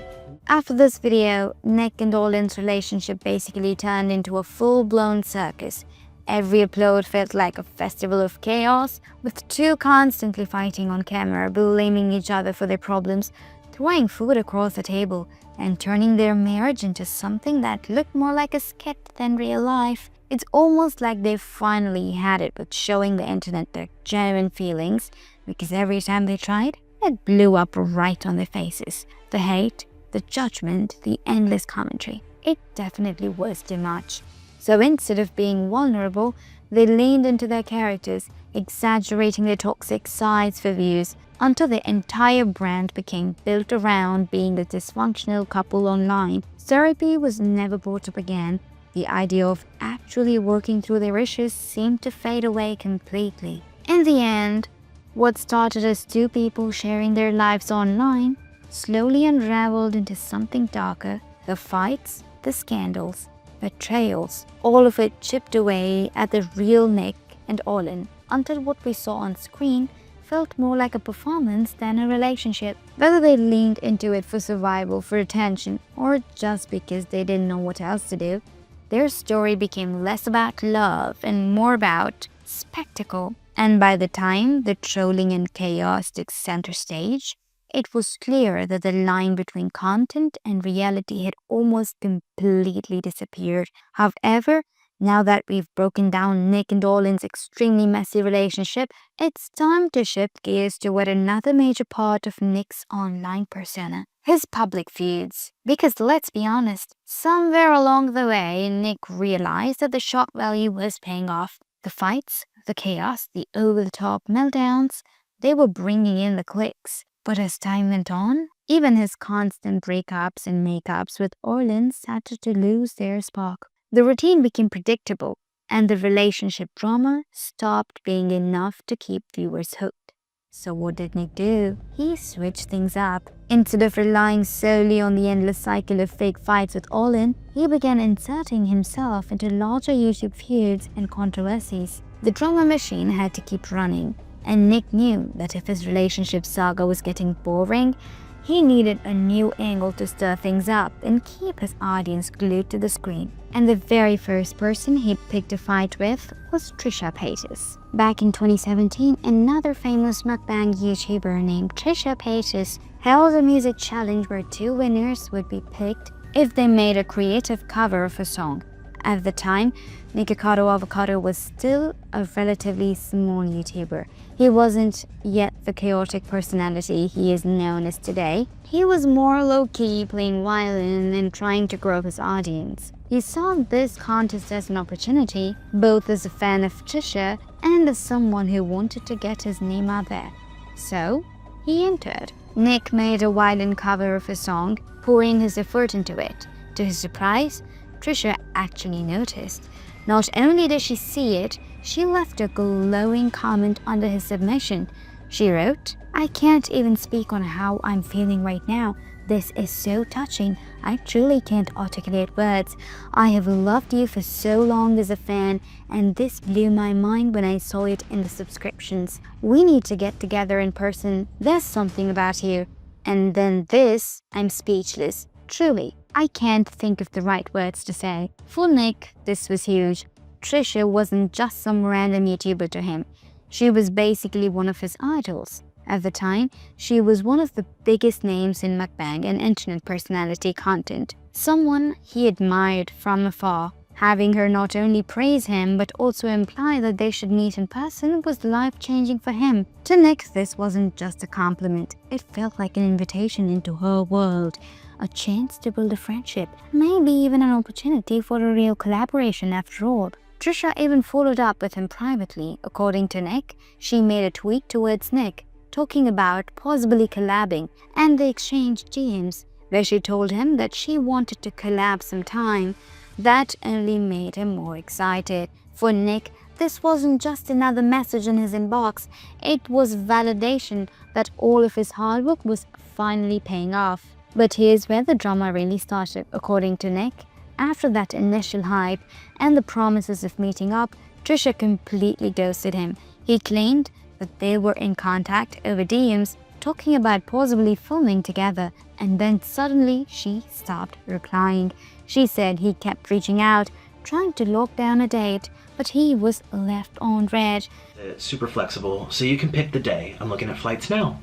After this video, Nick and Orlin's relationship basically turned into a full-blown circus. Every upload felt like a festival of chaos, with two constantly fighting on camera, blaming each other for their problems, throwing food across the table, and turning their marriage into something that looked more like a skit than real life. It's almost like they finally had it with showing the internet their genuine feelings, because every time they tried, it blew up right on their faces. The hate, the judgment, the endless commentary. it definitely was too much. So instead of being vulnerable, they leaned into their characters, exaggerating their toxic sides for views, until the entire brand became built around being the dysfunctional couple online. Therapy was never brought up again. The idea of actually working through their issues seemed to fade away completely. In the end, what started as two people sharing their lives online slowly unraveled into something darker. The fights, the scandals, betrayals, all of it chipped away at the real Nick and Orlin, until what we saw on screen felt more like a performance than a relationship. Whether they leaned into it for survival, for attention, or just because they didn't know what else to do, their story became less about love and more about spectacle. And by the time the trolling and chaos took center stage, it was clear that the line between content and reality had almost completely disappeared. However, now that we've broken down Nick and Orlin's extremely messy relationship, it's time to shift gears toward another major part of Nick's online persona, his public feuds. Because let's be honest, somewhere along the way, Nick realized that the shock value was paying off. The fights, the chaos, the over-the-top meltdowns, they were bringing in the clicks. But as time went on, even his constant breakups and makeups with Orlin started to lose their spark. The routine became predictable, and the relationship drama stopped being enough to keep viewers hooked. So what did Nick do? He switched things up. Instead of relying solely on the endless cycle of fake fights with Orlin, he began inserting himself into larger YouTube feuds and controversies. The drama machine had to keep running, and Nick knew that if his relationship saga was getting boring, he needed a new angle to stir things up and keep his audience glued to the screen. And the very first person he picked a fight with was Trisha Paytas. Back in 2017, another famous mukbang YouTuber named Trisha Paytas held a music challenge where two winners would be picked if they made a creative cover of a song. At the time, Nikocado Avocado was still a relatively small YouTuber. He wasn't yet the chaotic personality he is known as today. He was more low-key, playing violin and trying to grow his audience. He saw this contest as an opportunity, both as a fan of Trisha and as someone who wanted to get his name out there. So, he entered. Nick made a violin cover of his song, pouring his effort into it. To his surprise, Trisha actually noticed. Not only did she see it, she left a glowing comment under his submission. She wrote, "I can't even speak on how I'm feeling right now. This is so touching. I truly can't articulate words. I have loved you for so long as a fan, and this blew my mind when I saw it in the subscriptions. We need to get together in person. There's something about you." And then this, I'm speechless. Truly, I can't think of the right words to say. For Nick, this was huge. Trisha wasn't just some random YouTuber to him. She was basically one of his idols. At the time, she was one of the biggest names in mukbang and internet personality content. Someone he admired from afar. Having her not only praise him but also imply that they should meet in person was life-changing for him. To Nick, this wasn't just a compliment. It felt like an invitation into her world. A chance to build a friendship, maybe even an opportunity for a real collaboration after all. Trisha even followed up with him privately. According to Nick, she made a tweet towards Nick, talking about possibly collabing, and they exchanged DMs, where she told him that she wanted to collab sometime. That only made him more excited. For Nick, this wasn't just another message in his inbox, it was validation that all of his hard work was finally paying off. But here's where the drama really started. According to Nick, after that initial hype and the promises of meeting up, Trisha completely ghosted him. He claimed that they were in contact over DMs, talking about possibly filming together, and then suddenly she stopped replying. She said he kept reaching out, trying to lock down a date, but he was left on red. It's super flexible, so you can pick the day. I'm looking at flights now.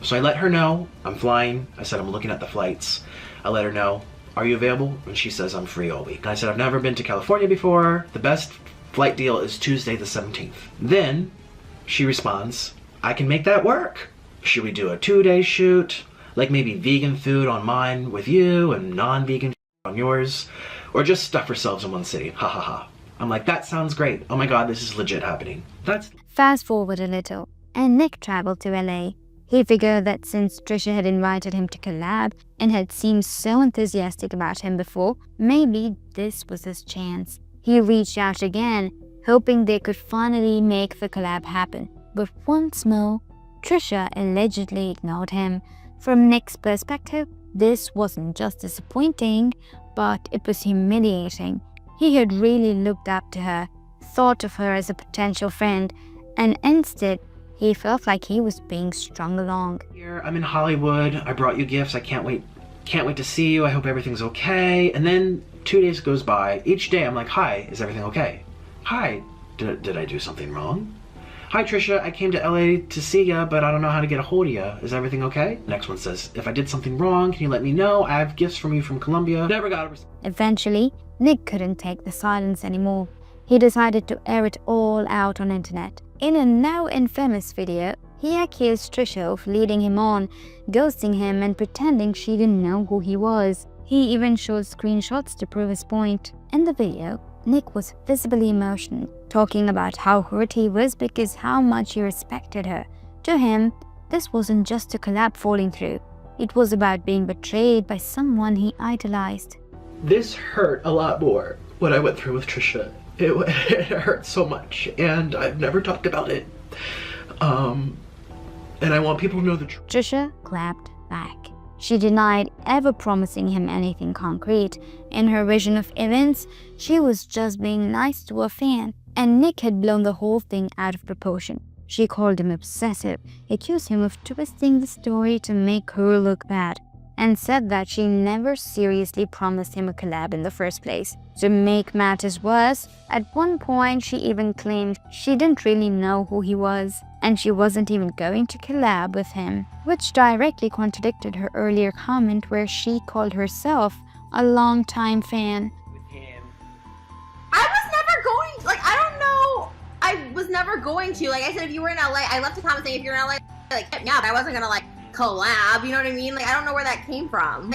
So I let her know I'm flying. I said I'm looking at the flights. I let her know, are you available? And she says I'm free all week. And I said I've never been to California before. The best flight deal is Tuesday the 17th. Then she responds, I can make that work. Should we do a 2-day shoot? Like maybe vegan food on mine with you and non-vegan on on yours, or just stuff ourselves in one city. Ha ha ha. I'm like, that sounds great. Oh my god, this is legit happening. Fast forward a little, and Nick traveled to LA. He figured that since Trisha had invited him to collab and had seemed so enthusiastic about him before, maybe this was his chance. He reached out again, hoping they could finally make the collab happen. But once more, Trisha allegedly ignored him. From Nick's perspective, this wasn't just disappointing, but it was humiliating. He had really looked up to her, thought of her as a potential friend, and instead, he felt like he was being strung along. Here, I'm in Hollywood. I brought you gifts. I can't wait to see you. I hope everything's okay. And then 2 days goes by. Each day I'm like, hi, is everything okay? Hi, did I do something wrong? Hi Trisha, I came to LA to see ya, but I don't know how to get a hold of ya. Is everything okay? Next one says, if I did something wrong, can you let me know? I have gifts from you from Colombia. Never got a response. Eventually, Nick couldn't take the silence anymore. He decided to air it all out on internet. In a now infamous video, he accused Trisha of leading him on, ghosting him and pretending she didn't know who he was. He even showed screenshots to prove his point. In the video, Nick was visibly emotional, talking about how hurt he was because how much he respected her. To him, this wasn't just a collab falling through. It was about being betrayed by someone he idolized. This hurt a lot more, what I went through with Trisha. It hurt so much, and I've never talked about it. And I want people to know the truth. Trisha clapped back. She denied ever promising him anything concrete. In her vision of events, she was just being nice to a fan, and Nick had blown the whole thing out of proportion. She called him obsessive, accused him of twisting the story to make her look bad, and said that she never seriously promised him a collab in the first place. To make matters worse, at one point she even claimed she didn't really know who he was, and she wasn't even going to collab with him, which directly contradicted her earlier comment where she called herself a long-time fan. I was never going, like, I don't know, I was never going to, like I said, if you were in LA, I left a comment saying if you're in LA, like, hit me up. I wasn't gonna, like, collab, you know what I mean? Like, I don't know where that came from.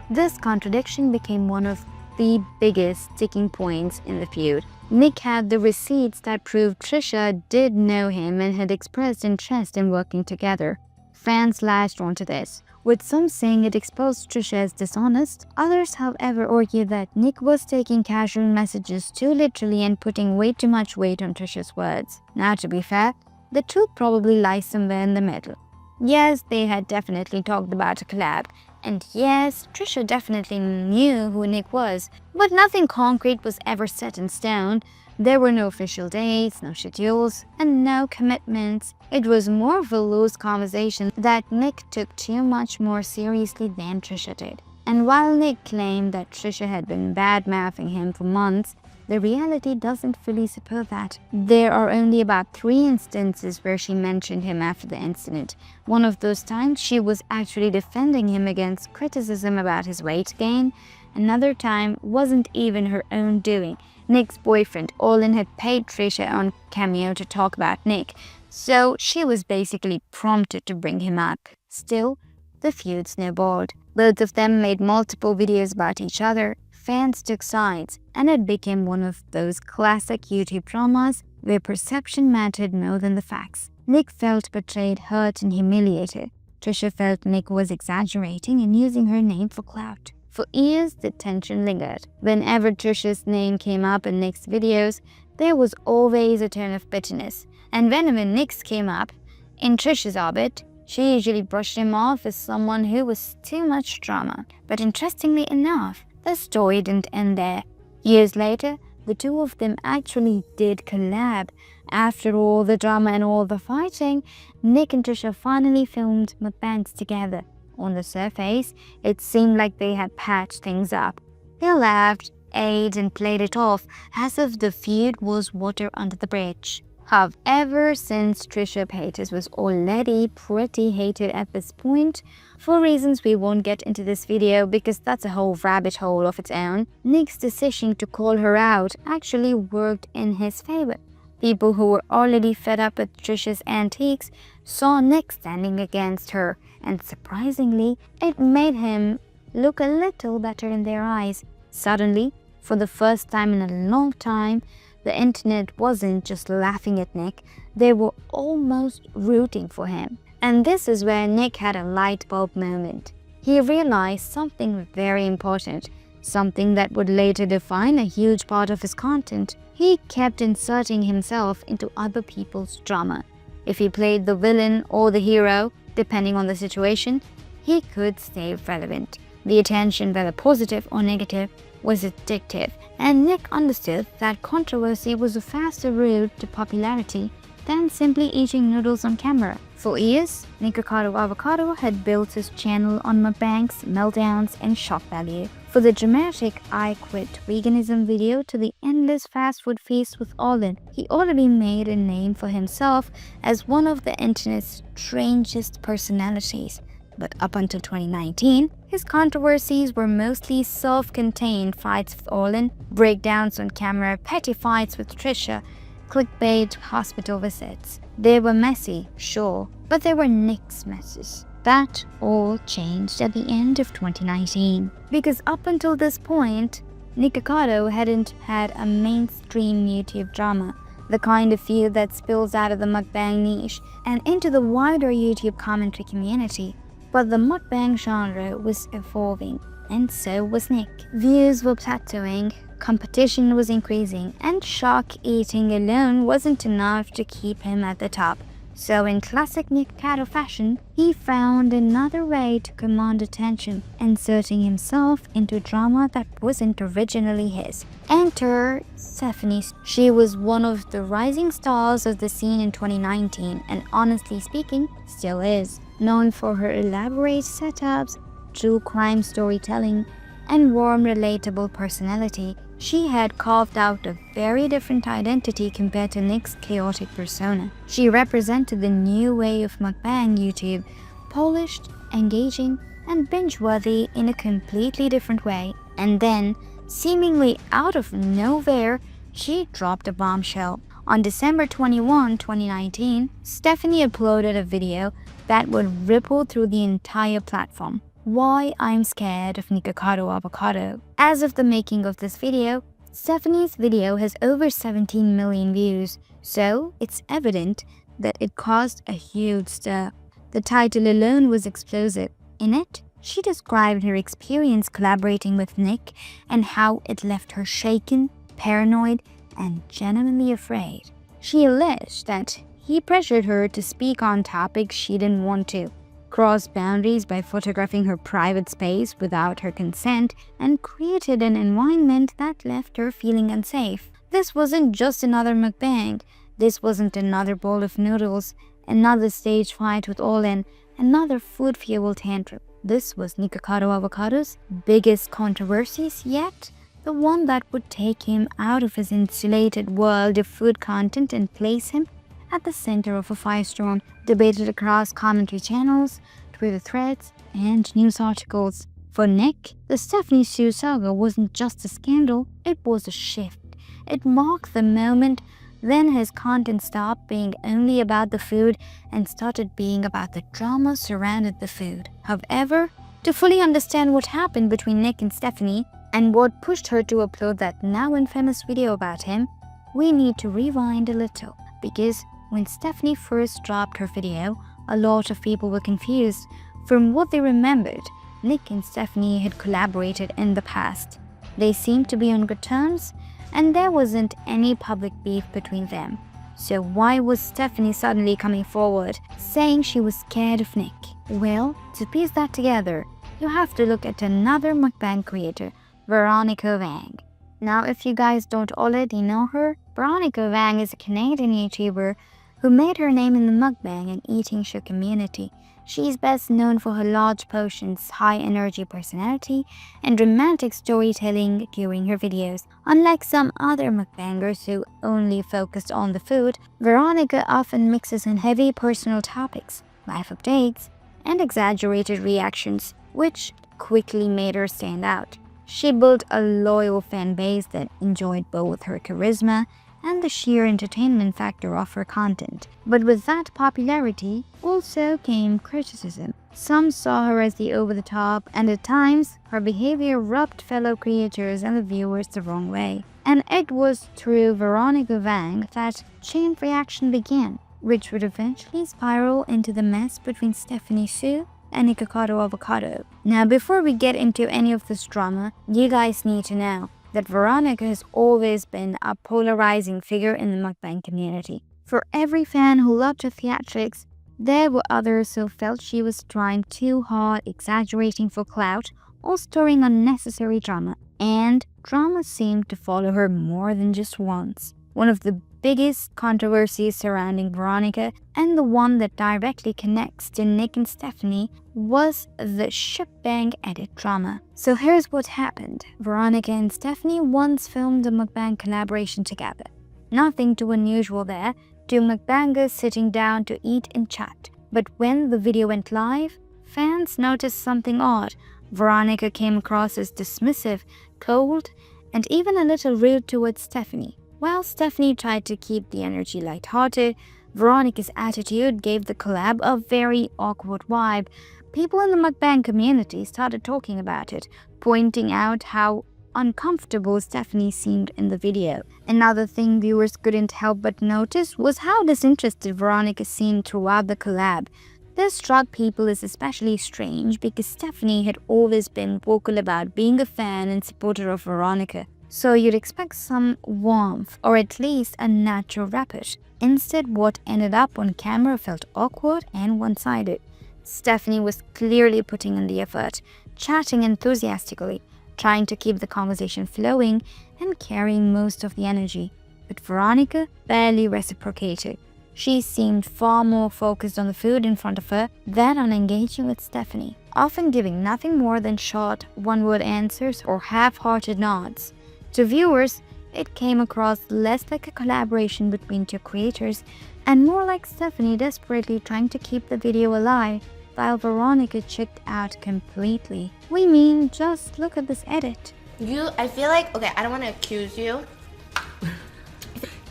This contradiction became one of the biggest sticking points in the feud. Nick had the receipts that proved Trisha did know him and had expressed interest in working together. Fans latched onto this, with some saying it exposed Trisha as dishonest. Others, however, argued that Nick was taking casual messages too literally and putting way too much weight on Trisha's words. Now, to be fair, the truth probably lies somewhere in the middle. Yes, they had definitely talked about a collab, and yes, Trisha definitely knew who Nick was, but nothing concrete was ever set in stone. There were no official dates, no schedules, and no commitments. It was more of a loose conversation that Nick took too much more seriously than Trisha did. And while Nick claimed that Trisha had been bad-mouthing him for months, the reality doesn't fully support that. There are only about 3 instances where she mentioned him after the incident. One of those times, she was actually defending him against criticism about his weight gain. Another time wasn't even her own doing. Nick's boyfriend, Olin, had paid Trisha on Cameo to talk about Nick, so she was basically prompted to bring him up. Still, the feud snowballed. Both of them made multiple videos about each other. Fans took sides, and it became one of those classic YouTube dramas where perception mattered more than the facts. Nick felt betrayed, hurt, and humiliated. Trisha felt Nick was exaggerating and using her name for clout. For years, the tension lingered. Whenever Trisha's name came up in Nick's videos, there was always a tone of bitterness. And whenever Nick's came up in Trisha's orbit, she usually brushed him off as someone who was too much drama. But interestingly enough, the story didn't end there. Years later, the two of them actually did collab. After all the drama and all the fighting, Nick and Trisha finally filmed mukbangs together. On the surface, it seemed like they had patched things up. They laughed, ate, and played it off as if the feud was water under the bridge. However, since Trisha Paytas was already pretty hated at this point, for reasons we won't get into this video because that's a whole rabbit hole of its own, Nick's decision to call her out actually worked in his favor. People who were already fed up with Trisha's antiques saw Nick standing against her, and surprisingly, it made him look a little better in their eyes. Suddenly, for the first time in a long time, the internet wasn't just laughing at Nick, they were almost rooting for him. And this is where Nick had a light bulb moment. He realized something very important, something that would later define a huge part of his content. He kept inserting himself into other people's drama. If he played the villain or the hero, depending on the situation, he could stay relevant. The attention, whether positive or negative, was addictive, and Nick understood that controversy was a faster route to popularity than simply eating noodles on camera. For years, Nikocado Avocado had built his channel on mukbangs, meltdowns, and shock value. For the dramatic I quit veganism video to the endless fast food feast with Orlin, he already made a name for himself as one of the internet's strangest personalities. But up until 2019, his controversies were mostly self-contained fights with Orlin, breakdowns on camera, petty fights with Trisha, clickbait hospital visits. They were messy, sure, but they were Nick's messes. That all changed at the end of 2019. Because up until this point, Nikocado hadn't had a mainstream YouTube drama, the kind of feud that spills out of the mukbang niche and into the wider YouTube commentary community. But the mukbang genre was evolving, and so was Nick. Views were plateauing, competition was increasing, and shock eating alone wasn't enough to keep him at the top. So in classic Nikocado fashion, he found another way to command attention, inserting himself into drama that wasn't originally his. Enter Stephanie. She was one of the rising stars of the scene in 2019, and honestly speaking, still is. Known for her elaborate setups, true crime storytelling, and warm, relatable personality, she had carved out a very different identity compared to Nick's chaotic persona. She represented the new way of mukbang YouTube, polished, engaging, and binge-worthy in a completely different way. And then, seemingly out of nowhere, she dropped a bombshell. On December 21, 2019, Stephanie uploaded a video that would ripple through the entire platform. Why I'm scared of Nikocado Avocado. As of the making of this video, Stephanie's video has over 17 million views, so it's evident that it caused a huge stir. The title alone was explosive. In it, she described her experience collaborating with Nick and how it left her shaken, paranoid, and genuinely afraid. She alleged that he pressured her to speak on topics she didn't want to, crossed boundaries by photographing her private space without her consent, and created an environment that left her feeling unsafe. This wasn't just another mukbang. This wasn't another bowl of noodles, another stage fight with Orlin, another food-fueled tantrum. This was Nikocado Avocado's biggest controversies yet, the one that would take him out of his insulated world of food content and place him at the center of a firestorm debated across commentary channels, Twitter threads, and news articles. For Nick, the Stephanie Sue saga wasn't just a scandal, it was a shift. It marked the moment then his content stopped being only about the food and started being about the drama surrounding the food. However, to fully understand what happened between Nick and Stephanie and what pushed her to upload that now infamous video about him, we need to rewind a little, because when Stephanie first dropped her video, a lot of people were confused. From what they remembered, Nick and Stephanie had collaborated in the past. They seemed to be on good terms, and there wasn't any public beef between them. So why was Stephanie suddenly coming forward, saying she was scared of Nick? Well, to piece that together, you have to look at another mukbang creator, Veronica Wang. Now, if you guys don't already know her, Veronica Wang is a Canadian YouTuber who made her name in the mukbang and eating show community. She's best known for her large portions, high-energy personality, and romantic storytelling during her videos. Unlike some other mukbangers who only focused on the food, Veronica often mixes in heavy personal topics, life updates, and exaggerated reactions, which quickly made her stand out. She built a loyal fan base that enjoyed both her charisma and the sheer entertainment factor of her content. But with that popularity also came criticism. Some saw her as the over-the-top, and at times, her behavior rubbed fellow creators and the viewers the wrong way. And it was through Veronica Wang that chain reaction began, which would eventually spiral into the mess between Stephanie Hsu and Nikocado Avocado. Now, before we get into any of this drama, you guys need to know that Veronica has always been a polarizing figure in the mukbang community. For every fan who loved her theatrics, there were others who felt she was trying too hard, exaggerating for clout, or stirring unnecessary drama. And drama seemed to follow her more than just once. One of the biggest controversies surrounding Veronica, and the one that directly connects to Nick and Stephanie, was the Mukbang edit drama. So here's what happened. Veronica and Stephanie once filmed a mukbang collaboration together. Nothing too unusual there, two mukbangers sitting down to eat and chat. But when the video went live, fans noticed something odd. Veronica came across as dismissive, cold, and even a little rude towards Stephanie. While Stephanie tried to keep the energy lighthearted, Veronica's attitude gave the collab a very awkward vibe. People in the mukbang community started talking about it, pointing out how uncomfortable Stephanie seemed in the video. Another thing viewers couldn't help but notice was how disinterested Veronica seemed throughout the collab. This struck people as especially strange because Stephanie had always been vocal about being a fan and supporter of Veronica. So you'd expect some warmth, or at least a natural rapport. Instead, what ended up on camera felt awkward and one-sided. Stephanie was clearly putting in the effort, chatting enthusiastically, trying to keep the conversation flowing and carrying most of the energy. But Veronica barely reciprocated. She seemed far more focused on the food in front of her than on engaging with Stephanie, often giving nothing more than short, one-word answers or half-hearted nods. To viewers, it came across less like a collaboration between two creators and more like Stephanie desperately trying to keep the video alive, while Veronica checked out completely. We mean, just look at this edit. I feel like, okay, I don't want to accuse you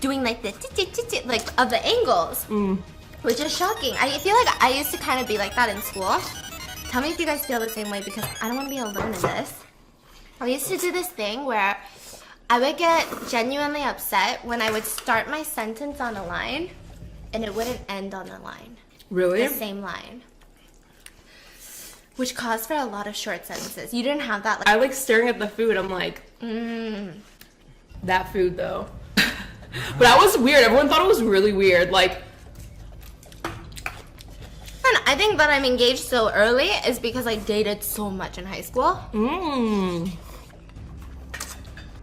doing like the like of the angles, which is shocking. I feel like I used to kind of be like that in school. Tell me if you guys feel the same way, because I don't want to be alone in this. I used to do this thing where I would get genuinely upset when I would start my sentence on a line and it wouldn't end on a line. Really? The same line. Which caused for a lot of short sentences. You didn't have that. I like staring at the food. I'm like, that food though. But that was weird. Everyone thought it was really weird. Like, and I think that I'm engaged so early is because I dated so much in high school.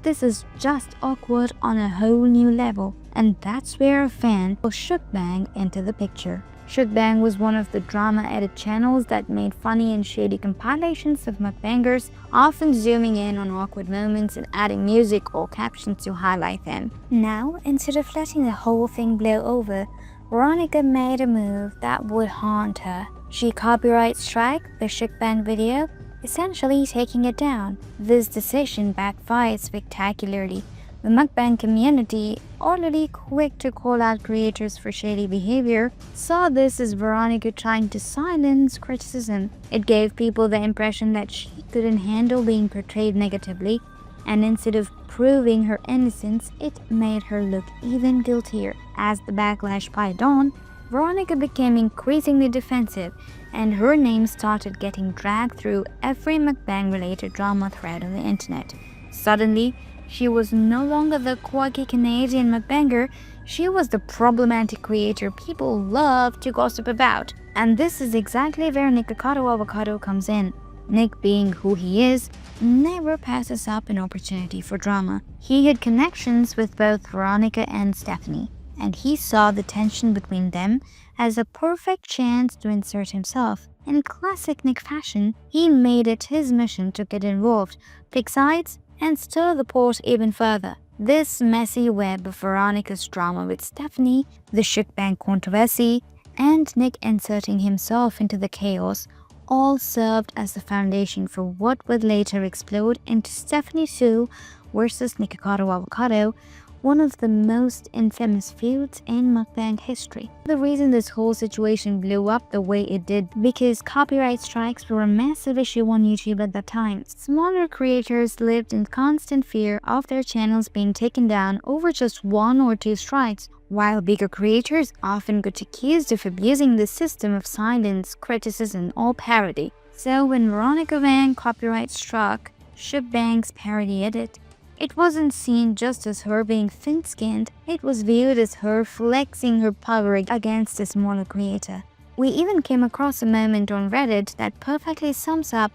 This is just awkward on a whole new level, and that's where a fan of Mukbang entered the picture. Mukbang was one of the drama edit channels that made funny and shady compilations of mukbangers, often zooming in on awkward moments and adding music or captions to highlight them. Now, instead of letting the whole thing blow over, Veronica made a move that would haunt her. She copyright struck the Mukbang video, essentially taking it down. This decision backfired spectacularly. The mukbang community, already quick to call out creators for shady behavior, saw this as Veronica trying to silence criticism. It gave people the impression that she couldn't handle being portrayed negatively, and instead of proving her innocence, it made her look even guiltier. As the backlash piled on, Veronica became increasingly defensive, and her name started getting dragged through every mukbang-related drama thread on the internet. Suddenly, she was no longer the quirky Canadian mukbanger, she was the problematic creator people love to gossip about. And this is exactly where Nikocado Avocado comes in. Nick, being who he is, never passes up an opportunity for drama. He had connections with both Veronica and Stephanie, and he saw the tension between them as a perfect chance to insert himself. In classic Nick fashion, he made it his mission to get involved, pick sides, and stir the pot even further. This messy web of Veronica's drama with Stephanie, the Mukbang controversy, and Nick inserting himself into the chaos all served as the foundation for what would later explode into Stephanie Hsu versus Nikocado Avocado, one of the most infamous feuds in mukbang history. The reason this whole situation blew up the way it did because copyright strikes were a massive issue on YouTube at that time. Smaller creators lived in constant fear of their channels being taken down over just 1 or 2 strikes, while bigger creators often got accused of abusing the system of silence, criticism, or parody. So when Veronica Wang copyright struck Shipbang's parody edit, it wasn't seen just as her being thin-skinned, it was viewed as her flexing her power against a smaller creator. We even came across a moment on Reddit that perfectly sums up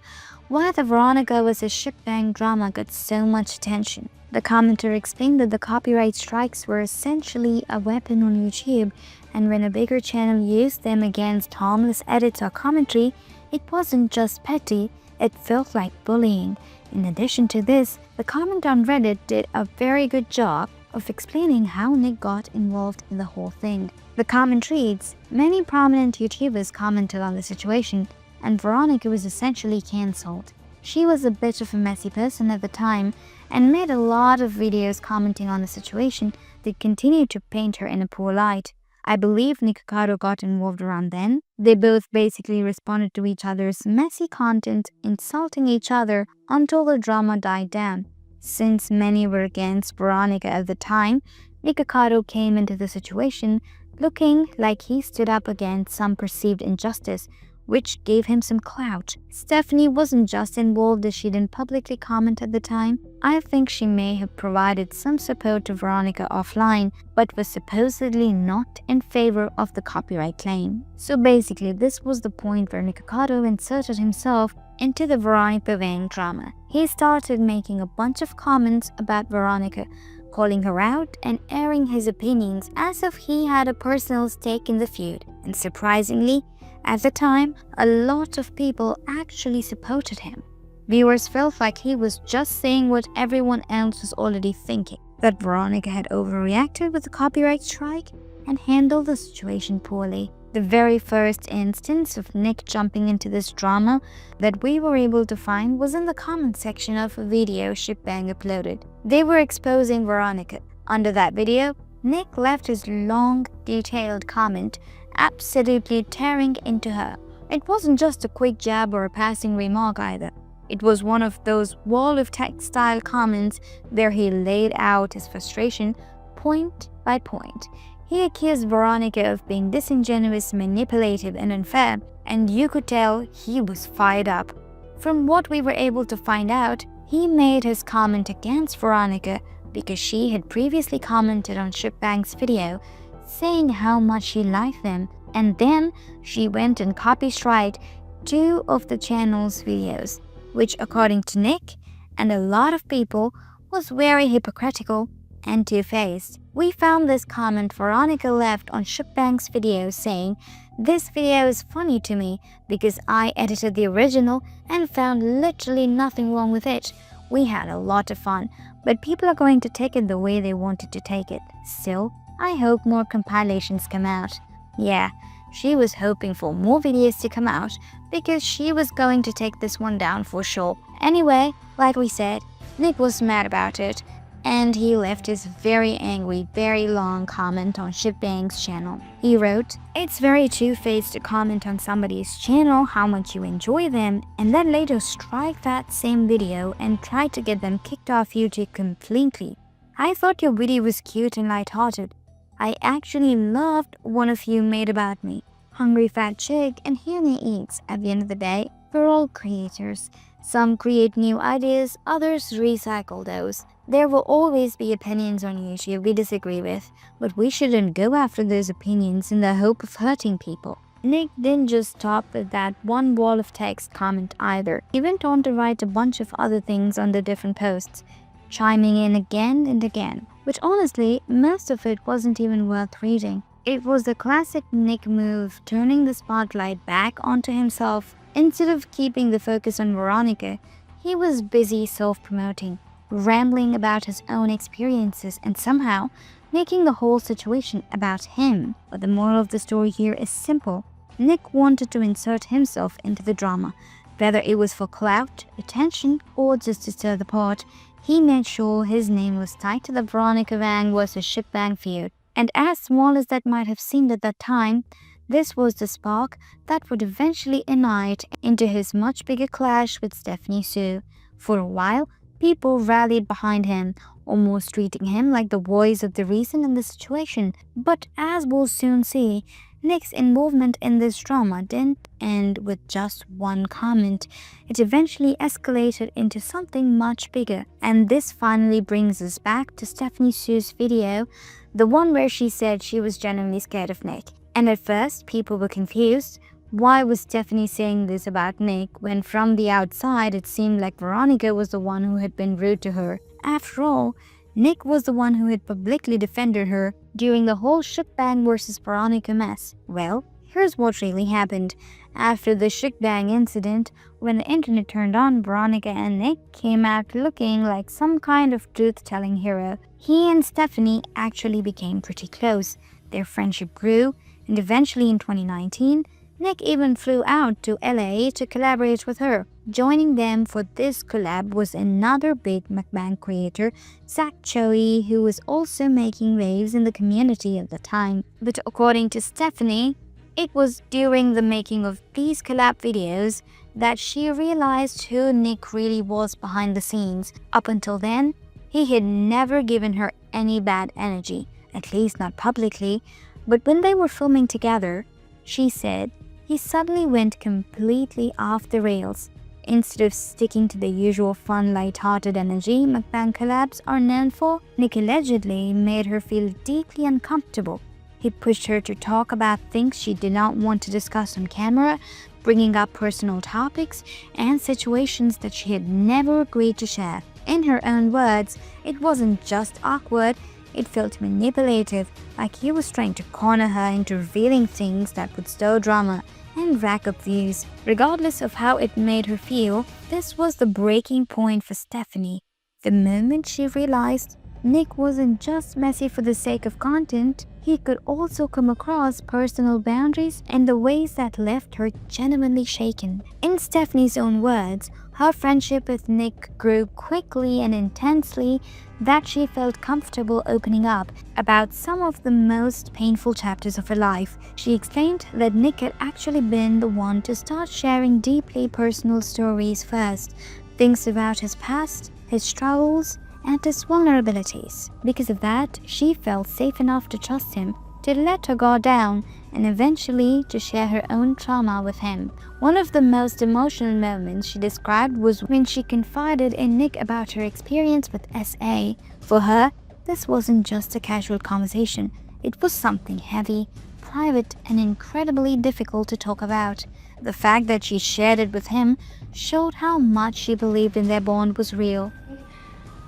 why the Veronica vs. Shipbang drama got so much attention. The commenter explained that the copyright strikes were essentially a weapon on YouTube, and when a bigger channel used them against harmless edits or commentary, it wasn't just petty, it felt like bullying. In addition to this, the comment on Reddit did a very good job of explaining how Nick got involved in the whole thing. The comment reads, many prominent YouTubers commented on the situation, and Veronica was essentially cancelled. She was a bit of a messy person at the time and made a lot of videos commenting on the situation that continued to paint her in a poor light. I believe Nikocado got involved around then. They both basically responded to each other's messy content, insulting each other until the drama died down. Since many were against Veronica at the time, Nikocado came into the situation looking like he stood up against some perceived injustice, which gave him some clout. Stephanie wasn't just involved as she didn't publicly comment at the time. I think she may have provided some support to Veronica offline, but was supposedly not in favor of the copyright claim. So basically, this was the point where Nikocado inserted himself into the Veronica Wang drama. He started making a bunch of comments about Veronica, calling her out and airing his opinions as if he had a personal stake in the feud. And surprisingly, at the time, a lot of people actually supported him. Viewers felt like he was just saying what everyone else was already thinking, that Veronica had overreacted with the copyright strike and handled the situation poorly. The very first instance of Nick jumping into this drama that we were able to find was in the comment section of a video Shipbang uploaded. They were exposing Veronica. Under that video, Nick left his long, detailed comment absolutely tearing into her. It wasn't just a quick jab or a passing remark either. It was one of those wall of text style comments where he laid out his frustration point by point. He accused Veronica of being disingenuous, manipulative, and unfair, and you could tell he was fired up. From what we were able to find out, he made his comment against Veronica because she had previously commented on Shipbang's video saying how much she liked them, and then she went and copy-striked 2 of the channel's videos, which according to Nick and a lot of people was very hypocritical and two-faced. We found this comment Veronica left on Shipbang's video saying, "This video is funny to me because I edited the original and found literally nothing wrong with it. We had a lot of fun, but people are going to take it the way they wanted to take it. Still, I hope more compilations come out." Yeah, she was hoping for more videos to come out because she was going to take this one down for sure. Anyway, like we said, Nick was mad about it, and he left his very angry, very long comment on Shipbang's channel. He wrote, "It's very two-faced to comment on somebody's channel how much you enjoy them and then later strike that same video and try to get them kicked off YouTube completely. I thought your video was cute and lighthearted. I actually loved one of you made about me. Hungry fat chick and here me eats. At the end of the day, we're all creators. Some create new ideas, others recycle those. There will always be opinions on YouTube we disagree with, but we shouldn't go after those opinions in the hope of hurting people." Nick didn't just stop with that one wall of text comment either. He went on to write a bunch of other things on the different posts, chiming in again and again, which honestly, most of it wasn't even worth reading. It was the classic Nick move, turning the spotlight back onto himself. Instead of keeping the focus on Veronica, he was busy self-promoting, rambling about his own experiences and somehow making the whole situation about him. But the moral of the story here is simple. Nick wanted to insert himself into the drama. Whether it was for clout, attention, or just to stir the pot, he made sure his name was tied to the Veronica Wang vs. Shipbang feud. And as small as that might have seemed at that time, this was the spark that would eventually ignite into his much bigger clash with Stephanie Su. For a while, people rallied behind him, almost treating him like the voice of the reason in the situation. But as we'll soon see, Nick's involvement in this drama didn't end with just one comment. It eventually escalated into something much bigger. And this finally brings us back to Stephanie Su's video, the one where she said she was genuinely scared of Nick. And at first, people were confused. Why was Stephanie saying this about Nick when from the outside it seemed like Veronica was the one who had been rude to her? After all, Nick was the one who had publicly defended her during the whole Shipbang vs. Veronica mess. Well, here's what really happened. After the Shipbang incident, when the internet turned on, Veronica and Nick came out looking like some kind of truth-telling hero. He and Stephanie actually became pretty close. Their friendship grew, and eventually in 2019, Nick even flew out to LA to collaborate with her. Joining them for this collab was another big mukbang creator, Zach Choi, who was also making waves in the community at the time. But according to Stephanie, it was during the making of these collab videos that she realized who Nick really was behind the scenes. Up until then, he had never given her any bad energy, at least not publicly. But when they were filming together, she said, he suddenly went completely off the rails. Instead of sticking to the usual fun, light-hearted energy mukbang collabs are known for, Nick allegedly made her feel deeply uncomfortable. He pushed her to talk about things she did not want to discuss on camera, bringing up personal topics and situations that she had never agreed to share. In her own words, it wasn't just awkward, it felt manipulative, like he was trying to corner her into revealing things that would stir drama and rack up views. Regardless of how it made her feel, this was the breaking point for Stephanie. The moment she realized Nick wasn't just messy for the sake of content, he could also come across personal boundaries in the ways that left her genuinely shaken. In Stephanie's own words, her friendship with Nick grew quickly and intensely that she felt comfortable opening up about some of the most painful chapters of her life. She explained that Nick had actually been the one to start sharing deeply personal stories first, things about his past, his struggles, and his vulnerabilities. Because of that, she felt safe enough to trust him, to let her guard down, and eventually to share her own trauma with him. One of the most emotional moments she described was when she confided in Nick about her experience with SA. For her, this wasn't just a casual conversation. It was something heavy, private, and incredibly difficult to talk about. The fact that she shared it with him showed how much she believed in their bond was real.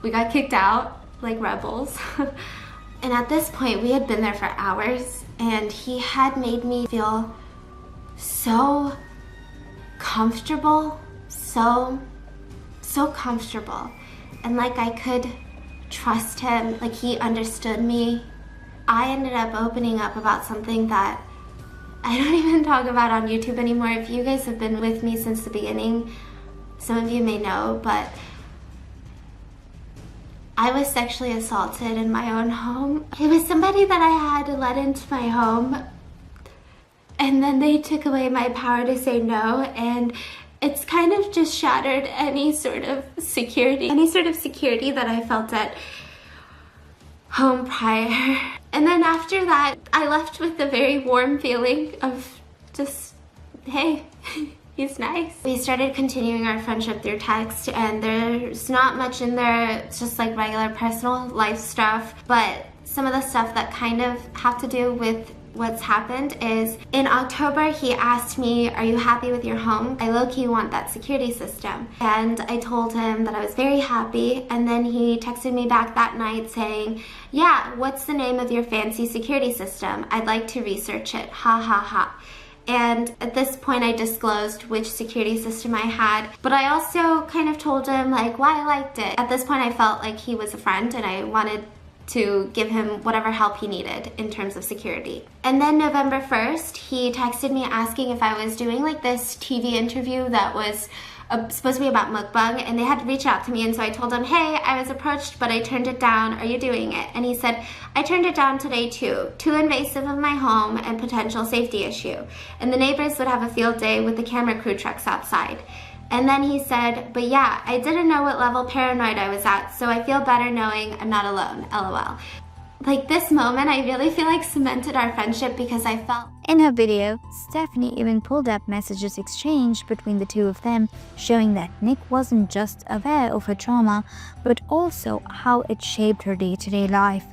We got kicked out like rebels. And at this point, we had been there for hours, and he had made me feel so comfortable, so comfortable. And like I could trust him, like he understood me. I ended up opening up about something that I don't even talk about on YouTube anymore. If you guys have been with me since the beginning, some of you may know, but I was sexually assaulted in my own home. It was somebody that I had to let into my home, and then they took away my power to say no, and it's kind of just shattered any sort of security that I felt at home prior. And then after that, I left with a very warm feeling of just, hey, he's nice. We started continuing our friendship through text, and there's not much in there. It's just like regular personal life stuff. But some of the stuff that kind of have to do with what's happened is in October, he asked me, are you happy with your home? I low-key want that security system. And I told him that I was very happy. And then he texted me back that night saying, yeah, what's the name of your fancy security system? I'd like to research it. Ha ha ha. And at this point I disclosed which security system I had, but I also kind of told him like why I liked it. At this point I felt like he was a friend and I wanted to give him whatever help he needed in terms of security. And then November 1st, he texted me asking if I was doing like this TV interview that was supposed to be about mukbang, and they had reached out to me, and so I told him, hey, I was approached, but I turned it down. Are you doing it? And he said, I turned it down today too. Too invasive of my home and potential safety issue. And the neighbors would have a field day with the camera crew trucks outside. And then he said, but yeah, I didn't know what level paranoid I was at, so I feel better knowing I'm not alone, LOL. Like, this moment, I really feel like cemented our friendship because I felt... In her video, Stephanie even pulled up messages exchanged between the two of them, showing that Nick wasn't just aware of her trauma, but also how it shaped her day-to-day life.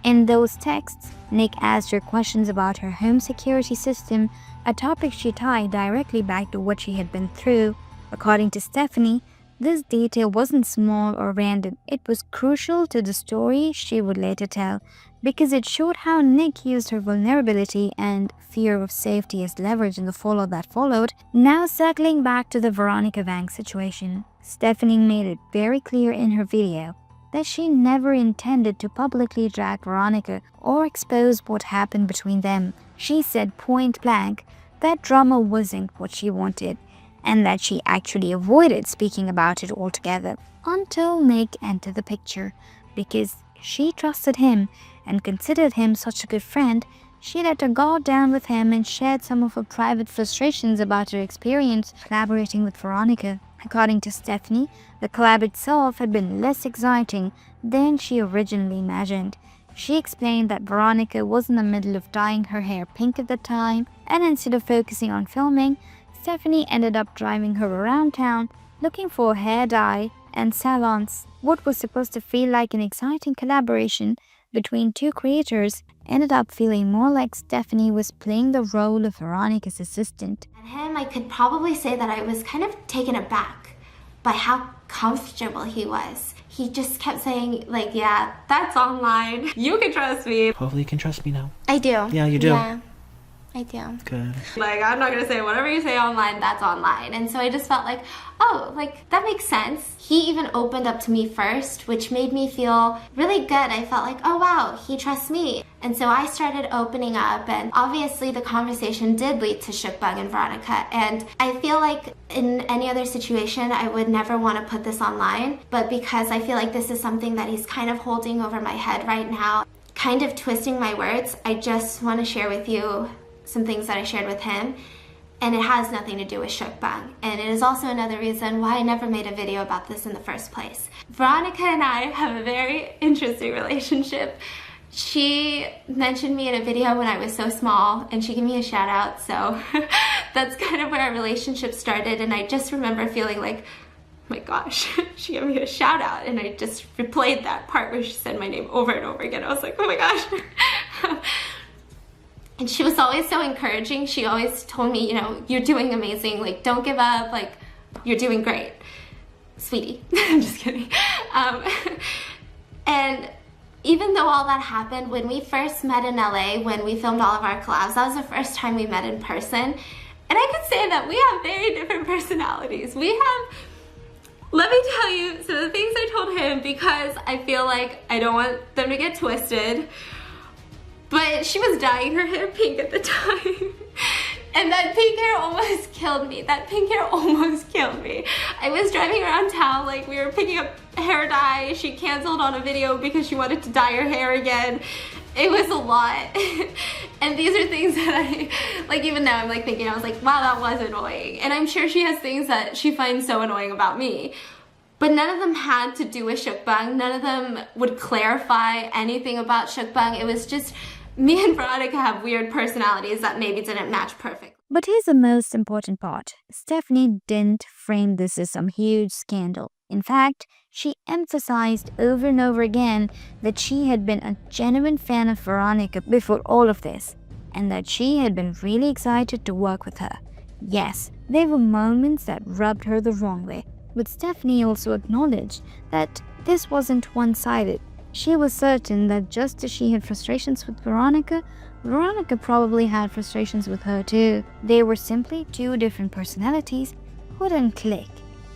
In those texts, Nick asked her questions about her home security system, a topic she tied directly back to what she had been through. According to Stephanie, this detail wasn't small or random. It was crucial to the story she would later tell, because it showed how Nick used her vulnerability and fear of safety as leverage in the fallout that followed. Now circling back to the Veronica Wang situation, Stephanie made it very clear in her video that she never intended to publicly drag Veronica or expose what happened between them. She said point blank that drama wasn't what she wanted, and that she actually avoided speaking about it altogether until Nick entered the picture. Because she trusted him and considered him such a good friend, she let her guard down with him and shared some of her private frustrations about her experience collaborating with Veronica. According to Stephanie, the collab itself had been less exciting than she originally imagined. She explained that Veronica was in the middle of dyeing her hair pink at the time, and instead of focusing on filming, Stephanie ended up driving her around town looking for hair dye and salons. What was supposed to feel like an exciting collaboration between two creators ended up feeling more like Stephanie was playing the role of Veronica's assistant. And him, I could probably say that I was kind of taken aback by how comfortable he was. He just kept saying, like, yeah, that's online. You can trust me. Hopefully you can trust me now. I do. Yeah, you do. Yeah. I do. Good. Like, I'm not gonna say whatever you say online, that's online. And so I just felt like, oh, like, that makes sense. He even opened up to me first, which made me feel really good. I felt like, oh wow, he trusts me. And so I started opening up, and obviously the conversation did lead to Mukbang and Veronica. And I feel like in any other situation, I would never want to put this online. But because I feel like this is something that he's kind of holding over my head right now, kind of twisting my words, I just want to share with you some things that I shared with him, and it has nothing to do with Mukbang. And it is also another reason why I never made a video about this in the first place. Veronica and I have a very interesting relationship. She mentioned me in a video when I was so small, and she gave me a shout out, so that's kind of where our relationship started. And I just remember feeling like, oh my gosh, she gave me a shout out, and I just replayed that part where she said my name over and over again. I was like, oh my gosh. And she was always so encouraging. She always told me, you know, you're doing amazing. Like, don't give up. Like, you're doing great. Sweetie. I'm just kidding. And even though all that happened, when we first met in LA, when we filmed all of our collabs, that was the first time we met in person. And I could say that we have very different personalities. We have, let me tell you some of the things I told him, because I feel like I don't want them to get twisted. But she was dyeing her hair pink at the time. And that pink hair almost killed me. That pink hair almost killed me. I was driving around town, like, we were picking up hair dye. She canceled on a video because she wanted to dye her hair again. It was a lot. And these are things that I, like, even now I'm like thinking, I was like, wow, that was annoying. And I'm sure she has things that she finds so annoying about me. But none of them had to do with Mukbang. None of them would clarify anything about Mukbang. It was just, me and Veronica have weird personalities that maybe didn't match perfect. But here's the most important part. Stephanie didn't frame this as some huge scandal. In fact, she emphasized over and over again that she had been a genuine fan of Veronica before all of this, and that she had been really excited to work with her. Yes, there were moments that rubbed her the wrong way, but Stephanie also acknowledged that this wasn't one-sided. She was certain that just as she had frustrations with Veronica, Veronica probably had frustrations with her too. They were simply two different personalities who didn't click,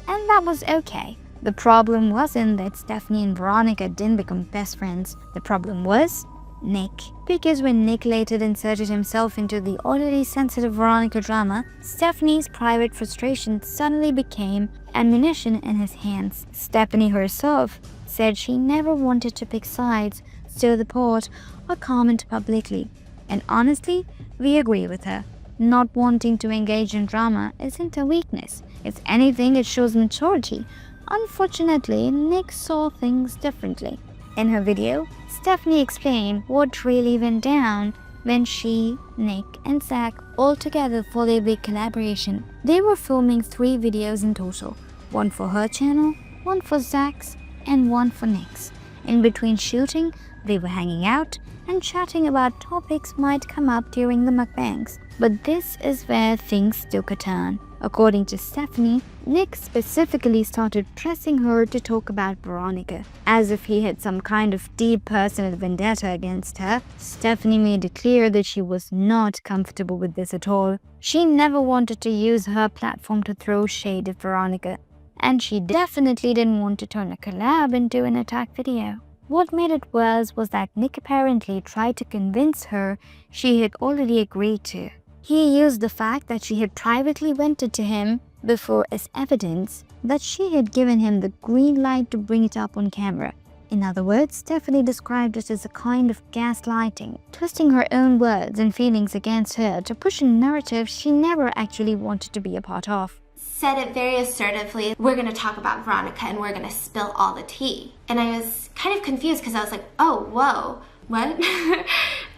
and that was okay. The problem wasn't that Stephanie and Veronica didn't become best friends. The problem was Nick. Because when Nick later inserted himself into the already sensitive Veronica drama, Stephanie's private frustration suddenly became ammunition in his hands. Stephanie herself said she never wanted to pick sides, stir the pot, or comment publicly. And honestly, we agree with her. Not wanting to engage in drama isn't a weakness. If anything, it shows maturity. Unfortunately, Nick saw things differently. In her video, Stephanie explained what really went down when she, Nick, and Zach all together for their big collaboration. They were filming 3 videos in total, one for her channel, one for Zach's, and one for Nick's. In between shooting, they were hanging out and chatting about topics might come up during the mukbangs. But this is where things took a turn. According to Stephanie, Nick specifically started pressing her to talk about Veronica. As if he had some kind of deep personal vendetta against her, Stephanie made it clear that she was not comfortable with this at all. She never wanted to use her platform to throw shade at Veronica. And she definitely didn't want to turn a collab into an attack video. What made it worse was that Nick apparently tried to convince her she had already agreed to. He used the fact that she had privately vented to him before as evidence that she had given him the green light to bring it up on camera. In other words, Stephanie described it as a kind of gaslighting, twisting her own words and feelings against her to push a narrative she never actually wanted to be a part of. Said it very assertively, we're going to talk about Veronica and we're going to spill all the tea. And I was kind of confused because I was like, oh, whoa, what?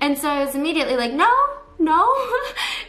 And so I was immediately like, no.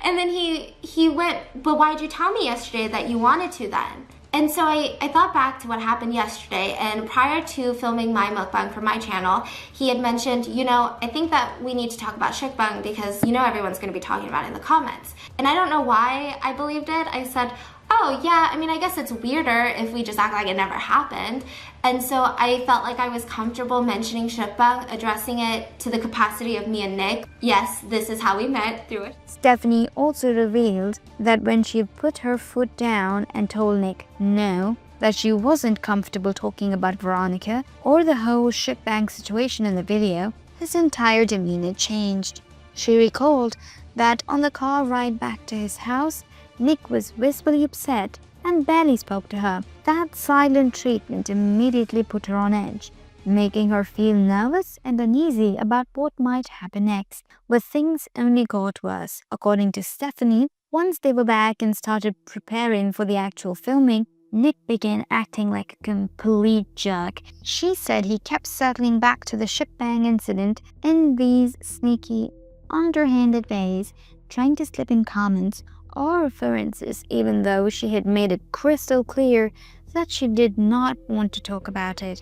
And then he went, but why'd you tell me yesterday that you wanted to then? And so I thought back to what happened yesterday, and prior to filming my mukbang for my channel, he had mentioned, I think that we need to talk about shukbang because everyone's going to be talking about it in the comments. And I don't know why I believed it. I said, oh yeah, I guess it's weirder if we just act like it never happened. And so I felt like I was comfortable mentioning shukbang, addressing it to the capacity of me and Nick. Yes, this is how we met through it. Stephanie also revealed that when she put her foot down and told Nick no, that she wasn't comfortable talking about Veronica or the whole shukbang situation in the video, his entire demeanor changed. She recalled that on the car ride back to his house, Nick was visibly upset and barely spoke to her. That silent treatment immediately put her on edge, making her feel nervous and uneasy about what might happen next, where things only got worse. According to Stephanie, once they were back and started preparing for the actual filming, Nick began acting like a complete jerk. She said he kept circling back to the shukbang incident in these sneaky, underhanded ways, trying to slip in comments or references, even though she had made it crystal clear that she did not want to talk about it.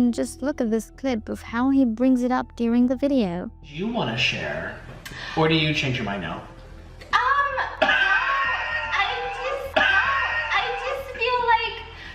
Just look at this clip of how he brings it up during the video. Do you want to share? Or do you change your mind now?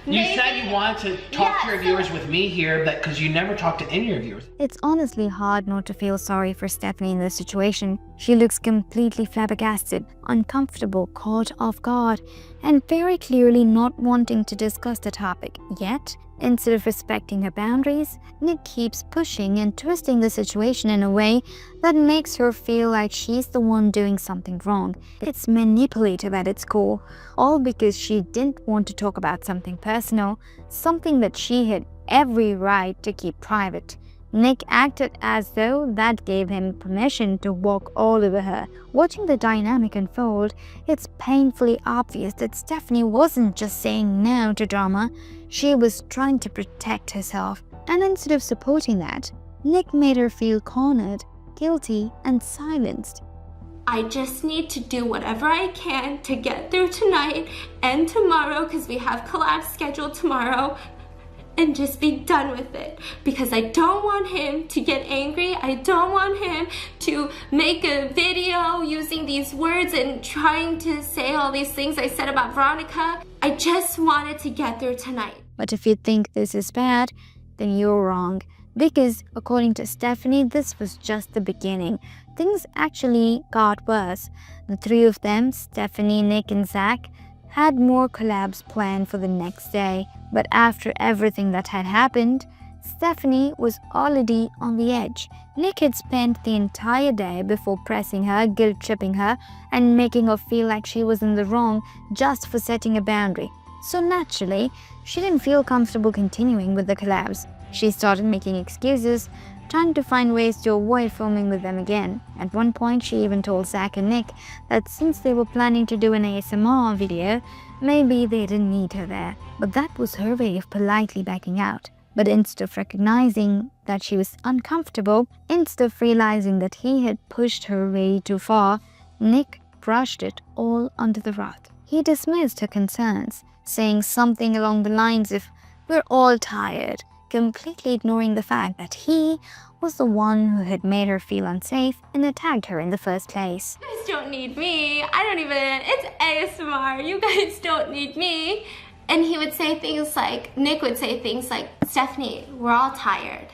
You said you wanted to talk to your viewers with me here, because you never talked to any of your viewers. It's honestly hard not to feel sorry for Stephanie in this situation. She looks completely flabbergasted, uncomfortable, caught off guard, and very clearly not wanting to discuss the topic. Yet, instead of respecting her boundaries, Nick keeps pushing and twisting the situation in a way that makes her feel like she's the one doing something wrong. It's manipulative at its core, all because she didn't want to talk about something personal, something that she had every right to keep private. Nick acted as though that gave him permission to walk all over her. Watching the dynamic unfold, it's painfully obvious that Stephanie wasn't just saying no to drama, she was trying to protect herself. And instead of supporting that, Nick made her feel cornered, guilty, and silenced. I just need to do whatever I can to get through tonight and tomorrow, because we have collabs scheduled tomorrow, and just be done with it, because I don't want him to get angry. I don't want him to make a video using these words and trying to say all these things I said about Veronica. I just wanted to get through tonight. But if you think this is bad, then you're wrong. Because according to Stephanie, this was just the beginning. Things actually got worse. The 3 of them, Stephanie, Nick, and Zach, had more collabs planned for the next day. But after everything that had happened, Stephanie was already on the edge. Nick had spent the entire day before pressing her, guilt-tripping her, and making her feel like she was in the wrong just for setting a boundary. So naturally, she didn't feel comfortable continuing with the collabs. She started making excuses, trying to find ways to avoid filming with them again. At one point, she even told Zach and Nick that since they were planning to do an ASMR video, maybe they didn't need her there. But that was her way of politely backing out. But instead of recognizing that she was uncomfortable, instead of realizing that he had pushed her way too far, Nick brushed it all under the rug. He dismissed her concerns, saying something along the lines of, "We're all tired," completely ignoring the fact that he was the one who had made her feel unsafe and attacked her in the first place. You guys don't need me. I don't even, it's ASMR. You guys don't need me. And he would say things like, Nick would say things like, "Stephanie, we're all tired."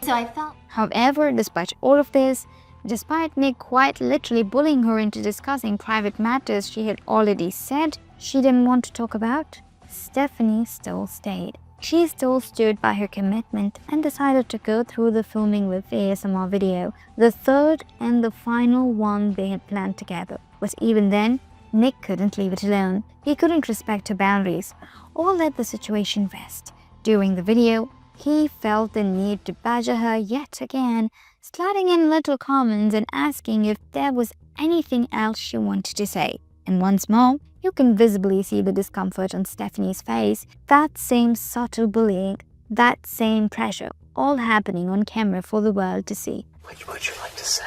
So I felt. However, despite all of this, despite Nick quite literally bullying her into discussing private matters she had already said she didn't want to talk about, Stephanie still stayed. She still stood by her commitment and decided to go through the filming with the ASMR video, the third and the final one they had planned together. But even then, Nick couldn't leave it alone. He couldn't respect her boundaries or let the situation rest. During the video, he felt the need to badger her yet again, sliding in little comments and asking if there was anything else she wanted to say. And once more, you can visibly see the discomfort on Stephanie's face, that same subtle bullying, that same pressure, all happening on camera for the world to see. What would you like to say?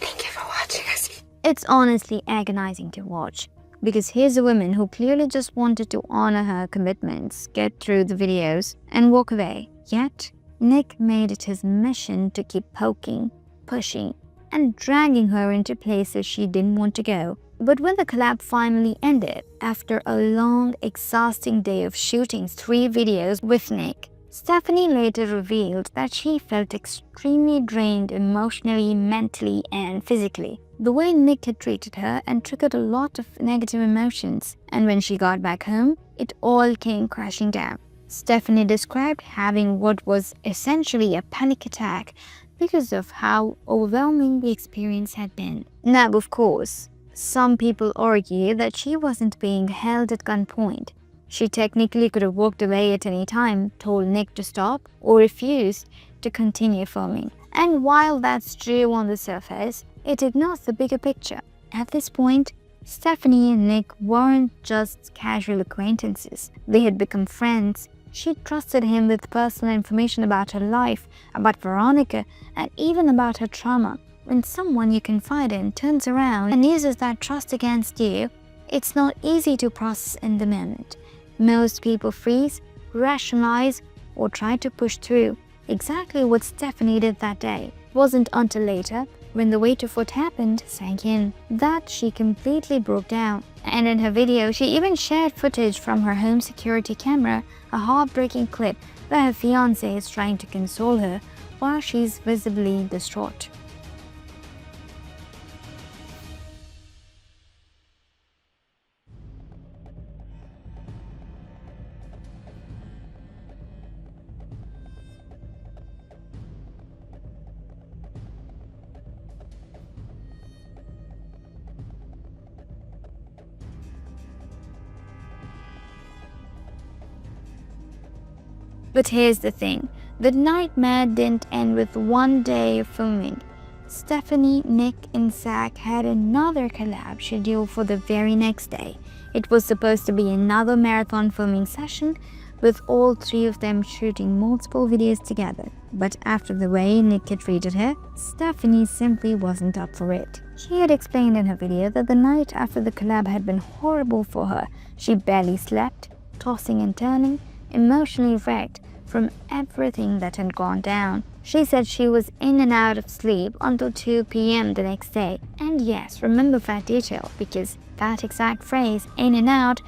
Thank you for watching us. It's honestly agonizing to watch, because here's a woman who clearly just wanted to honor her commitments, get through the videos, and walk away. Yet, Nick made it his mission to keep poking, pushing, and dragging her into places she didn't want to go. But when the collab finally ended, after a long, exhausting day of shooting 3 videos with Nick, Stephanie later revealed that she felt extremely drained emotionally, mentally, and physically. The way Nick had treated her and triggered a lot of negative emotions, and when she got back home, it all came crashing down. Stephanie described having what was essentially a panic attack because of how overwhelming the experience had been. Now, of course, some people argue that she wasn't being held at gunpoint. She technically could have walked away at any time, told Nick to stop, or refused to continue filming. And while that's true on the surface, it ignores the bigger picture. At this point, Stephanie and Nick weren't just casual acquaintances. They had become friends. She trusted him with personal information about her life, about Veronica, and even about her trauma. When someone you confide in turns around and uses that trust against you, it's not easy to process in the moment. Most people freeze, rationalize, or try to push through. Exactly what Stephanie did that day. It wasn't until later, when the weight of what happened sank in, that she completely broke down. And in her video, she even shared footage from her home security camera, a heartbreaking clip where her fiancé is trying to console her while she's visibly distraught. But here's the thing, the nightmare didn't end with one day of filming. Stephanie, Nick, and Zach had another collab scheduled for the very next day. It was supposed to be another marathon filming session, with all 3 of them shooting multiple videos together. But after the way Nick had treated her, Stephanie simply wasn't up for it. She had explained in her video that the night after the collab had been horrible for her. She barely slept, tossing and turning, emotionally wrecked from everything that had gone down. She said she was in and out of sleep until 2 p.m. the next day. And yes, remember that detail, because that exact phrase, in and out,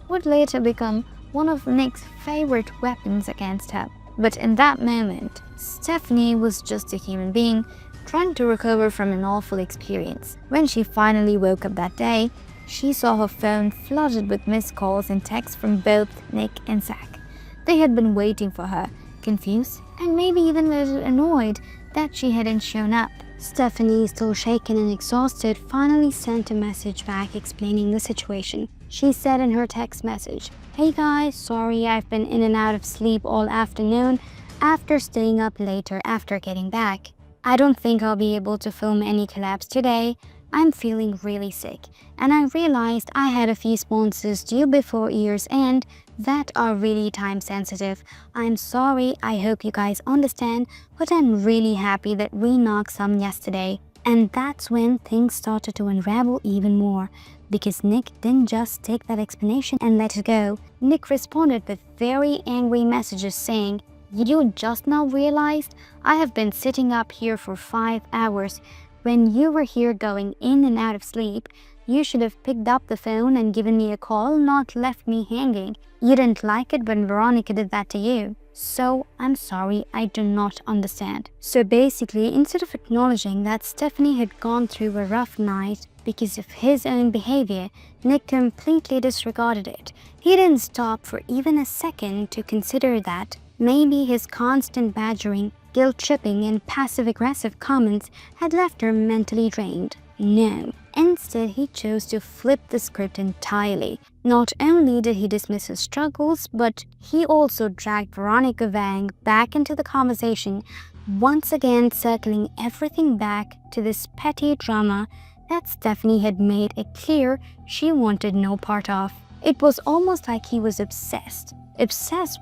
would later become one of Nick's favorite weapons against her. But in that moment, Stephanie was just a human being trying to recover from an awful experience. When she finally woke up that day, she saw her phone flooded with missed calls and texts from both Nick and Zach. They had been waiting for her, confused and maybe even a little annoyed that she hadn't shown up. Stephanie, still shaken and exhausted, finally sent a message back explaining the situation. She said in her text message, "Hey guys, sorry I've been in and out of sleep all afternoon after staying up later after getting back. I don't think I'll be able to film any collabs today. I'm feeling really sick, and I realized I had a few sponsors due before year's end that are really time sensitive. I'm sorry, I hope you guys understand, but I'm really happy that we knocked some yesterday." And that's when things started to unravel even more, because Nick didn't just take that explanation and let it go. Nick responded with very angry messages saying, "You just now realized I have been sitting up here for 5 hours. When you were here going in and out of sleep, you should have picked up the phone and given me a call, not left me hanging. You didn't like it when Veronica did that to you. So I'm sorry, I do not understand." So basically, instead of acknowledging that Stephanie had gone through a rough night because of his own behavior, Nick completely disregarded it. He didn't stop for even a second to consider that maybe his constant badgering, guilt-tripping and passive-aggressive comments had left her mentally drained. No. Instead, he chose to flip the script entirely. Not only did he dismiss his struggles, but he also dragged Veronica Vang back into the conversation, once again circling everything back to this petty drama that Stephanie had made it clear she wanted no part of. It was almost like he was obsessed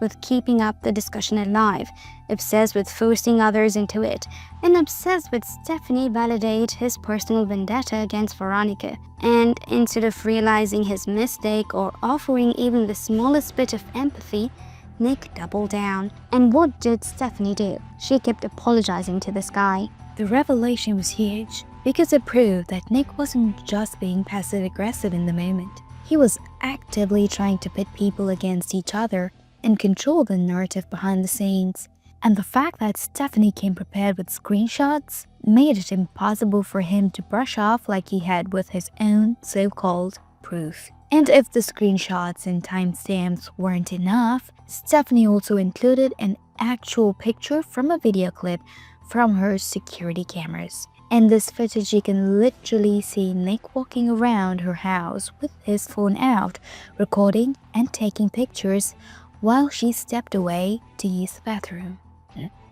with keeping up the discussion alive, obsessed with forcing others into it, and obsessed with Stephanie validate his personal vendetta against Veronica. And instead of realizing his mistake or offering even the smallest bit of empathy, Nick doubled down. And what did Stephanie do? She kept apologizing to this guy. The revelation was huge, because it proved that Nick wasn't just being passive-aggressive in the moment. He was actively trying to pit people against each other and control the narrative behind the scenes. And the fact that Stephanie came prepared with screenshots made it impossible for him to brush off like he had with his own so-called proof. And if the screenshots and timestamps weren't enough, Stephanie also included an actual picture from a video clip from her security cameras. In this footage, you can literally see Nick walking around her house with his phone out, recording and taking pictures while she stepped away to use the bathroom.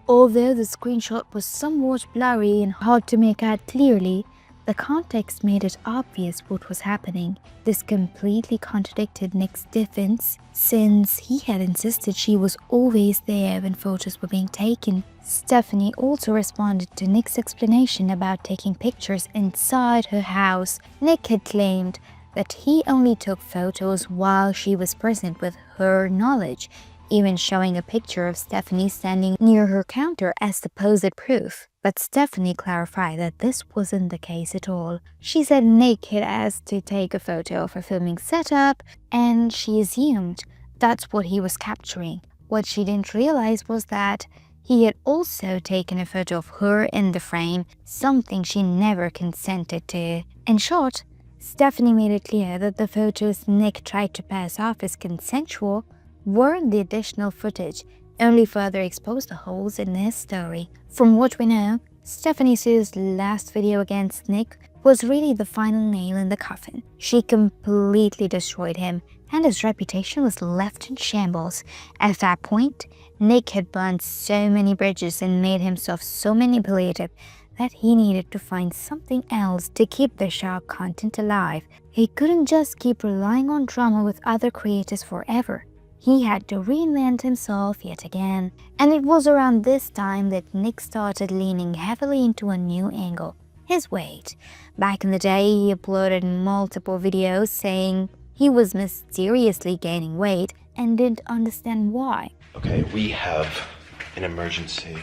Although the screenshot was somewhat blurry and hard to make out clearly, the context made it obvious what was happening. This completely contradicted Nick's defense, since he had insisted she was always there when photos were being taken. Stephanie also responded to Nick's explanation about taking pictures inside her house. Nick had claimed that he only took photos while she was present with her knowledge, even showing a picture of Stephanie standing near her counter as supposed proof. But Stephanie clarified that this wasn't the case at all. She said Nick had asked to take a photo of her filming setup, and she assumed that's what he was capturing. What she didn't realize was that he had also taken a photo of her in the frame, something she never consented to. In short, Stephanie made it clear that the photos Nick tried to pass off as consensual were the additional footage, only further exposed the holes in his story. From what we know, Stephanie's last video against Nick was really the final nail in the coffin. She completely destroyed him, and his reputation was left in shambles. At that point, Nick had burned so many bridges and made himself so manipulative that he needed to find something else to keep the shark content alive. He couldn't just keep relying on drama with other creators forever. He had to reinvent himself yet again. And it was around this time that Nick started leaning heavily into a new angle: his weight. Back in the day, he uploaded multiple videos saying he was mysteriously gaining weight and didn't understand why. Okay, we have an emergency.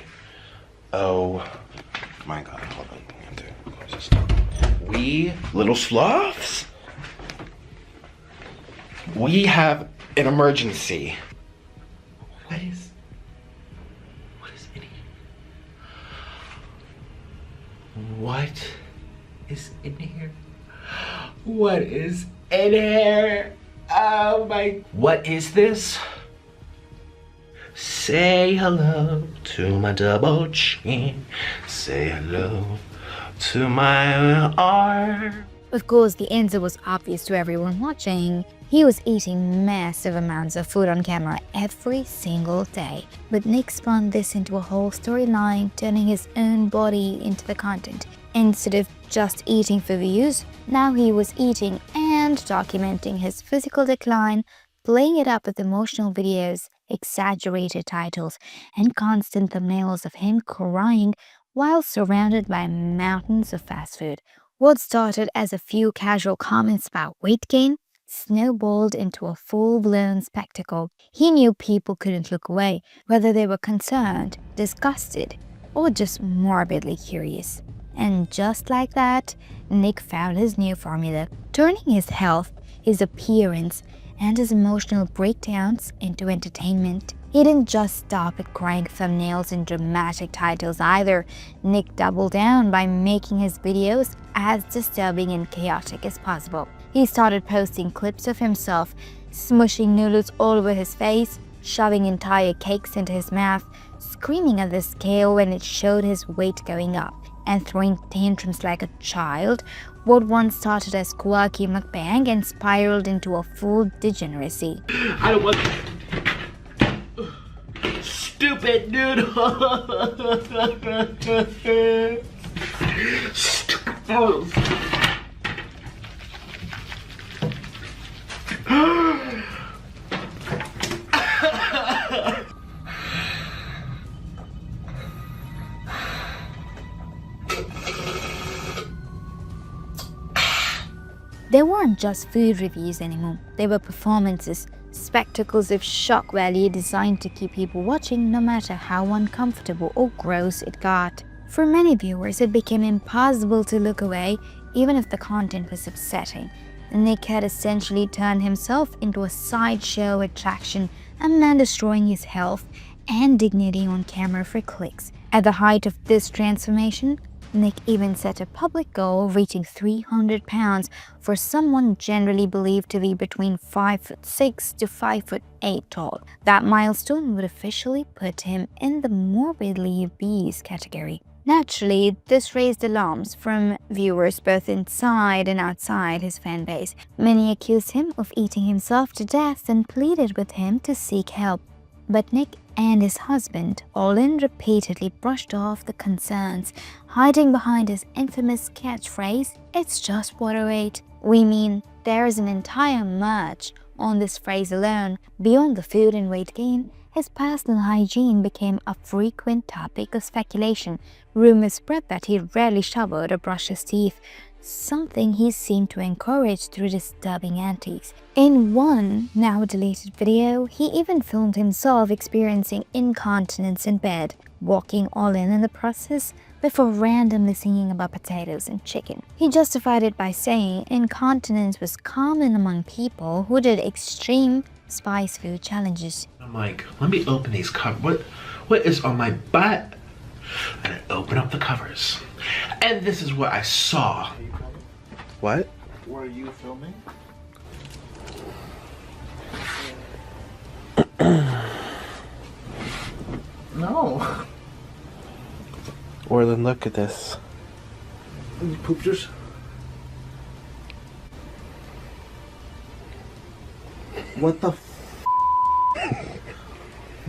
Oh my god, hold on. I have to close this down. We little sloths? We have an emergency. What is in here? What is in here? What is in here? Oh my... What is this? Say hello to my double chin. Say hello to my arm. Of course, the answer was obvious to everyone watching. He was eating massive amounts of food on camera every single day. But Nick spun this into a whole storyline, turning his own body into the content. Instead of just eating for views, now he was eating and documenting his physical decline, playing it up with emotional videos, exaggerated titles, and constant thumbnails of him crying while surrounded by mountains of fast food. What started as a few casual comments about weight gain snowballed into a full-blown spectacle. He knew people couldn't look away, whether they were concerned, disgusted, or just morbidly curious. And just like that, Nick found his new formula, turning his health, his appearance, and his emotional breakdowns into entertainment. He didn't just stop at crying thumbnails and dramatic titles either. Nick doubled down by making his videos as disturbing and chaotic as possible. He started posting clips of himself smushing noodles all over his face, shoving entire cakes into his mouth, screaming at the scale when it showed his weight going up, and throwing tantrums like a child. What once started as quirky mukbang and spiraled into a full degeneracy. I don't want... Stupid noodles! Stupid noodles! They weren't just food reviews anymore. They were performances, spectacles of shock value designed to keep people watching no matter how uncomfortable or gross it got. For many viewers, it became impossible to look away even if the content was upsetting. Nick had essentially turned himself into a sideshow attraction, a man destroying his health and dignity on camera for clicks. At the height of this transformation, Nick even set a public goal of reaching 300 pounds for someone generally believed to be between 5'6" to 5'8" tall. That milestone would officially put him in the morbidly obese category. Naturally, this raised alarms from viewers both inside and outside his fan base. Many accused him of eating himself to death and pleaded with him to seek help. But Nick and his husband, Olin, repeatedly brushed off the concerns, hiding behind his infamous catchphrase, "It's just water weight." We mean, there is an entire merch on this phrase alone. Beyond the food and weight gain, his personal hygiene became a frequent topic of speculation. Rumors spread that he rarely showered or brushed his teeth, something he seemed to encourage through disturbing antics. In one now-deleted video, he even filmed himself experiencing incontinence in bed, walking all in the process before randomly singing about potatoes and chicken. He justified it by saying incontinence was common among people who did extreme spice food challenges. I'm like, let me open these covers. What is on my butt? And I open up the covers. And this is what I saw. What? Were you filming? No. Orlin, look at this. You pooped yours? What the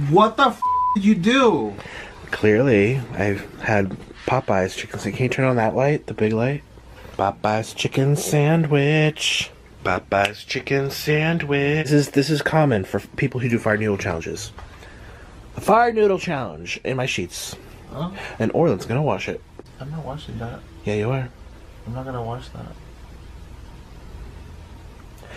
What the did you do? Clearly, I've had Popeye's chicken sandwich. Can you turn on that light? The big light? Popeye's chicken sandwich. Popeye's chicken sandwich. This is common for people who do fire noodle challenges. A fire noodle challenge in my sheets. Huh? And Orlin's gonna wash it. I'm not washing that. Yeah, you are. I'm not gonna wash that.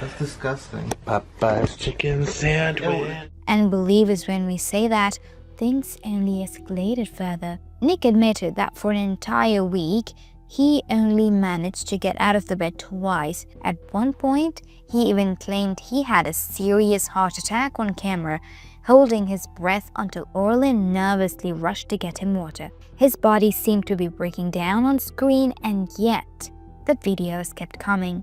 That's disgusting. Popeye's chicken sandwich. And believe us when we say that, things only escalated further. Nick admitted that for an entire week, he only managed to get out of the bed twice. At one point, he even claimed he had a serious heart attack on camera, holding his breath until Orlin nervously rushed to get him water. His body seemed to be breaking down on screen, and yet the videos kept coming.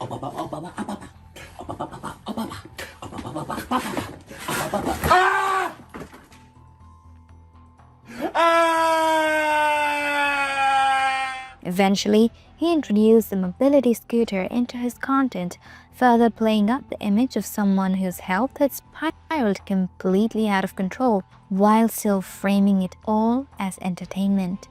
Oh baba, oh baba, oh baba. Oh baba, baba, oh baba. Oh baba, baba, baba. Oh baba, baba. Ah! Eventually, he introduced the mobility scooter into his content, further playing up the image of someone whose health had spiraled completely out of control, while still framing it all as entertainment.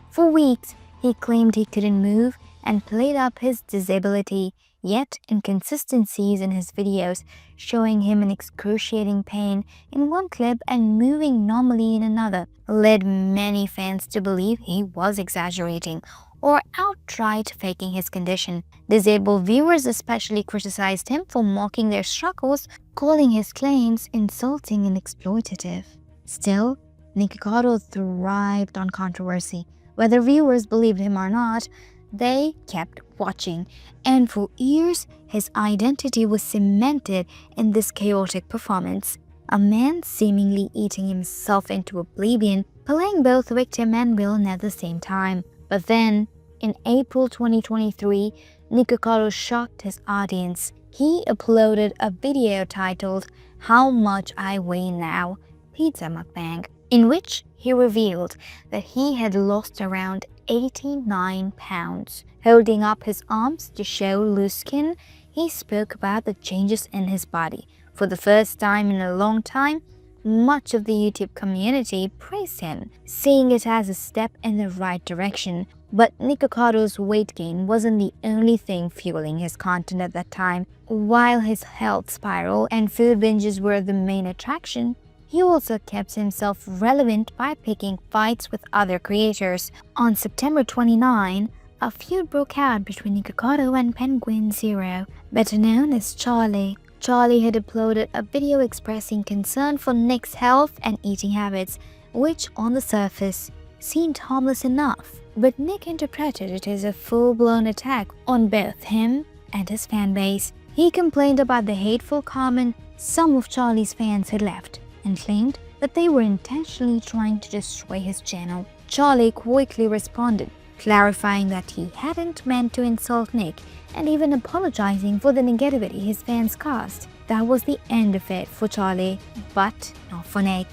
For weeks, he claimed he couldn't move and played up his disability, yet inconsistencies in his videos, showing him in excruciating pain in one clip and moving normally in another, led many fans to believe he was exaggerating or outright faking his condition. Disabled viewers especially criticized him for mocking their struggles, calling his claims insulting and exploitative. Still, Nikocado thrived on controversy. Whether viewers believed him or not, they kept watching, and for years his identity was cemented in this chaotic performance. A man seemingly eating himself into oblivion, playing both victim and villain at the same time. But then, in April 2023, Nikocado shocked his audience. He uploaded a video titled "How Much I Weigh Now? Pizza Mukbang," in which he revealed that he had lost around 89 pounds. Holding up his arms to show loose skin, he spoke about the changes in his body. For the first time in a long time, much of the YouTube community praised him, seeing it as a step in the right direction. But Nikocado's weight gain wasn't the only thing fueling his content at that time. While his health spiral and food binges were the main attraction, he also kept himself relevant by picking fights with other creators. On September 29, a feud broke out between Nikocado and Penguin Zero, better known as Charlie. Charlie had uploaded a video expressing concern for Nick's health and eating habits, which on the surface seemed harmless enough. But Nick interpreted it as a full-blown attack on both him and his fanbase. He complained about the hateful comment some of Charlie's fans had left, and claimed that they were intentionally trying to destroy his channel. Charlie quickly responded, clarifying that he hadn't meant to insult Nick and even apologizing for the negativity his fans caused. that was the end of it for Charlie, but not for Nick.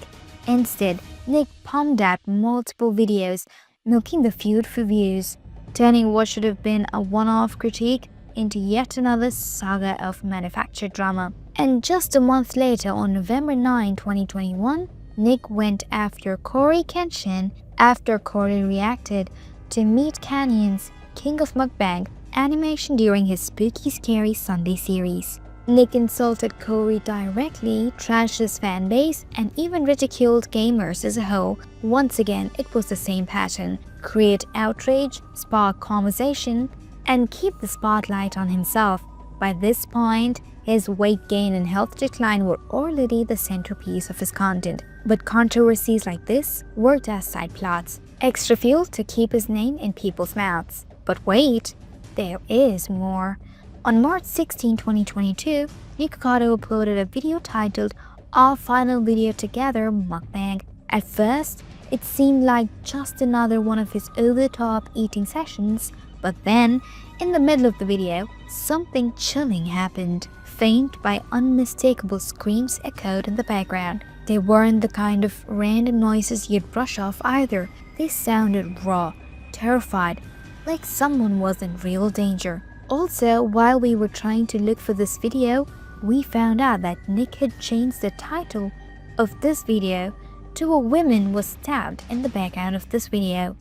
Instead, Nick pumped out multiple videos, milking the feud for views, turning what should have been a one-off critique into yet another saga of manufactured drama. And just a month later, on November 9, 2021, Nick went after Corey Kenshin after Corey reacted to Meat Canyon's King of Mukbang animation during his Spooky Scary Sunday series. Nick insulted Corey directly, trashed his fan base, and even ridiculed gamers as a whole. Once again, it was the same pattern: create outrage, spark conversation, and keep the spotlight on himself. By this point, his weight gain and health decline were already the centerpiece of his content. But controversies like this worked as side plots, extra fuel to keep his name in people's mouths. But wait, there is more. On March 16, 2022, Nikocado uploaded a video titled Our Final Video Together Mukbang. At first, it seemed like just another one of his over-the-top eating sessions, but then, in the middle of the video, something chilling happened. Faint but unmistakable screams echoed in the background. They weren't the kind of random noises you'd brush off either. They sounded raw, terrified, like someone was in real danger. Also, while we were trying to look for this video, we found out that Nick had changed the title of this video to "A Woman Was Stabbed" in the background of this video.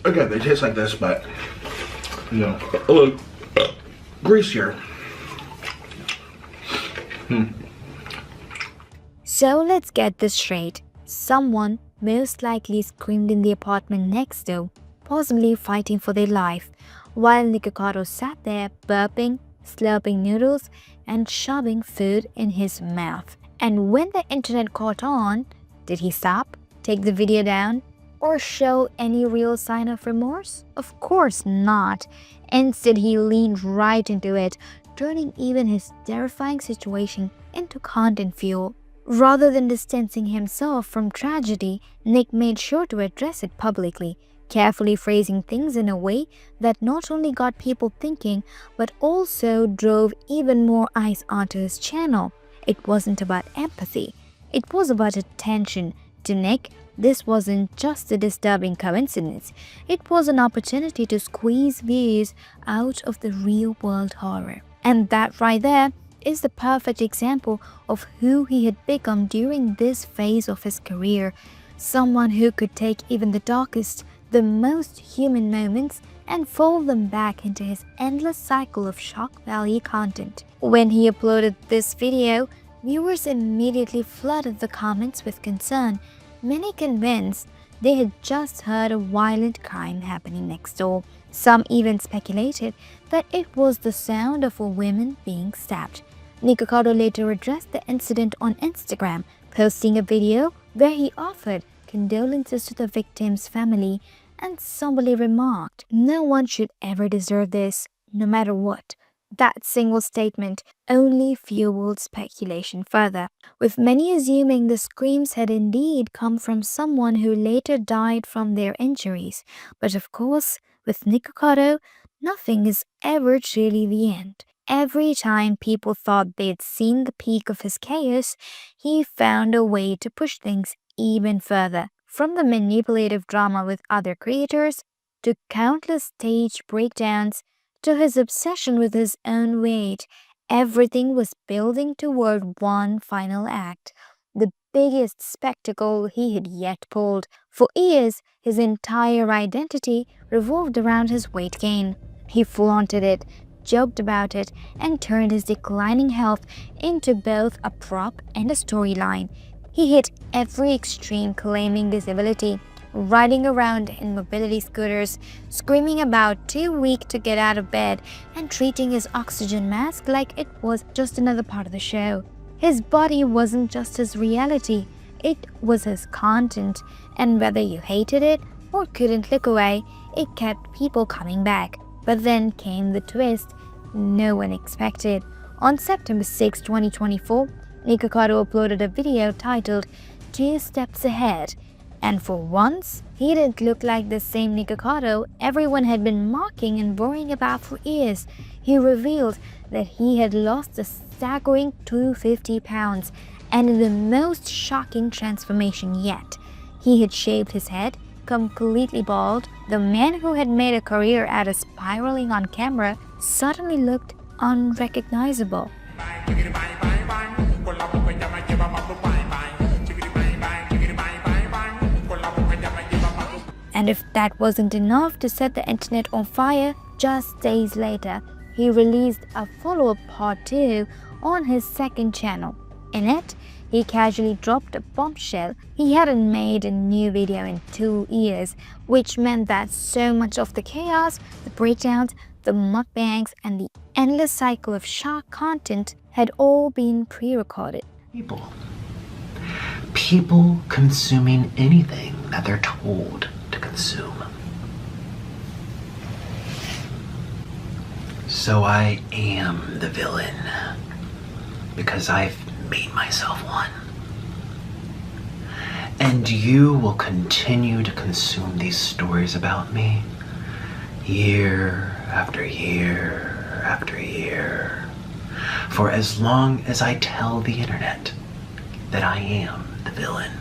Again, they taste like this, but, you know, a little greasier. So let's get this straight. Someone most likely screamed in the apartment next door, possibly fighting for their life, while Nikocado sat there burping, slurping noodles, and shoving food in his mouth. And when the internet caught on, did he stop, take the video down, or show any real sign of remorse? Of course not. Instead, he leaned right into it, turning even his terrifying situation into content fuel. Rather than distancing himself from tragedy, Nick made sure to address it publicly, carefully phrasing things in a way that not only got people thinking, but also drove even more eyes onto his channel. It wasn't about empathy, it was about attention. To Nick, this wasn't just a disturbing coincidence, it was an opportunity to squeeze views out of the real-world horror. And that right there is the perfect example of who he had become during this phase of his career. Someone who could take even the darkest, the most human moments and fold them back into his endless cycle of shock value content. When he uploaded this video, viewers immediately flooded the comments with concern, many convinced they had just heard a violent crime happening next door. Some even speculated that it was the sound of a woman being stabbed. Nikocado later addressed the incident on Instagram, posting a video where he offered condolences to the victim's family and somberly remarked, "No one should ever deserve this, no matter what." That single statement only fueled speculation further, with many assuming the screams had indeed come from someone who later died from their injuries. But of course, with Nikocado, nothing is ever truly the end. Every time people thought they'd seen the peak of his chaos, he found a way to push things even further. From the manipulative drama with other creators, to countless stage breakdowns, to his obsession with his own weight, everything was building toward one final act, the biggest spectacle he had yet pulled. For years, his entire identity revolved around his weight gain. He flaunted it, joked about it, and turned his declining health into both a prop and a storyline. He hit every extreme, claiming disability, riding around in mobility scooters, screaming about too weak to get out of bed, and treating his oxygen mask like it was just another part of the show. His body wasn't just his reality, it was his content, and whether you hated it or couldn't look away, it kept people coming back. But then came the twist no one expected. On September 6, 2024, Nikocado uploaded a video titled 2 Steps Ahead, And for once, he didn't look like the same Nikocado everyone had been mocking and worrying about for years. He revealed that he had lost a staggering 250 pounds, and in the most shocking transformation yet. He had shaved his head, completely bald. The man who had made a career out of spiraling on camera suddenly looked unrecognizable. And if that wasn't enough to set the internet on fire, just days later, he released a follow-up part 2 on his second channel. In it, he casually dropped a bombshell. He hadn't made a new video in 2 years, which meant that so much of the chaos, the breakdowns, the mukbangs, and the endless cycle of shock content had all been pre-recorded. People consuming anything that they're told to consume. So I am the villain because I've made myself one. And you will continue to consume these stories about me year after year after year, for as long as I tell the internet that I am the villain.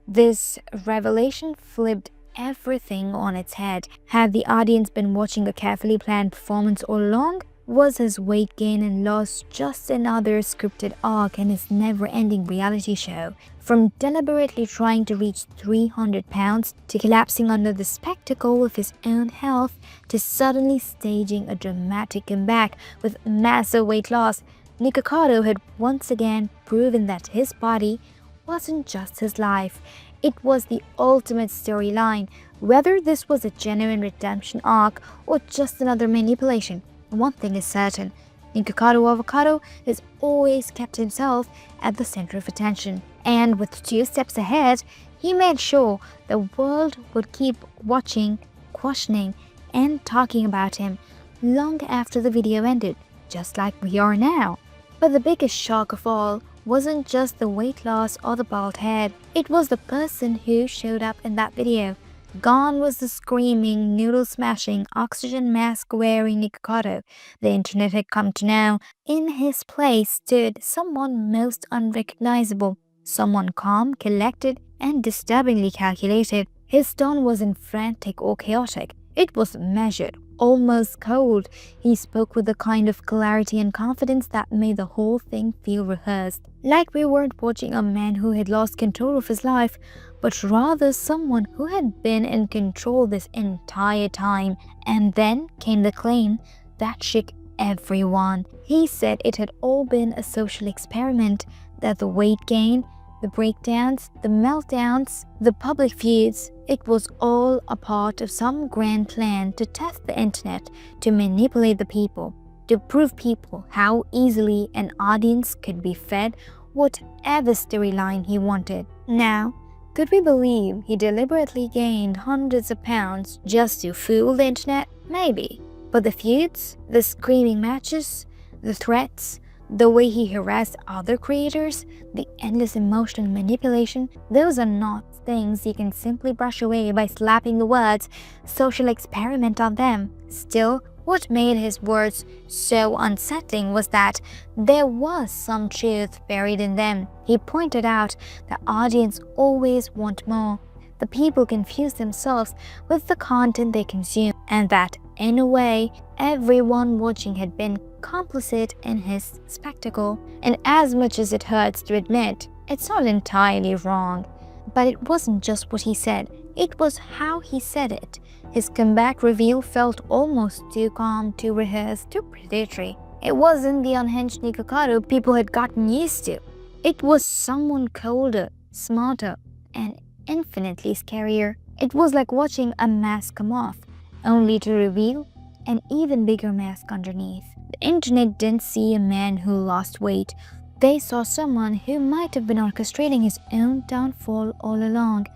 This revelation flipped everything on its head. Had the audience been watching a carefully planned performance all along? Was his weight gain and loss just another scripted arc in his never-ending reality show? From deliberately trying to reach 300 pounds to collapsing under the spectacle of his own health to suddenly staging a dramatic comeback with massive weight loss, Nikocado had once again proven that his body wasn't just his life. It was the ultimate storyline. Whether this was a genuine redemption arc or just another manipulation, one thing is certain: Nikocado Avocado has always kept himself at the center of attention. And with 2 steps ahead, he made sure the world would keep watching, questioning, and talking about him long after the video ended, just like we are now. But the biggest shock of all wasn't just the weight loss or the bald head. It was the person who showed up in that video. Gone was the screaming, noodle-smashing, oxygen mask-wearing Nikocado the internet had come to know. In his place stood someone most unrecognizable, someone calm, collected, and disturbingly calculated. His tone wasn't frantic or chaotic. It was measured, almost cold. He spoke with a kind of clarity and confidence that made the whole thing feel rehearsed. Like we weren't watching a man who had lost control of his life, but rather someone who had been in control this entire time. And then came the claim that shook everyone. He said it had all been a social experiment, that the weight gain, the breakdowns, the meltdowns, the public feuds, it was all a part of some grand plan to test the internet, to manipulate the people, to prove people how easily an audience could be fed whatever storyline he wanted. Now, could we believe he deliberately gained hundreds of pounds just to fool the internet? Maybe. But the feuds, the screaming matches, the threats, the way he harassed other creators, the endless emotional manipulation, those are not things you can simply brush away by slapping the words social experiment on them. Still, what made his words so unsettling was that there was some truth buried in them. He pointed out that audience always want more. The people confuse themselves with the content they consume, and that, in a way, everyone watching had been complicit in his spectacle. And as much as it hurts to admit, it's not entirely wrong. But it wasn't just what he said, it was how he said it. His comeback reveal felt almost too calm, too rehearsed, too predatory. It wasn't the unhinged Nikocado people had gotten used to. It was someone colder, smarter, and infinitely scarier. It was like watching a mask come off, only to reveal an even bigger mask underneath. The internet didn't see a man who lost weight. They saw someone who might have been orchestrating his own downfall all along,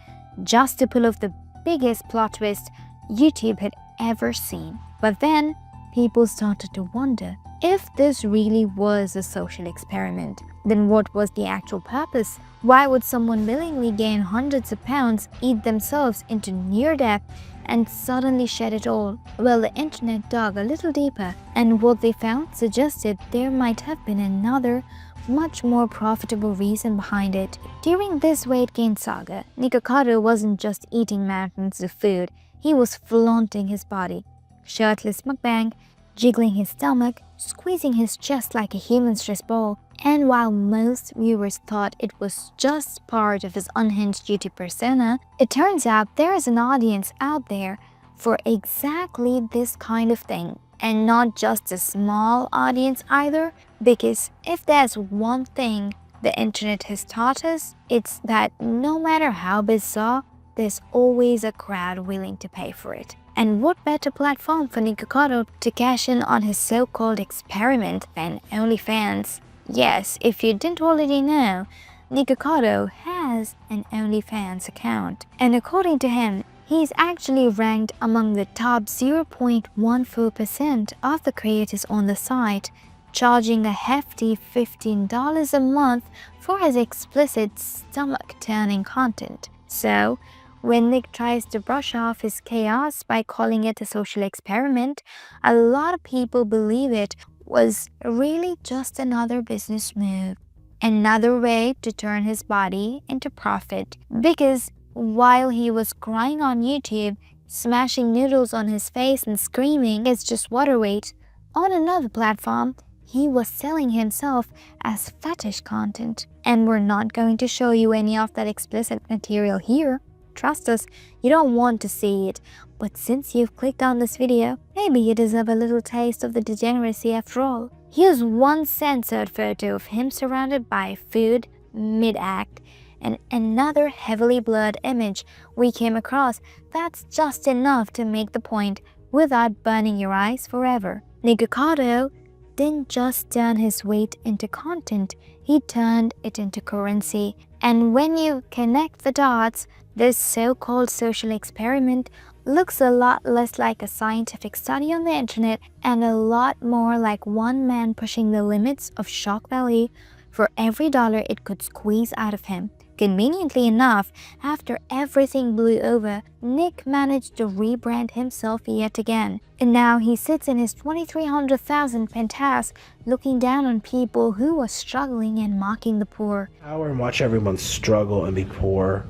just to pull off the biggest plot twist YouTube had ever seen. But then, people started to wonder, if this really was a social experiment, then what was the actual purpose? Why would someone willingly gain hundreds of pounds, eat themselves into near death, and suddenly shed it all? Well, the internet dug a little deeper, and what they found suggested there might have been another, much more profitable reason behind it. During this weight gain saga, Nikocado wasn't just eating mountains of food, he was flaunting his body. Shirtless mukbang, jiggling his stomach, squeezing his chest like a human stress ball, and while most viewers thought it was just part of his unhinged YouTube persona, it turns out there is an audience out there for exactly this kind of thing. And not just a small audience either, because if there's one thing the internet has taught us, it's that no matter how bizarre, there's always a crowd willing to pay for it. And what better platform for Nikocado to cash in on his so-called experiment than OnlyFans? Yes, if you didn't already know, Nikocado has an OnlyFans account. And according to him, he's actually ranked among the top 0.14% of the creators on the site, charging a hefty $15 a month for his explicit stomach-turning content. So, when Nick tries to brush off his chaos by calling it a social experiment, a lot of people believe it was really just another business move. Another way to turn his body into profit. Because while he was crying on YouTube, smashing noodles on his face and screaming it's just water weight, on another platform, he was selling himself as fetish content. And we're not going to show you any of that explicit material here. Trust us, you don't want to see it, but since you've clicked on this video, maybe you deserve a little taste of the degeneracy after all. Here's one censored photo of him surrounded by food mid-act, and another heavily blurred image we came across that's just enough to make the point without burning your eyes forever. Nikocado didn't just turn his weight into content, he turned it into currency. And when you connect the dots, this so-called social experiment looks a lot less like a scientific study on the internet and a lot more like one man pushing the limits of shock value for every dollar it could squeeze out of him. Conveniently enough, after everything blew over, Nick managed to rebrand himself yet again. And now he sits in his 2300,000 penthouse looking down on people who are struggling and mocking the poor. Power and watch everyone struggle and be poor.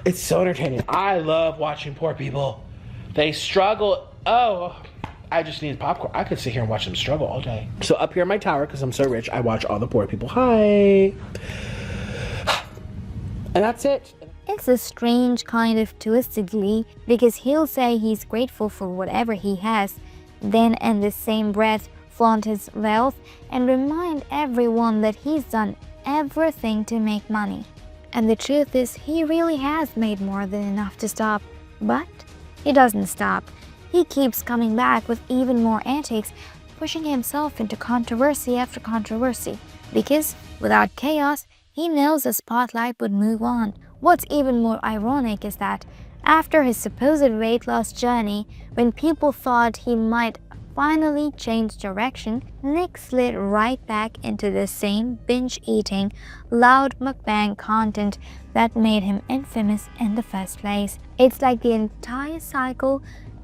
It's so entertaining. I love watching poor people. They struggle. Oh, I just need popcorn. I could sit here and watch them struggle all day. So up here in my tower, because I'm so rich, I watch all the poor people. Hi. And that's it. It's a strange kind of twisted glee because he'll say he's grateful for whatever he has, then in the same breath flaunt his wealth and remind everyone that he's done everything to make money. And the truth is, he really has made more than enough to stop. But he doesn't stop. He keeps coming back with even more antics, pushing himself into controversy after controversy. Because without chaos, he knows the spotlight would move on. What's even more ironic is that after his supposed weight loss journey, when people thought he might finally change direction, Nick slid right back into the same binge-eating, loud mukbang content that made him infamous in the first place. It's like the entire cycle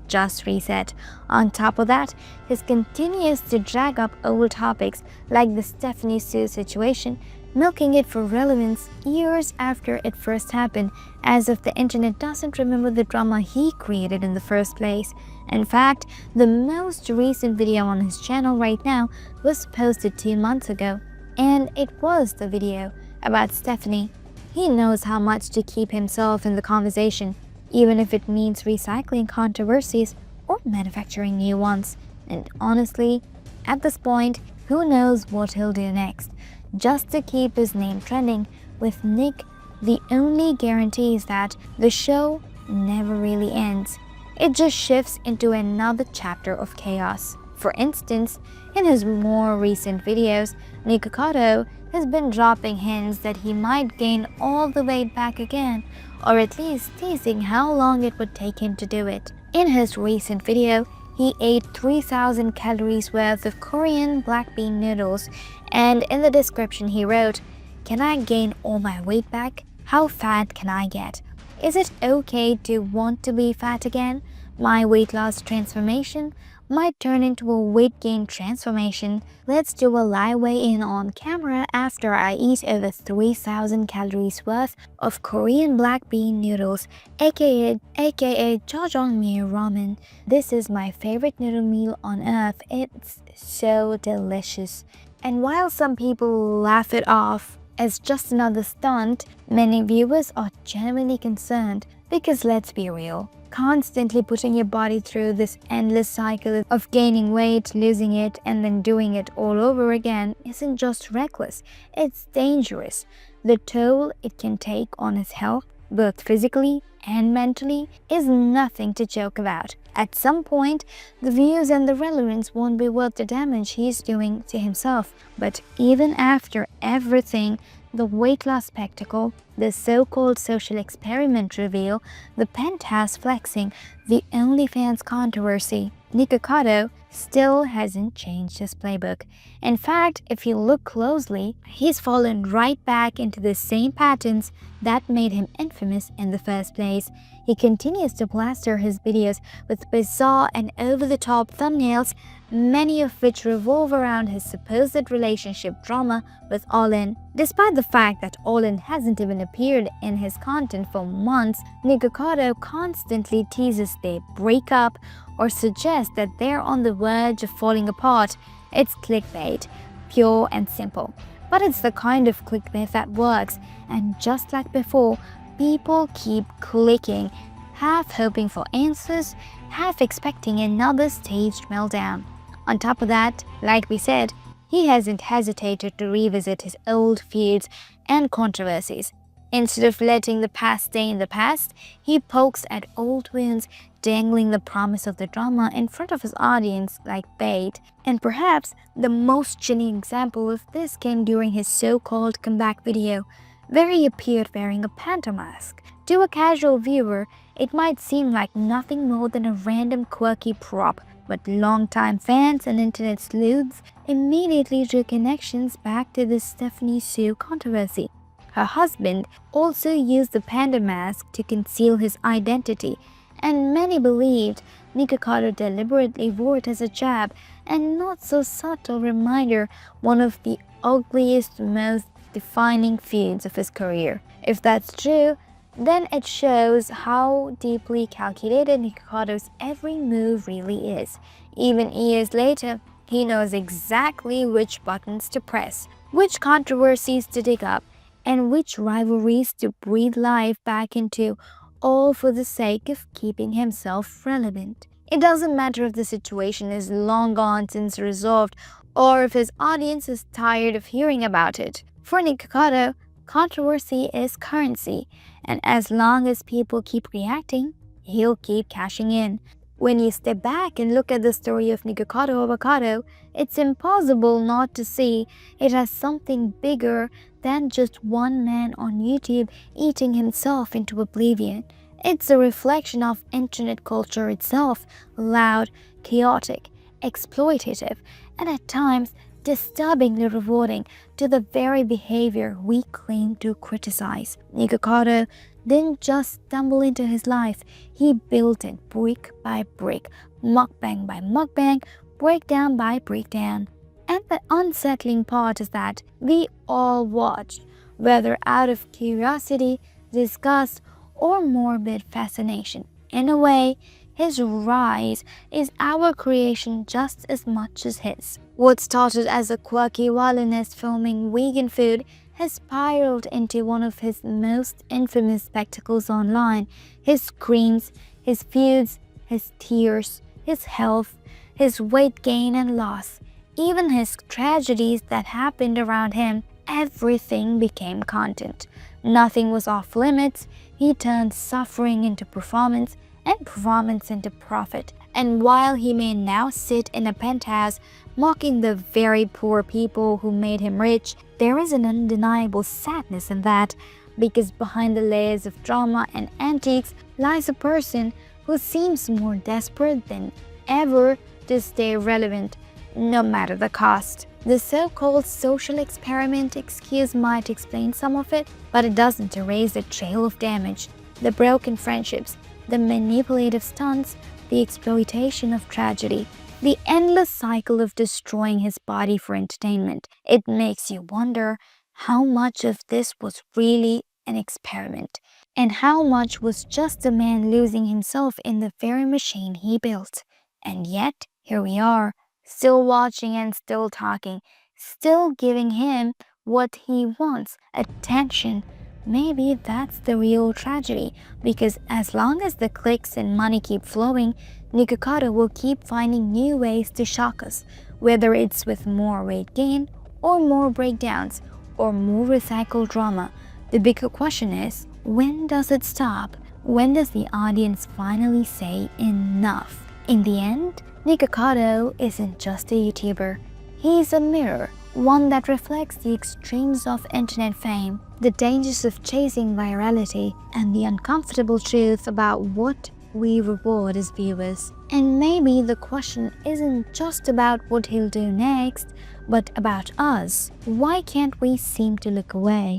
just reset. On top of that, he continues to drag up old topics like the Stephanie Sue situation, milking it for relevance years after it first happened, as if the internet doesn't remember the drama he created in the first place. In fact, the most recent video on his channel right now was posted 2 months ago, and it was the video about Stephanie. He knows how much to keep himself in the conversation, even if it means recycling controversies or manufacturing new ones. And honestly, at this point, who knows what he'll do next? Just to keep his name trending. With Nick, the only guarantee is that the show never really ends. It just shifts into another chapter of chaos. For instance, in his more recent videos, Nikocado has been dropping hints that he might gain all the weight back again, or at least teasing how long it would take him to do it. In his recent video, he ate 3,000 calories worth of Korean black bean noodles, and in the description he wrote, "Can I gain all my weight back? How fat can I get? Is it okay to want to be fat again? My weight loss transformation might turn into a weight gain transformation. Let's do a live weigh-in on camera after I eat over 3,000 calories worth of Korean black bean noodles, aka jjajangmyeon ramen. This is my favorite noodle meal on earth. It's so delicious." And while some people laugh it off as just another stunt, many viewers are genuinely concerned because, let's be real, constantly putting your body through this endless cycle of gaining weight, losing it, and then doing it all over again isn't just reckless, it's dangerous. The toll it can take on his health, both physically and mentally, is nothing to joke about. At some point, the views and the relevance won't be worth the damage he's doing to himself. But even after everything, the weight loss spectacle, the so-called social experiment reveal, the penthouse flexing, the OnlyFans controversy, Nikocado still hasn't changed his playbook. In fact, if you look closely, he's fallen right back into the same patterns that made him infamous in the first place. He continues to plaster his videos with bizarre and over-the-top thumbnails, many of which revolve around his supposed relationship drama with Olin. Despite the fact that Olin hasn't even appeared in his content for months, Nikocado constantly teases they break up or suggests that they're on the verge of falling apart. It's clickbait, pure and simple. But it's the kind of clickbait that works, and just like before, people keep clicking, half hoping for answers, half expecting another staged meltdown. On top of that, like we said, he hasn't hesitated to revisit his old feuds and controversies. Instead of letting the past stay in the past, he pokes at old wounds, dangling the promise of the drama in front of his audience like bait. And perhaps the most chilling example of this came during his so-called comeback video, where he appeared wearing a panda mask. To a casual viewer, it might seem like nothing more than a random quirky prop, but longtime fans and internet sleuths immediately drew connections back to the Stephanie Sue controversy. Her husband also used the panda mask to conceal his identity, and many believed Nikocado deliberately wore it as a jab and not so subtle reminder, one of the ugliest, most defining feuds of his career. If that's true, then it shows how deeply calculated Nikocado's every move really is. Even years later, he knows exactly which buttons to press, which controversies to dig up, and which rivalries to breathe life back into, all for the sake of keeping himself relevant. It doesn't matter if the situation is long gone since resolved, or if his audience is tired of hearing about it. For Nikocado, controversy is currency, and as long as people keep reacting, he'll keep cashing in. When you step back and look at the story of Nikocado Avocado, it's impossible not to see it as something bigger than just one man on YouTube eating himself into oblivion. It's a reflection of internet culture itself, loud, chaotic, exploitative, and at times disturbingly rewarding to the very behavior we claim to criticize. Nikocado didn't just stumble into his life, he built it brick by brick, mukbang by mukbang, breakdown by breakdown. And the unsettling part is that we all watched, whether out of curiosity, disgust, or morbid fascination. In a way, his rise is our creation just as much as his. What started as a quirky violinist filming vegan food has spiraled into one of his most infamous spectacles online. His screams, his feuds, his tears, his health, his weight gain and loss, even his tragedies that happened around him, everything became content. Nothing was off limits. He turned suffering into performance and performance into profit. And while he may now sit in a penthouse mocking the very poor people who made him rich, there is an undeniable sadness in that, because behind the layers of drama and antics lies a person who seems more desperate than ever to stay relevant, no matter the cost. The so-called social experiment excuse might explain some of it, but it doesn't erase the trail of damage, the broken friendships, the manipulative stunts, the exploitation of tragedy, the endless cycle of destroying his body for entertainment. It makes you wonder how much of this was really an experiment, and how much was just a man losing himself in the very machine he built. And yet, here we are, still watching and still talking, still giving him what he wants, attention. Maybe that's the real tragedy, because as long as the clicks and money keep flowing, Nikocado will keep finding new ways to shock us, whether it's with more weight gain, or more breakdowns, or more recycled drama. The bigger question is, when does it stop? When does the audience finally say enough? In the end, Nikocado isn't just a YouTuber. He's a mirror, one that reflects the extremes of internet fame, the dangers of chasing virality, and the uncomfortable truth about what we reward as viewers. And maybe the question isn't just about what he'll do next, but about us. Why can't we seem to look away?